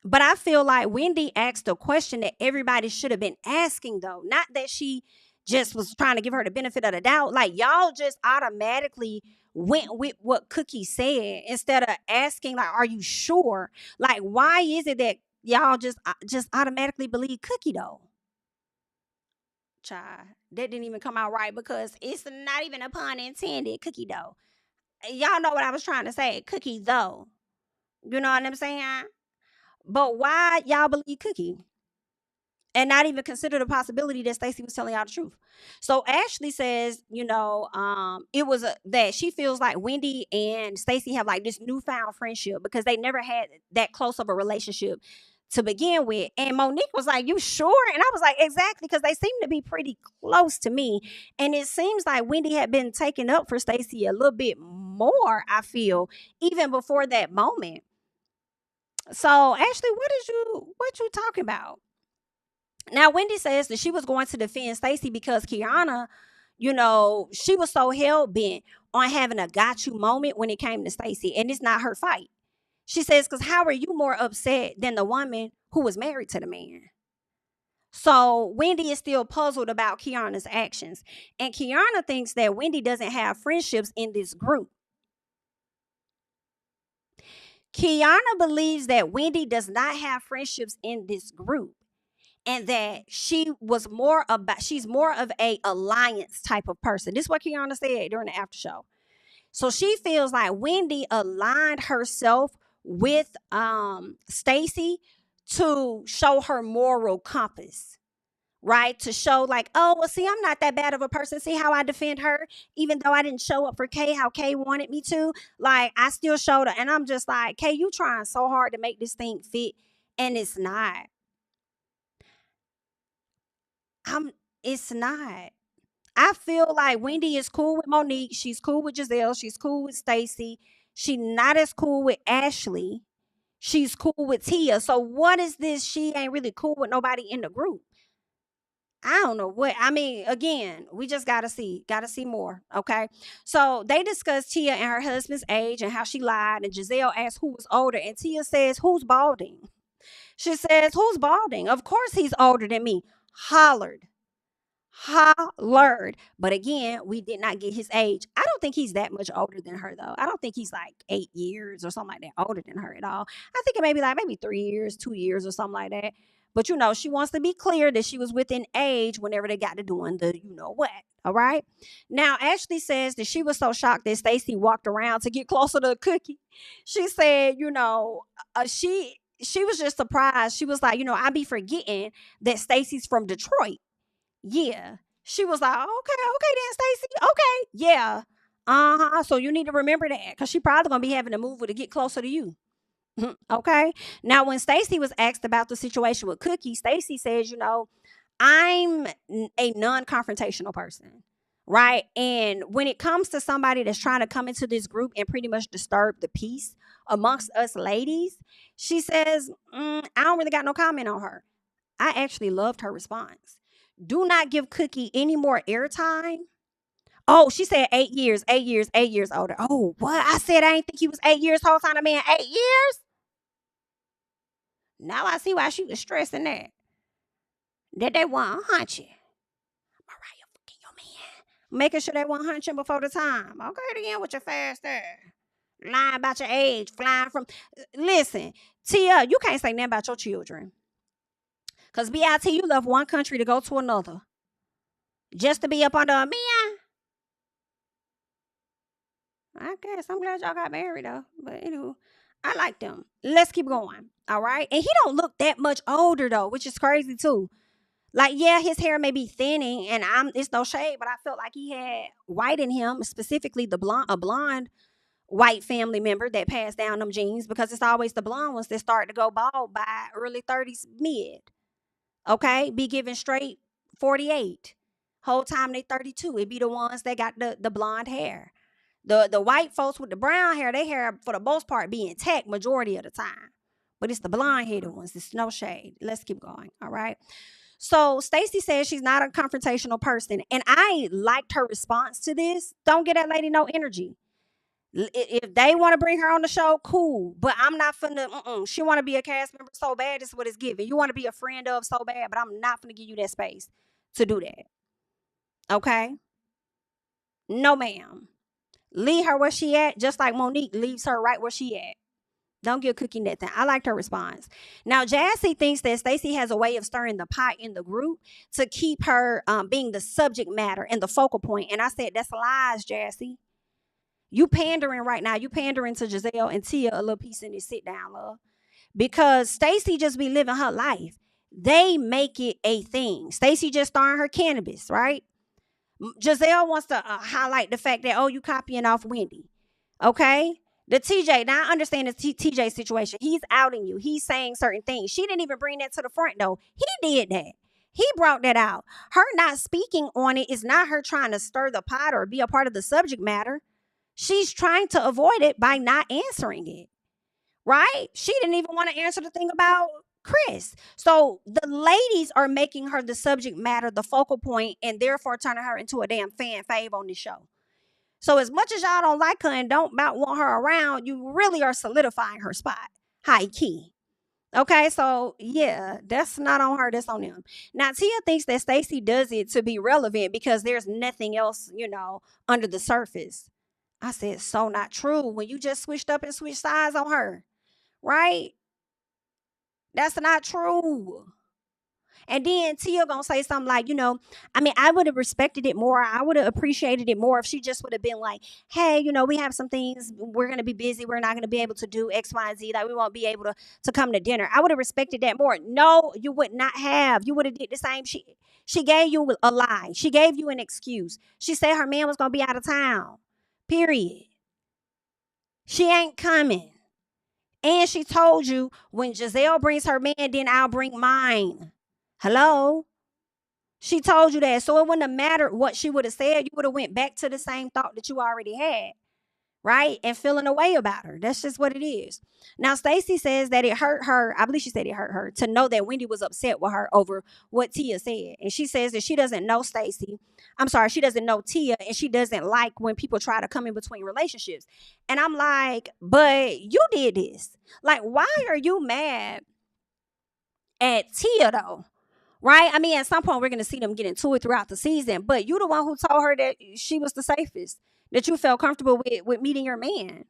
But I feel like Wendy asked a question that everybody should have been asking though. Not that she just was trying to give her the benefit of the doubt. Like y'all just automatically went with what Cookie said instead of asking like, are you sure? Like, why is it that y'all just automatically believe Cookie though? Child, that didn't even come out right because it's not even a pun intended. Cookie though. Y'all know what I was trying to say. Cookie though. You know what I'm saying? But why y'all believe Cookie? And not even consider the possibility that Stacey was telling y'all the truth. So Ashley says, it was that she feels like Wendy and Stacey have like this newfound friendship because they never had that close of a relationship to begin with. And Monique was like, you sure? And I was like, exactly, because they seem to be pretty close to me. And it seems like Wendy had been taking up for Stacey a little bit more, I feel, even before that moment. So, Ashley, what you talking about? Now, Wendy says that she was going to defend Stacey because Kiana, she was so hell-bent on having a got you moment when it came to Stacey, and it's not her fight. She says, because how are you more upset than the woman who was married to the man? So Wendy is still puzzled about Kiana's actions. And Kiana thinks that Wendy doesn't have friendships in this group. Kiana believes that Wendy does not have friendships in this group. And that she's more of a alliance type of person. This is what Kiana said during the after show. So she feels like Wendy aligned herself with Stacey to show her moral compass, right? To show like, oh, well, see, I'm not that bad of a person. See how I defend her, even though I didn't show up for Kay, how Kay wanted me to. Like, I still showed her. And I'm just like, Kay, you trying so hard to make this thing fit, and it's not. It's not. I feel like Wendy is cool with Monique. She's cool with Gizelle. She's cool with Stacey. She's not as cool with Ashley. She's cool with Tia. So what is this? She ain't really cool with nobody in the group. I don't know what. I mean, again, we just gotta see more. Okay. So they discussed Tia and her husband's age and how she lied. And Gizelle asked who was older. And Tia says, who's balding? She says, who's balding? Of course he's older than me. Hollered. But again, we did not get his age. I don't think he's that much older than her, though. I don't think he's like 8 years or something like that older than her at all. I think it may be like maybe 3 years, 2 years or something like that. But she wants to be clear that she was within age whenever they got to doing the what. All right. Now, Ashley says that she was so shocked that Stacey walked around to get closer to Cookie. She said, she was just surprised. She was like, I be forgetting that Stacey's from Detroit. Yeah. She was like, okay then, Stacey. Okay. Yeah. So you need to remember that because she probably going to be having to move her to get closer to you. Okay. Now, when Stacey was asked about the situation with Cookie, Stacey says, I'm a non-confrontational person. Right. And when it comes to somebody that's trying to come into this group and pretty much disturb the peace amongst us ladies, she says, I don't really got no comment on her. I actually loved her response. Do not give Cookie any more airtime. Oh, she said 8 years older. Oh, what? I said I didn't think he was 8 years whole time. I mean, 8 years? Now I see why she was stressing that. That they want to hunt you. Mariah, fucking your man. Making sure they want to hunt you before the time. Okay, again with your fast there. Lying about your age, flying from. Listen, Tia, you can't say nothing about your children. Because BIT, you left one country to go to another. Just to be up under a man. I guess. I'm glad y'all got married, though. But anyway, I like them. Let's keep going. All right? And he don't look that much older, though, which is crazy, too. Like, yeah, his hair may be thinning, and it's no shade, but I felt like he had white in him, specifically a blonde white family member that passed down them genes, because it's always the blonde ones that start to go bald by early 30s, mid. Okay, be given straight 48. Whole time they 32. It be the ones that got the blonde hair. The white folks with the brown hair, their hair for the most part be intact majority of the time. But it's the blonde headed ones. It's no shade. Let's keep going. All right. So Stacey says she's not a confrontational person. And I liked her response to this. Don't give that lady no energy. If they want to bring her on the show, cool. But I'm not finna, she want to be a cast member so bad, it's what it's giving. You want to be a friend of so bad, but I'm not finna give you that space to do that. Okay? No, ma'am. Leave her where she at, just like Monique leaves her right where she at. Don't give Cookie nothing. I liked her response. Now, Jassy thinks that Stacey has a way of stirring the pot in the group to keep her being the subject matter and the focal point. And I said, that's lies, Jassy. You pandering right now. You pandering to Gizelle and Tia a little piece in this sit down, love. Because Stacey just be living her life. They make it a thing. Stacey just starting her cannabis, right? Gizelle wants to highlight the fact that, you copying off Wendy. Okay? The TJ, now I understand the TJ situation. He's outing you. He's saying certain things. She didn't even bring that to the front, though. He did that. He brought that out. Her not speaking on it is not her trying to stir the pot or be a part of the subject matter. She's trying to avoid it by not answering it, right? She didn't even want to answer the thing about Chris. So the ladies are making her the subject matter, the focal point, and therefore turning her into a damn fan fave on this show. So as much as y'all don't like her and don't about want her around, you really are solidifying her spot. High key. Okay, so yeah, that's not on her, that's on them. Now, Tia thinks that Stacey does it to be relevant because there's nothing else, under the surface. I said, so not true. When you just switched up and switched sides on her, right? That's not true. And then Tia gonna say something like, I would have respected it more. I would have appreciated it more if she just would have been like, hey, we have some things. We're going to be busy. We're not going to be able to do X, Y, and Z. Like, we won't be able to come to dinner. I would have respected that more. No, you would not have. You would have did the same. She gave you a lie. She gave you an excuse. She said her man was going to be out of town. Period. She ain't coming. And she told you, when Gizelle brings her man, then I'll bring mine. Hello? She told you that. So it wouldn't have mattered what she would have said. You would have went back to the same thought that you already had, right? And feeling a way about her. That's just what it is. Now, Stacey says that it hurt her. I believe she said it hurt her to know that Wendy was upset with her over what Tia said. And she says that she doesn't know Stacey. I'm sorry, she doesn't know Tia, and she doesn't like when people try to come in between relationships. And I'm like, but you did this. Like, why are you mad at Tia, though? Right? I mean, at some point, we're going to see them get into it throughout the season. But you the one who told her that she was the safest, that you felt comfortable with meeting your man.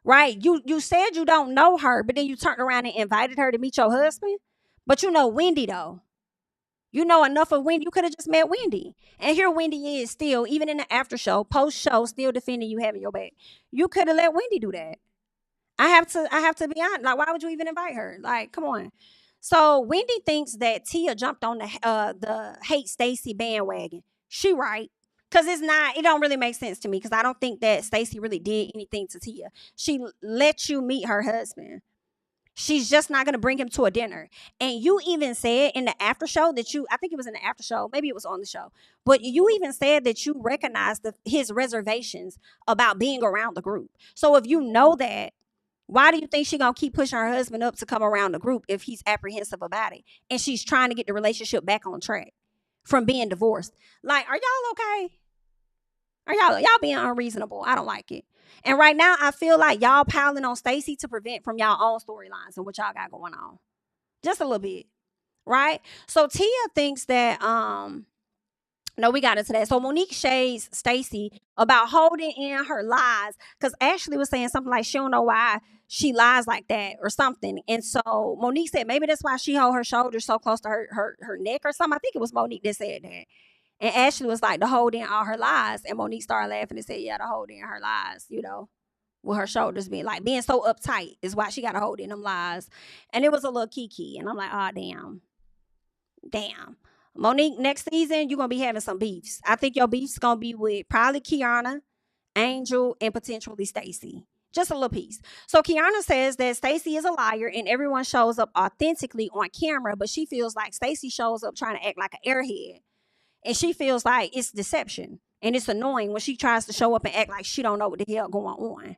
Right? You said you don't know her, but then you turned around and invited her to meet your husband. But you know Wendy, though. You know enough of Wendy. You could have just met Wendy. And here Wendy is still, even in the after show, post show, still defending you having your back. You could have let Wendy do that. I have to be honest. Like, why would you even invite her? Like, come on. So Wendy thinks that Tia jumped on the hate Stacey bandwagon. She right. Because it don't really make sense to me, because I don't think that Stacey really did anything to Tia. She let you meet her husband. She's just not going to bring him to a dinner. And you even said in the after show that I think it was in the after show, maybe it was on the show, but you even said that you recognized his reservations about being around the group. So if you know that, why do you think she's going to keep pushing her husband up to come around the group if he's apprehensive about it? And she's trying to get the relationship back on track from being divorced. Like, are y'all okay? Are y'all being unreasonable? I don't like it. And right now, I feel like y'all piling on Stacey to prevent from y'all own storylines and what y'all got going on. Just a little bit. Right? So Tia thinks that, no, we got into that. So Monique shades Stacey about holding in her lies, because Ashley was saying something like she don't know why she lies like that or something. And so Monique said maybe that's why she hold her shoulders so close to her neck or something. I think it was Monique that said that. And Ashley was like, to hold in all her lies. And Monique started laughing and said, yeah, to hold in her lies, with her shoulders being so uptight is why she got to hold in them lies. And it was a little kiki. And I'm like, oh, damn. Monique, next season, you're going to be having some beefs. I think your beef's going to be with probably Kiana, Angel, and potentially Stacey. Just a little piece. So Kiana says that Stacey is a liar and everyone shows up authentically on camera, but she feels like Stacey shows up trying to act like an airhead. And she feels like it's deception. And it's annoying when she tries to show up and act like she don't know what the hell going on.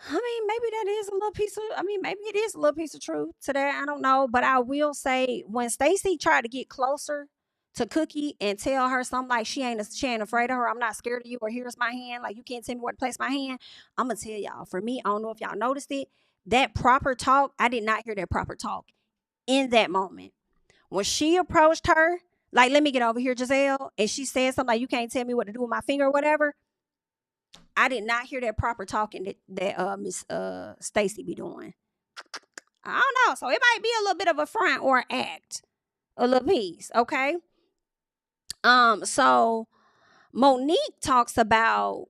I mean, maybe it is a little piece of truth to that. I don't know. But I will say, when Stacey tried to get closer to Cookie and tell her something like she ain't afraid of her, I'm not scared of you, or here's my hand, like you can't tell me where to place my hand. I'm going to tell y'all, for me, I don't know if y'all noticed it, that proper talk, I did not hear that proper talk in that moment. When she approached her, like, let me get over here, Gizelle, and she said something like, you can't tell me what to do with my finger or whatever, I did not hear that proper talking that Miss Stacey be doing. I don't know. So it might be a little bit of a front or an act. A little piece, okay? So Monique talks about,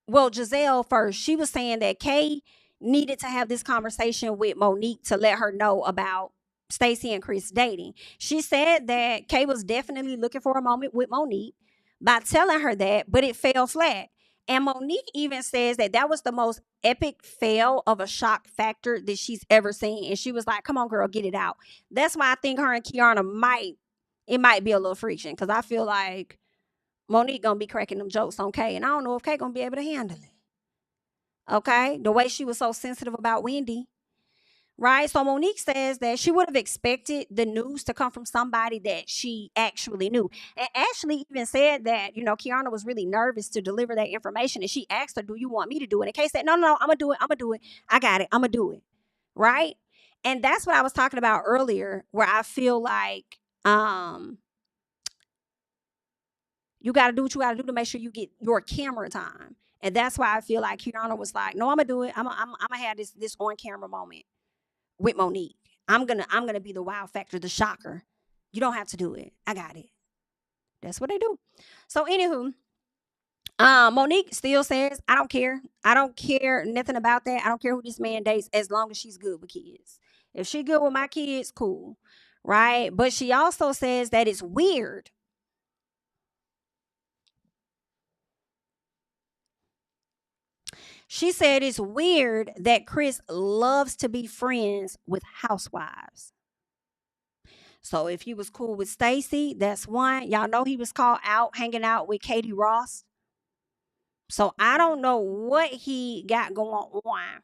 well, Gizelle first. She was saying that Kay needed to have this conversation with Monique to let her know about Stacey and Chris dating. She said that Kay was definitely looking for a moment with Monique by telling her that, but it fell flat. And Monique even says that was the most epic fail of a shock factor that she's ever seen. And she was like, come on, girl, get it out. That's why I think her and Kiana might be a little friction. Because I feel like Monique gonna be cracking them jokes on Kay, and I don't know if Kay gonna be able to handle it. Okay, the way she was so sensitive about Wendy, right? So Monique says that she would have expected the news to come from somebody that she actually knew, and Ashley even said that Kiana was really nervous to deliver that information, and she asked her, "Do you want me to do it?" And Kay said, "No, no, no, I'm gonna do it. I'm gonna do it. I got it. I'm gonna do it." Right? And that's what I was talking about earlier, where I feel like you got to do what you got to do to make sure you get your camera time. And that's why I feel like Kiana was like, "No, I'm gonna do it. I'm gonna have this on camera moment with Monique. I'm gonna be the wow factor, the shocker. You don't have to do it. I got it." That's what they do. So anywho, Monique still says, "I don't care. I don't care nothing about that. I don't care who this man dates as long as she's good with kids. If she good with my kids, cool." Right? But she also says that it's weird. She said it's weird that Chris loves to be friends with housewives. So if he was cool with Stacey, that's one. Y'all know he was caught out hanging out with Katie Ross. So I don't know what he got going on.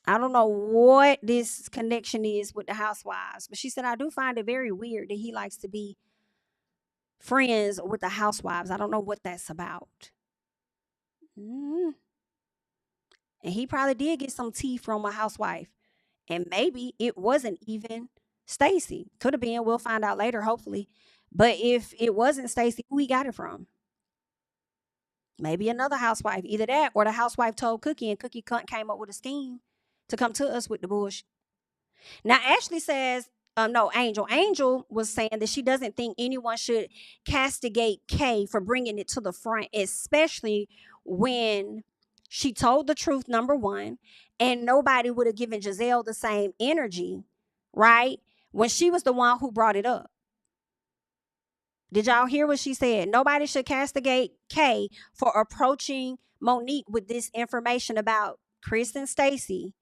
I don't know what this connection is with the housewives. But she said, "I do find it very weird that he likes to be friends with the housewives. I don't know what that's about." Mm. And he probably did get some tea from a housewife. And maybe it wasn't even Stacey. Could have been. We'll find out later, hopefully. But if it wasn't Stacey, who he got it from? Maybe another housewife. Either that or the housewife told Cookie, and Cookie came up with a scheme to come to us with the bullshit. Now, Ashley says, no, Angel. Angel was saying that she doesn't think anyone should castigate Kay for bringing it to the front, especially when she told the truth, number one, and nobody would have given Gizelle the same energy, right? When she was the one who brought it up. Did y'all hear what she said? Nobody should castigate Kay for approaching Monique with this information about Chris and Stacey.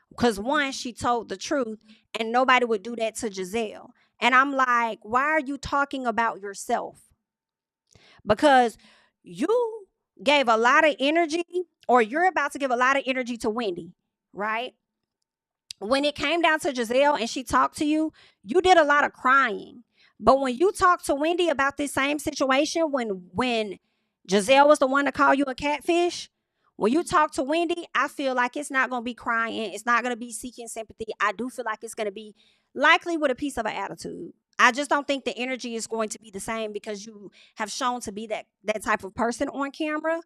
Because one, she told the truth, and nobody would do that to Gizelle. And I'm like, why are you talking about yourself? Because you gave a lot of energy, or you're about to give a lot of energy to Wendy, right? When it came down to Gizelle and she talked to you, you did a lot of crying. But when you talked to Wendy about this same situation, when Gizelle was the one to call you a catfish, when you talk to Wendy, I feel like it's not going to be crying. It's not going to be seeking sympathy. I do feel like it's going to be likely with a piece of an attitude. I just don't think the energy is going to be the same because you have shown to be that type of person on camera,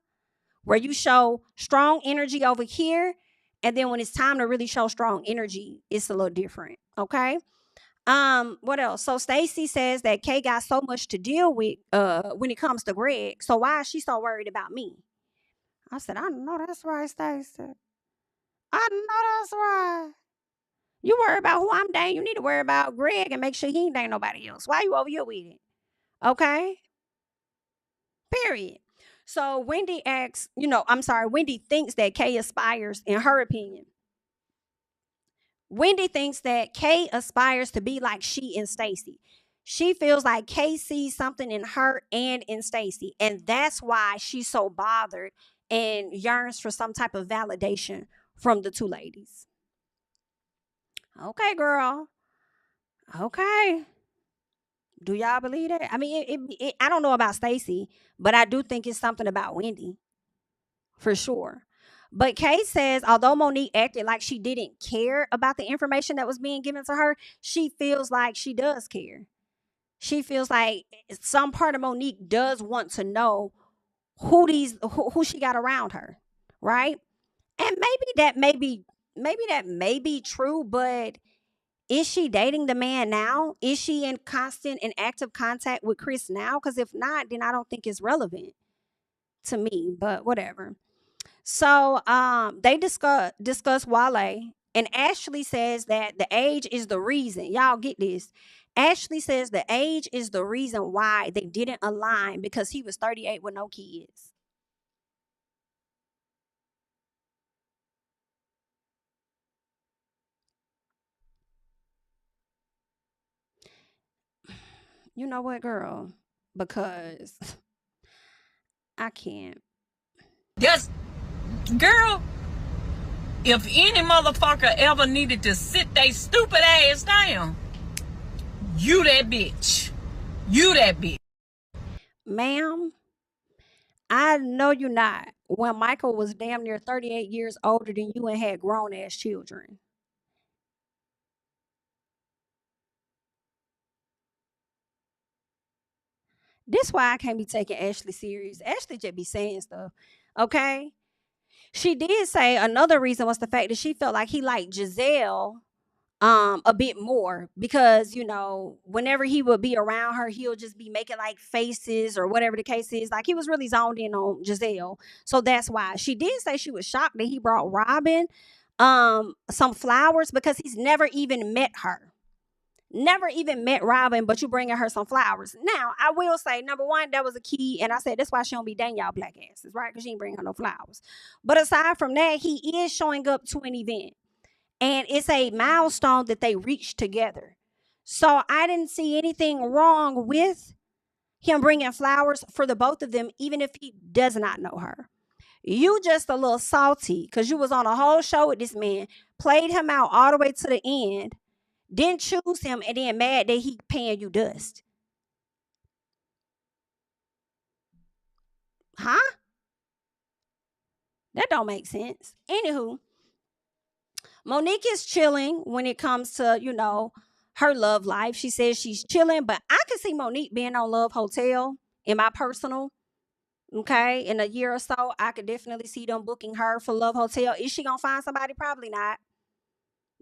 where you show strong energy over here, and then when it's time to really show strong energy, it's a little different. Okay. What else? So Stacey says that Kay got so much to deal with when it comes to Greg. So why is she so worried about me? I said, I know that's right, Stacey. I know that's right. You worry about who I'm dating. You need to worry about Greg and make sure he ain't dating nobody else. Why you over here with it? Okay. Period. So Wendy asks, Wendy thinks that Kay aspires, in her opinion. Wendy thinks that Kay aspires to be like she and Stacey. She feels like Kay sees something in her and in Stacey, and that's why she's so bothered and yearns for some type of validation from the two ladies. Okay, girl. Okay. Do y'all believe that? I mean, I don't know about Stacey, but I do think it's something about Wendy, for sure. But Kay says, although Monique acted like she didn't care about the information that was being given to her, she feels like she does care. She feels like some part of Monique does want to know who she got around her, right? And maybe that may be true, but is she dating the man now? Is she in constant and active contact with Chris now? Because if not, then I don't think it's relevant to me, but whatever. So they discuss Wale, and Ashley says that the age is the reason. Y'all get this. Ashley says the age is the reason why they didn't align, because he was 38 with no kids. You know what, girl? Because I can't. Yes, girl, if any motherfucker ever needed to sit they stupid ass down, you that bitch. You that bitch. Ma'am, I know you're not. When Michael was damn near 38 years older than you and had grown-ass children. This why I can't be taking Ashley serious. Ashley just be saying stuff, okay? She did say another reason was the fact that she felt like he liked Gizelle a bit more because, you know, whenever he would be around her, he'll just be making like faces or whatever the case is. Like he was really zoned in on Gizelle. So that's why. She did say she was shocked that he brought Robyn some flowers because he's never even met her. Never even met Robyn, but you bringing her some flowers. Now, I will say, number one, that was a key. And I said, that's why she don't be dating y'all black asses, right? Because she ain't bring her no flowers. But aside from that, he is showing up to an event. And it's a milestone that they reached together. So I didn't see anything wrong with him bringing flowers for the both of them, even if he does not know her. You just a little salty because you was on a whole show with this man, played him out all the way to the end, didn't choose him, and then mad that he paying you dust. Huh? That don't make sense. Anywho, Monique is chilling when it comes to, you know, her love life. She says she's chilling, but I could see Monique being on Love Hotel in my personal, okay, in a year or so. I could definitely see them booking her for Love Hotel. Is she gonna find somebody? Probably not.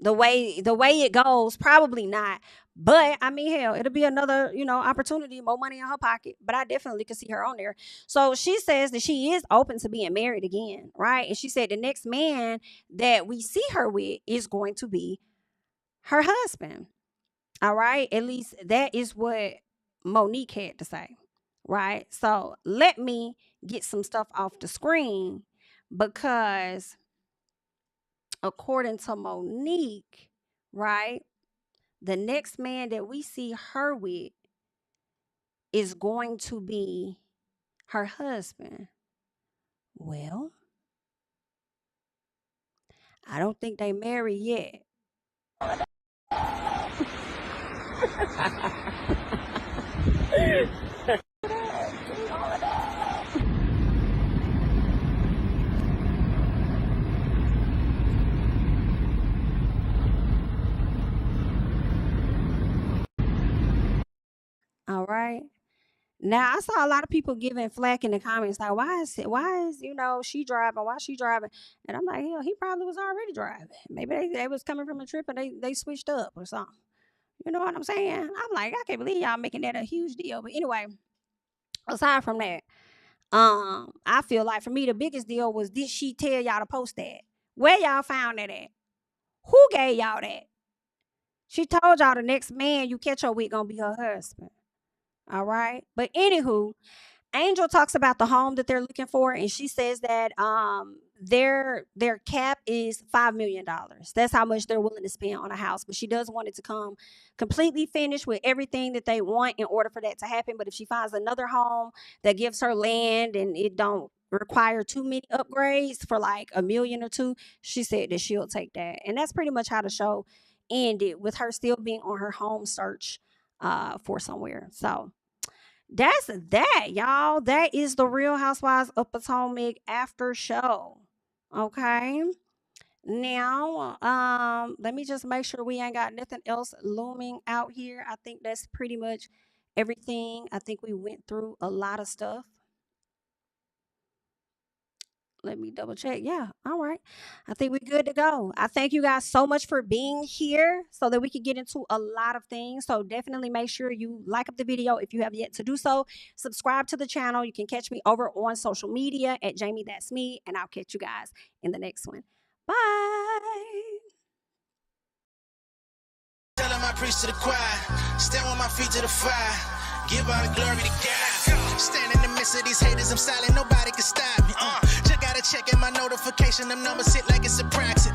The way it goes, probably not. But I mean, hell, it'll be another, you know, opportunity, more money in her pocket. But I definitely could see her on there. So she says that she is open to being married again, right? And she said the next man that we see her with is going to be her husband. All right. At least that is what Monique had to say. Right. So let me get some stuff off the screen because according to Monique, right, the next man that we see her with is going to be her husband. Well, I don't think they married yet. All right. Now I saw a lot of people giving flack in the comments like, why is you know she driving? Why she driving? And I'm like, hell, he probably was already driving. Maybe they was coming from a trip and they switched up or something. You know what I'm saying? I'm like, I can't believe y'all making that a huge deal. But anyway, aside from that, I feel like for me the biggest deal was, did she tell y'all to post that? Where y'all found that at? Who gave y'all that? She told y'all the next man you catch her with gonna be her husband. All right. But anywho, Angel talks about the home that they're looking for, and she says that their cap is $5 million. That's how much they're willing to spend on a house. But she does want it to come completely finished with everything that they want in order for that to happen. But if she finds another home that gives her land and it don't require too many upgrades for like $1 million or $2 million, she said that she'll take that. And that's pretty much how the show ended, with her still being on her home search for somewhere. So that's that, y'all. That is the Real Housewives of Potomac after show. Okay. Now, let me just make sure we ain't got nothing else looming out here. I think that's pretty much everything. I think we went through a lot of stuff. Let me double check. Yeah. All right. I think we're good to go. I thank you guys so much for being here so that we can get into a lot of things. So definitely make sure you like up the video if you have yet to do so. Subscribe to the channel. You can catch me over on social media at JamiThatsMe, and I'll catch you guys in the next one. Bye. Tell him I preach to the choir. Stand on my feet to the fire. Give all the glory to God. Stand in the midst of these haters. I'm silent. Nobody can stop me. Just gotta check in my notification. Them numbers hit like it's a proxy.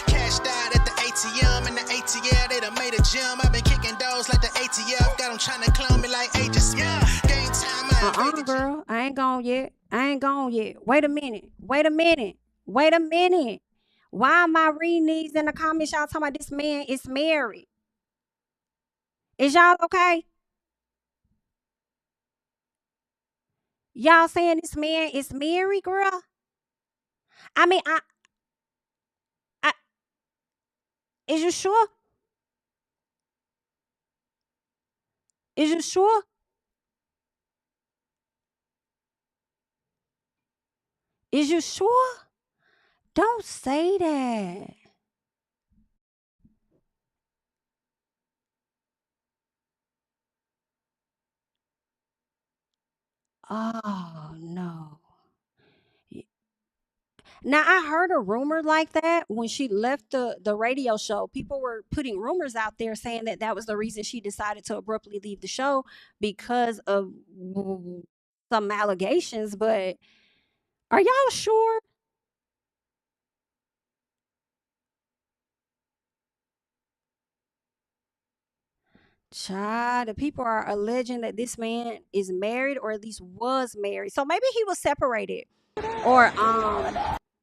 Cashed out at the ATM. ATM and the ATL, they done made a gym. I've been kicking doors like the ATF. Got them trying to clone me like AJ Smith. Game time, I invade the gym. Girl, I ain't gone yet. I ain't gone yet. Wait a minute. Wait a minute. Wait a minute. Why am I reading these in the comments? Y'all talking about this man is married. Is y'all okay? Y'all saying this man is married, girl? I mean, I is you sure? Is you sure? Is you sure? Don't say that. Oh no. Now I heard a rumor like that when she left the radio show. People were putting rumors out there saying that that was the reason she decided to abruptly leave the show because of some allegations. But are y'all sure? Child, the people are alleging that this man is married or at least was married. So maybe he was separated or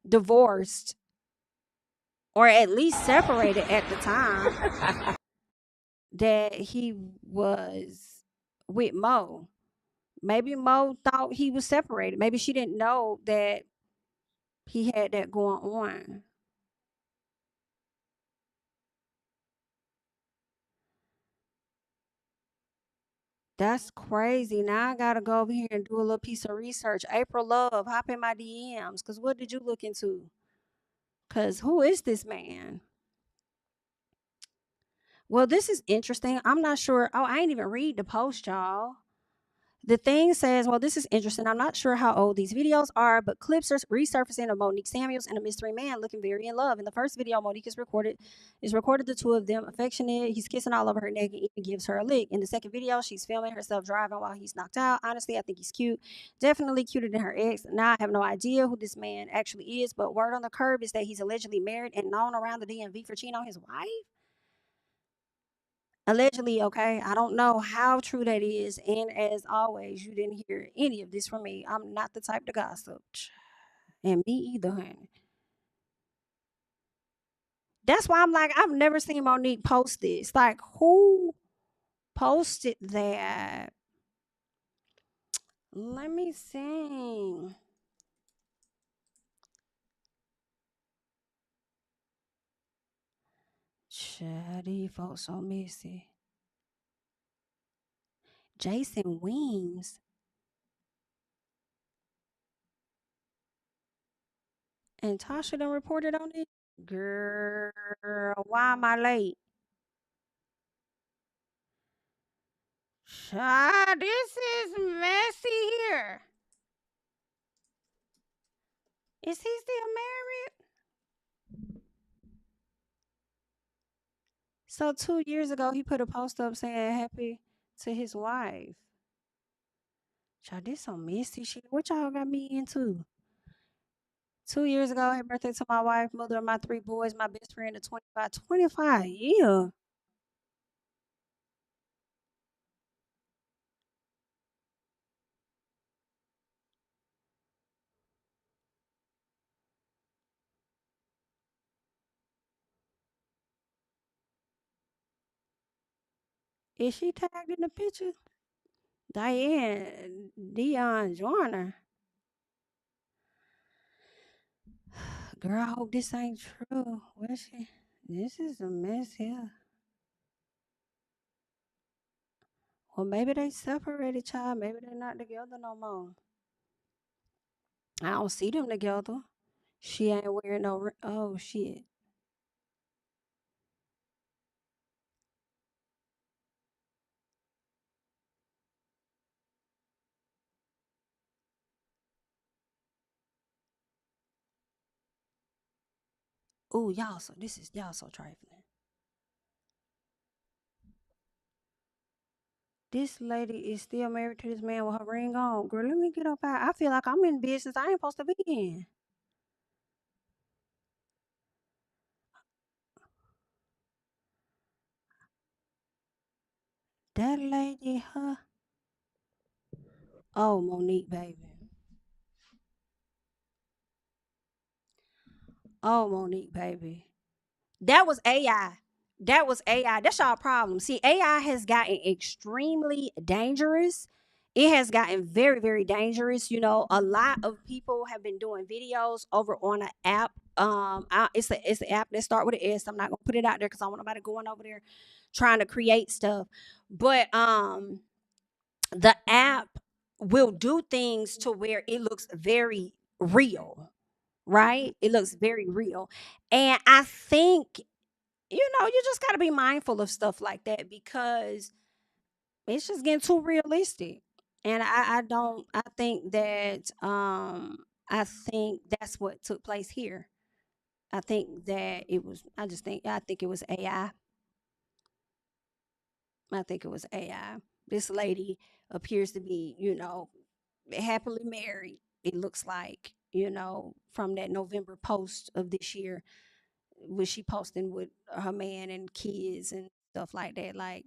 divorced or at least separated at the time that he was with Mo. Maybe Mo thought he was separated. Maybe she didn't know that he had that going on. That's crazy. Now I gotta go over here and do a little piece of research. April Love, hop in my DMs. Cause what did you look into? Cause who is this man? Well, this is interesting. I'm not sure. Oh, I ain't even read the post, y'all. The thing says, well, this is interesting. I'm not sure how old these videos are, but clips are resurfacing of Monique Samuels and a mystery man looking very in love. In the first video, Monique is recorded the two of them affectionate. He's kissing all over her neck and even gives her a lick. In the second video, she's filming herself driving while he's knocked out. Honestly, I think he's cute. Definitely cuter than her ex. Now I have no idea who this man actually is, but word on the curb is that he's allegedly married and known around the DMV for cheating on his wife. Allegedly, okay? I don't know how true that is. And as always, you didn't hear any of this from me. I'm not the type to gossip. And me either, honey. That's why I'm like, I've never seen Monique post this. Like, who posted that? Let me see. Child, these folks so messy. Jason Weems. And Tasha done reported on it? Girl, why am I late? Child, this is messy here. Is he still married? So 2 years ago, he put a post up saying happy to his wife. Child, this some messy shit. What y'all got me into? 2 years ago, happy birthday to my wife, mother of my 3 boys, my best friend of 25. Yeah. Is she tagged in the picture? Dion Joyner. Girl, I hope this ain't true. Where's she? This is a mess here. Well, maybe they separated, child. Maybe they're not together no more. I don't see them together. She ain't wearing no. Oh shit. Oh, y'all so trifling. This lady is still married to this man with her ring on. Girl, let me get up out. I feel like I'm in business I ain't supposed to be in. that lady, huh? Oh, Monique, baby. Oh, Monique, baby. That was AI. That was AI. That's y'all problem. See, AI has gotten extremely dangerous. It has gotten very, very dangerous. You know, a lot of people have been doing videos over on an app. It's an app that start with an S. I'm not gonna put it out there because I want nobody going over there trying to create stuff. But the app will do things to where it looks very real, right? It looks very real. And I think, you know, you just got to be mindful of stuff like that because it's just getting too realistic. And I think that's what took place here. I think it was AI. I think it was AI. This lady appears to be, you know, happily married. It looks like, you know, from that November post of this year, was she posting with her man and kids and stuff like that. Like,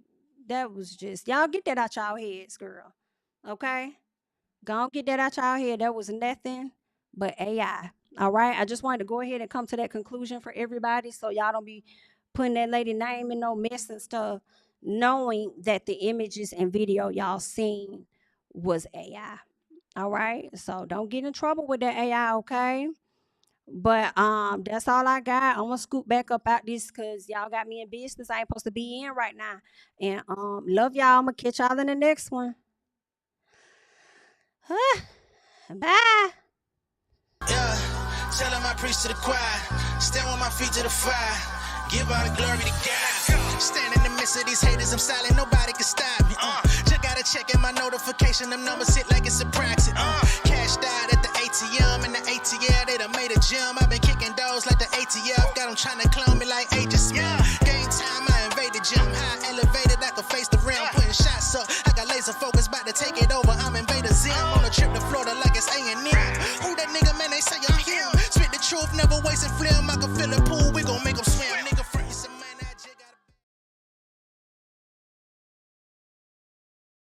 that was just, y'all get that out y'all heads, girl. Okay? Go on, get that out y'all head. That was nothing but AI. All right? I just wanted to go ahead and come to that conclusion for everybody so y'all don't be putting that lady name in no mess and stuff, knowing that the images and video y'all seen was AI. All right? So don't get in trouble with that AI, okay? But that's all I got. I'm gonna scoop back up out this because y'all got me in business I ain't supposed to be in right now. And love y'all. I'm gonna catch y'all in the next one. Bye. Yeah, tell him I preach to the choir. Stand with my feet to the fire. Give all the glory to God. Stand in the midst of these haters, I'm silent, nobody can stop me. Just gotta check in my notification, them numbers hit like it's a proxy. Cashed out at the ATM, and the ATL, they done made a gym. I've been kicking doors like the ATF, got them trying to clone me like Agent Smith. Game time, I invaded gym, high elevated, I can face the rim. Putting shots up, I got laser focus, about to take it over, I'm Invader Zim. On a trip to Florida like it's A&M. Who that nigga, man, they say I'm him. Spit the truth, never wasting film, I can feel the pool.